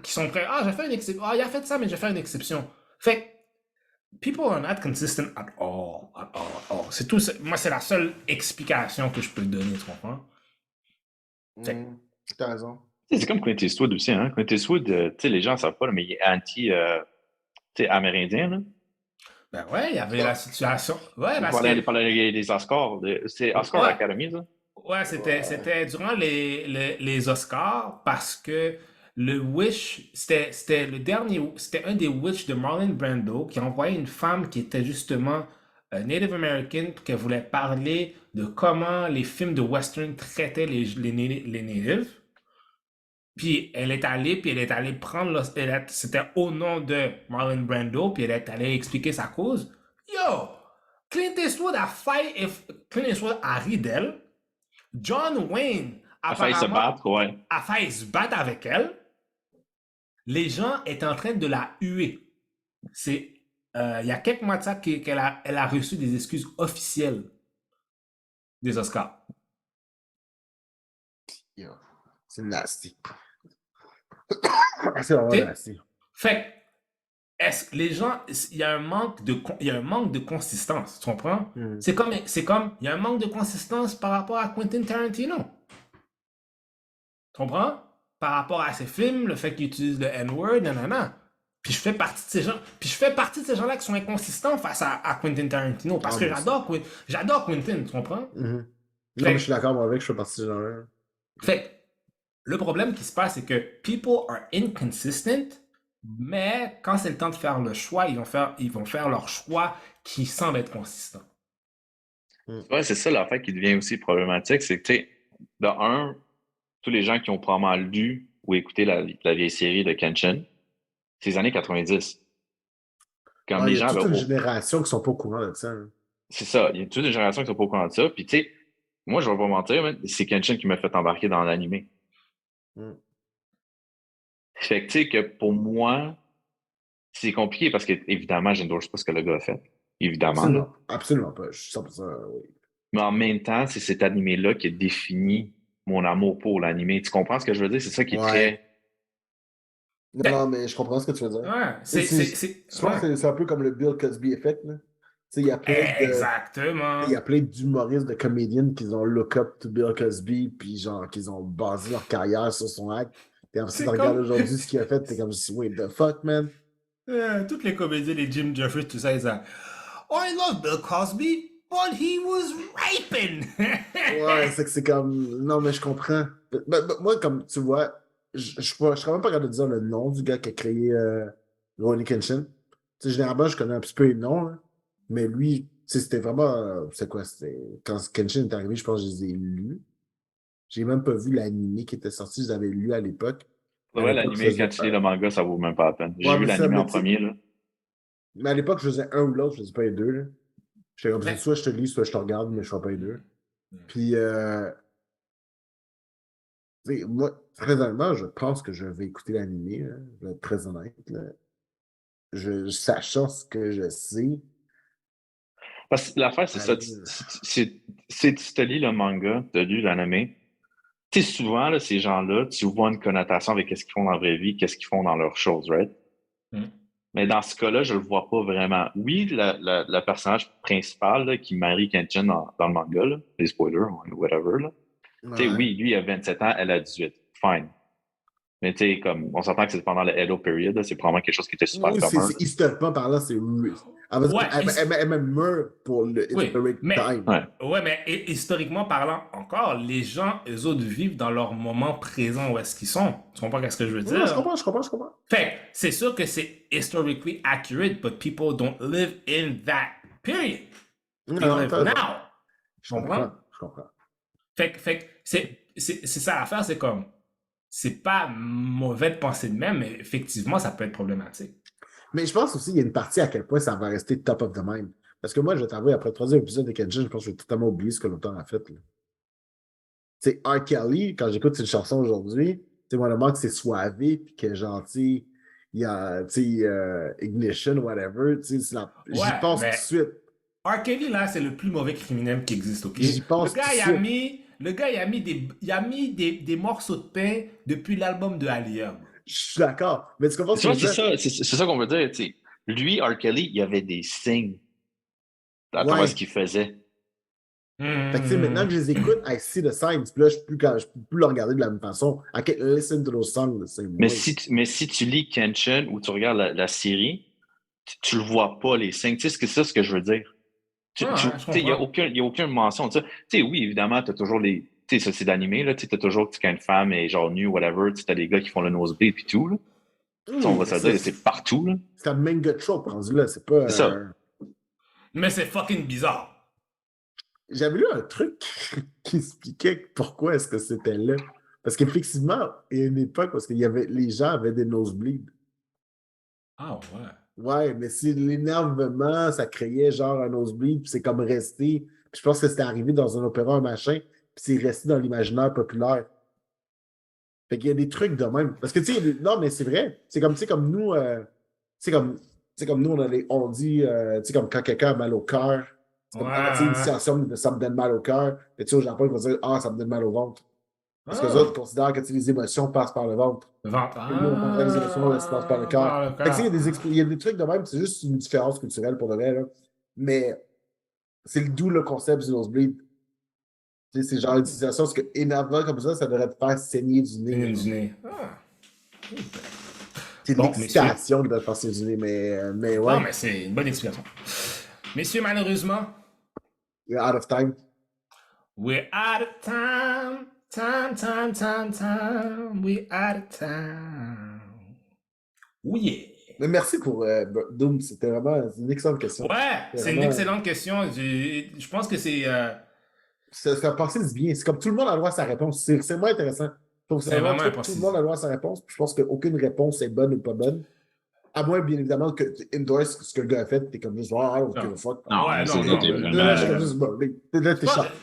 qui sont prêts, ah, j'ai fait une exception, ah, il a fait ça, mais je vais faire une exception. Fait que people are not consistent at all, at all, at all. C'est tout, moi, c'est la seule explication que je peux donner, tu comprends? Fait T'as raison. Tu sais, c'est comme Clint Eastwood aussi, hein. Clint Eastwood, tu sais, les gens ne savent pas, là, mais il est anti-amérindien, là. ben ouais, il y avait la situation. Ouais, Il parce que. parlait des Oscars. C'est Oscar Ouais, Academy, ça? ouais, c'était durant les Oscars parce que le Wish, c'était le dernier, c'était un des Wish de Marlon Brando qui envoyait une femme qui était justement Native American, qu'elle voulait parler de comment les films de western traitaient les Natives. Puis elle est allée prendre, c'était au nom de Marlon Brando, puis elle est allée expliquer sa cause. Yo, Clint Eastwood a ri d'elle. John Wayne, Il a failli se apparemment, battre, ouais. a failli se battre avec elle. Les gens étaient en train de la huer. C'est il y a quelques mois de ça elle a reçu des excuses officielles des Oscars. Yo. C'est nasty. C'est vraiment T'sais? nasty. Fait est-ce que les gens, il y a un manque de consistance, tu comprends? C'est comme, il y a un manque de consistance par rapport à Quentin Tarantino. Tu comprends? Par rapport à ses films, le fait qu'il utilise le N-word, nanana. Puis je fais partie de ces gens, puis je fais partie de ces gens-là qui sont inconsistants face à Quentin Tarantino parce que j'adore Quentin, tu comprends? Non, mais je Fait, suis d'accord moi avec, je fais partie de ce genre-là. fait, le problème qui se passe, c'est que people are inconsistent, mais quand c'est le temps de faire le choix, ils vont faire leur choix qui semble être consistant. Ouais, c'est ça l'affaire qui devient aussi problématique, c'est que, tu sais, de un, tous les gens qui ont probablement lu ou écouté la vieille série de Kenshin, c'est les années 90. Comme Ah, il les y a gens toute avaient. une génération qui sont pas au courant de ça. Hein. C'est ça, il y a toute une génération qui sont pas au courant de ça. Puis, tu sais, moi, je vais pas mentir, man, c'est Kenshin qui m'a fait embarquer dans l'animé. Mm. Fait que, tu sais, que pour moi, c'est compliqué parce que, évidemment, je n'endorse pas ce que le gars a fait. Évidemment, là. Absolument pas. Je suis 100% oui. Mais en même temps, c'est cet animé-là qui a défini mon amour pour l'animé. Tu comprends ce que je veux dire? C'est ça qui est Ouais. très. Non, mais je comprends ce que tu veux dire. Ouais, Je pense que c'est un peu comme le Bill Cosby effect. Là. Tu sais, il y exactement. a plein d'humoristes, de comédiennes qui ont look up to Bill Cosby, puis genre, qu'ils ont basé leur carrière sur son acte. Et ensuite, tu C'est regardes comme aujourd'hui ce qu'il a fait, t'es comme, wait the fuck, man. toutes les comédies, les Jim Jeffries, tout ça, ils disent oh, I love Bill Cosby, but he was raping. Ouais, c'est que c'est comme. Non, mais je comprends. Moi, comme tu vois, je serais même pas capable de dire le nom du gars qui a créé Rurouni Kenshin. Tu sais, généralement, je connais un petit peu les noms, là. Mais lui, tu sais, c'était vraiment. C'est quoi? C'était. Quand Kenshin est arrivé, je pense que je les ai lus. J'ai même pas vu l'anime qui était sorti, je l'avais lu à l'époque. Mais à Ouais, l'époque, je l'animé, quand faisais. tu lis le manga, ça vaut même pas la peine. J'ai Ouais, vu mais ça, l'animé mais en tu sais. premier, là. Mais à l'époque, je faisais un ou l'autre, je faisais pas les deux, là. J'étais comme ça, Mais, soit je te lis, soit je te regarde, mais je fais pas les deux. Puis, tu sais, moi, très honnêtement, je pense que je vais écouter l'animé, là. Je vais être très honnête, là. sachant ce que je sais, Parce que l'affaire, c'est ça. Tu te lis le manga, tu as lu l'anime. Tu sais, souvent, là, ces gens-là, tu vois une connotation avec qu'est-ce qu'ils font dans la vraie vie, qu'est-ce qu'ils font dans leurs choses, right? Hmm. Mais dans ce cas-là, je le vois pas vraiment. Oui, le personnage principal là, qui marie Kenshin dans le manga, là, les spoilers, whatever, là. Tu sais, ouais. oui, lui, il a 27 ans, elle a 18. Fine. Mais tu sais, comme, on s'entend que c'est pendant le Edo period, là, c'est probablement quelque chose qui était super Oui, commun. c'est historiquement parlant, c'est. Elle va dire Ouais, elle même meurt pour le oui, historic mais, time. Ouais. ouais, mais historiquement parlant encore, les gens, eux autres, vivent dans leur moment présent où est-ce qu'ils sont. Tu comprends ce que je veux Non, dire? je comprends. Fait que c'est sûr que c'est historically accurate, but people don't live in that period. They Non, live t'as raison. now. Tu comprends? Je comprends. Fait que c'est ça l'affaire, c'est comme, c'est pas mauvais de penser de même, mais effectivement, ça peut être problématique. Mais je pense aussi qu'il y a une partie à quel point ça va rester top of the mind. Parce que moi, je vais t'avouer, après le troisième épisode de Kenshin, je pense que je vais totalement oublier ce que l'auteur a fait. Tu sais, R. Kelly, quand j'écoute cette chanson aujourd'hui, tu sais, moi, le moment que c'est soivé, puis que gentil, il y a, tu sais, Ignition, whatever, tu sais, j'y Ouais, pense tout de mais suite. R. Kelly, là, c'est le plus mauvais criminel qui existe, ok? J'y pense tout de suite. Le gars, il a mis des morceaux de pain depuis l'album de Aliyah. Je suis d'accord. Mais tu comprends ce Tu que vois, je veux dire? c'est ça qu'on veut dire. Tu sais. Lui, R. Kelly, il y avait des signes à travers ce Ouais. qu'il faisait. Fait que, tu sais, maintenant que je les écoute, I see the signs. Puis là, je peux plus le regarder de la même façon. I can't listen to those songs the same Mais way. si tu lis Kenshin ou tu regardes la série, tu le vois pas, les signes. Tu sais, c'est ça ce que je veux dire. Tu Ah, je sais, comprends. il y a aucune mention de ça. Tu sais, oui, évidemment, tu as toujours les. Tu sais, ça, c'est d'animé, là. Tu as toujours, quand une femme est genre nue, whatever, tu as des gars qui font le nosebleed et tout, là. Tu sais, on va Mais se dire, c'est partout, là. c'est un manga trope rendu là. C'est pas. C'est ça. Mais c'est fucking bizarre. J'avais lu un truc qui expliquait pourquoi est-ce que c'était là. Parce qu'effectivement, il y a une époque parce qu'il y avait les gens avaient des nosebleeds. Ah ouais. Ouais, mais si l'énervement, ça créait genre un nosebleed, puis c'est comme resté. Puis je pense que c'était arrivé dans un opéra, un machin, puis c'est resté dans l'imaginaire populaire. Fait qu'il y a des trucs de même. Parce que, tu sais, non, mais c'est vrai. C'est comme, tu sais, comme nous, comme nous, on dit, tu sais, comme quand quelqu'un a mal au cœur, c'est comme, ah, tu sais, une Ouais. situation de ça me donne mal au cœur. Et tu sais, au Japon, ils vont dire, ah, ça me donne mal au ventre. Parce que les autres Ah. considèrent que, tu sais, les émotions passent par le ventre. Ventre. Et nous, on comprend les émotions, elles se passent par le cœur. Par le Fait que, tu sais, cœur. il y a des trucs de même, c'est juste une différence culturelle pour le vrai, là. Mais c'est d'où le concept du nosebleed. Tu sais, c'est genre une situation, parce que énervant comme ça devrait te faire saigner du C'est une nez. du nez. Ah. C'est de Bon, messieurs. l'excitation qui doit te faire saigner du nez, mais Non, ouais, mais c'est une bonne explication. Messieurs, malheureusement, you're out of time. we're out of time. Time. We're out of time. Oh yeah. Mais merci pour Doom, c'était vraiment une excellente question. Ouais, c'est une excellente question. Je pense que c'est Ça passé du bien. C'est comme tout le monde a le droit à sa réponse. C'est vraiment intéressant. Je trouve que c'est c'est vraiment vraiment tout le impossible. monde a le droit à sa réponse. Puis je pense qu'aucune réponse est bonne ou pas bonne. À moins, bien évidemment, que tu endorses ce que le gars a fait. T'es comme juste, ah, ok, Non. fuck. Non, Ouais, mais non, c'est non. t'es Là, vraiment. je suis comme juste, bon, là,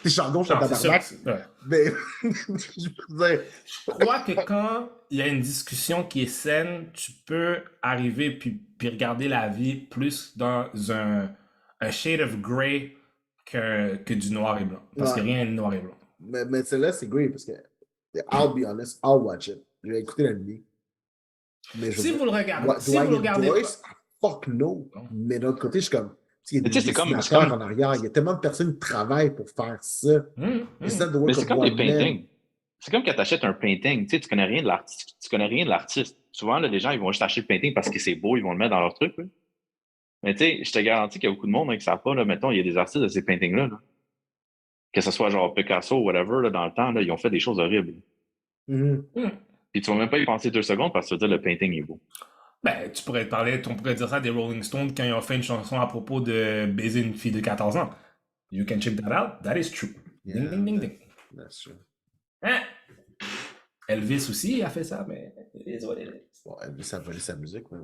t'es chardon, je suis Non, c'est sûr. tabarnak. Ouais. Mais, je veux dire, Je crois que quand il y a une discussion qui est saine, tu peux arriver puis regarder la vie plus dans un shade of grey que du noir et blanc. Parce que ouais. rien n'est noir et blanc. Mais celle-là, c'est great parce que, I'll be honest, I'll watch it. Je vais écouter l'anime. Mais je veux Si dire, vous le regardez, do si I vous le regardez endorse? Fuck no. pas. Mais d'un autre côté, je suis comme, il y a Mais des tu sais, c'est comme. dessinateurs en arrière, il y a tellement de personnes qui travaillent pour faire ça. It's not the Mais work c'est of comme les one man. paintings. C'est comme quand tu achètes un painting, tu sais, tu connais rien de l'artiste. Tu connais rien de l'artiste. Souvent, là, les gens, ils vont juste acheter le painting parce que c'est beau, ils vont le mettre dans leur truc. Là. Mais tu sais, je te garantis qu'il y a beaucoup de monde qui ne savent pas, là, mettons, il y a des artistes de ces paintings-là. Là. Que ce soit genre Picasso ou whatever, là, dans le temps, là, ils ont fait des choses horribles. Mhm. Puis tu vas même pas y penser 2 secondes parce que tu vas dire le painting est beau. Ben, on pourrait dire ça des Rolling Stones quand ils ont fait une chanson à propos de baiser une fille de 14 ans. You can check that out. That is true. Yeah, Ding. that's true. Hein? Elvis aussi a fait ça, mais it is what it is. Bon, Elvis a volé sa musique. Mais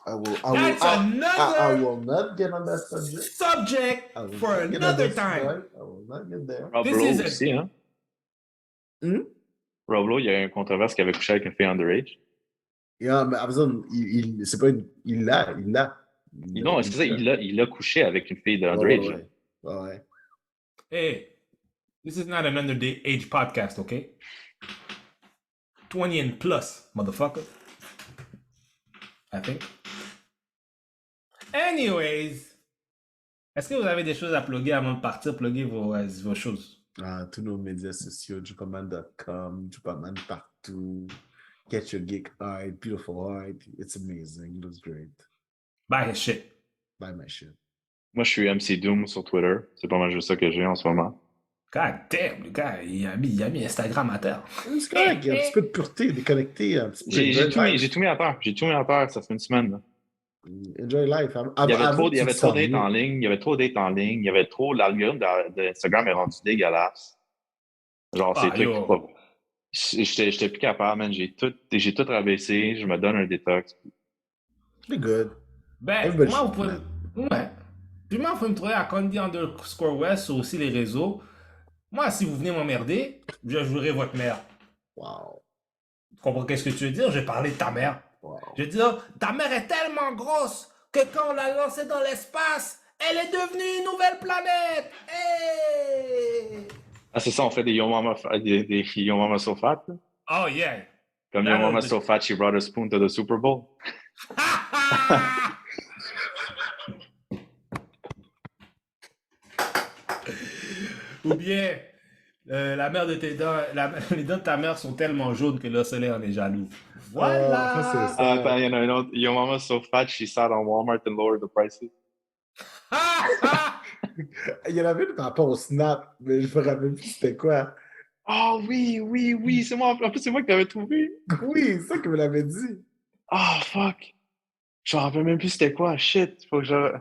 That's I another will not get on that subject. subject I will for not get on another that time. subject. I will not get there. Rob This Lowe is a- aussi, hein? Hmm? Rob Lowe, il y a eu une controverse qui avait couché avec une fille underage. Yeah, mais Amazon, c'est pas une... Il l'a. Non, c'est ça, il a couché avec une fille de underage. Ouais. Hey, this is not an underage podcast, okay? 20 and plus, motherfucker. I think. Anyways, est-ce que vous avez des choses à plugger avant de partir, plugger vos choses? Tous nos médias sociaux, jupaman.com, Jupaman partout. Get your geek art, beautiful art. It's amazing. It looks great. Buy his shit. Buy my shit. Moi, je suis MC Doom sur Twitter. C'est pas mal juste ça que j'ai en ce moment. God damn, le gars, il a mis Instagram à terre. C'est correct, il y a un petit peu de pureté, déconnecté, un petit peu. J'ai tout mis à terre. J'ai tout mis à terre, ça fait une semaine. Là. Enjoy life. Il y avait trop dates en ligne. Il y avait trop dates en ligne. Il y avait trop. L'algorithme d'Instagram est rendu dégueulasse. Genre, c'est trucs. J'étais plus capable, man. J'ai tout rabaissé. Je me donne un détox. C'est good. Ben, moi, vous pouvez. Ouais. Puis moi, vous pouvez me trouver à Condi_West sur aussi les réseaux. Moi, si vous venez m'emmerder, je jouerai votre mère. Wow. Tu comprends qu'est-ce que tu veux dire? Je vais parler de ta mère. Wow. Je vais dire, ta mère est tellement grosse que quand on l'a lancée dans l'espace, elle est devenue une nouvelle planète. Hey! Ah, c'est ça, on fait des Yo Mama So Fat? Là? Oh yeah! Comme Yo Mama So Fat, she brought a spoon to the Super Bowl. Ou bien, la mère de tes dents, les dents de ta mère sont tellement jaunes que le soleil en est jaloux. Voilà! Attends, il y en a un autre. Yo Mama So Fat, she sat on Walmart and lowered the prices. Il y en avait une par rapport au Snap, mais je me rappelle plus c'était quoi. Oh oui, c'est moi. En plus, c'est moi qui l'avais trouvé. Oui, c'est ça que me l'avait dit. Oh fuck. Je me rappelle même plus c'était quoi. Shit, faut que je...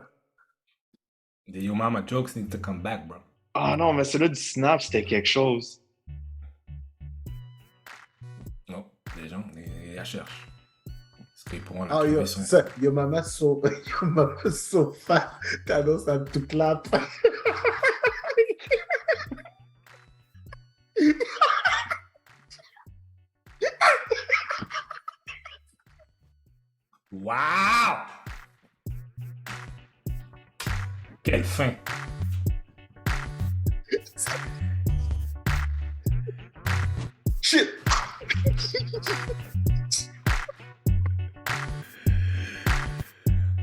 The Yo Mama jokes need to come back, bro. Ah non, mais celui-là du Snap, c'était quelque chose. Non, les gens, ils la cherchent. Parce qu'ils pourront la Ah, trouver c'est ça. Yo Mama So Fat. Thanos a tout clap. Wow! Quelle fin! Shit!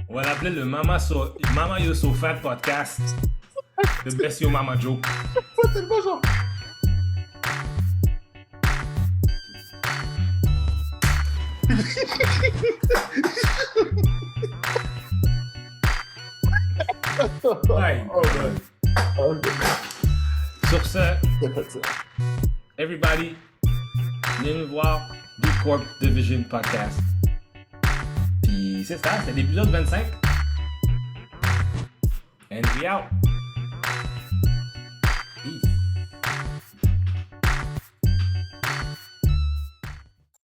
On va l'appeler le Mama Yo So Fat podcast. The best Yo Mama joke. Ça, c'est le bon genre. Ouais, sur ce, everybody, venez nous voir Deep Corp Division Podcast. Puis c'est ça, c'est l'épisode 25. And we out.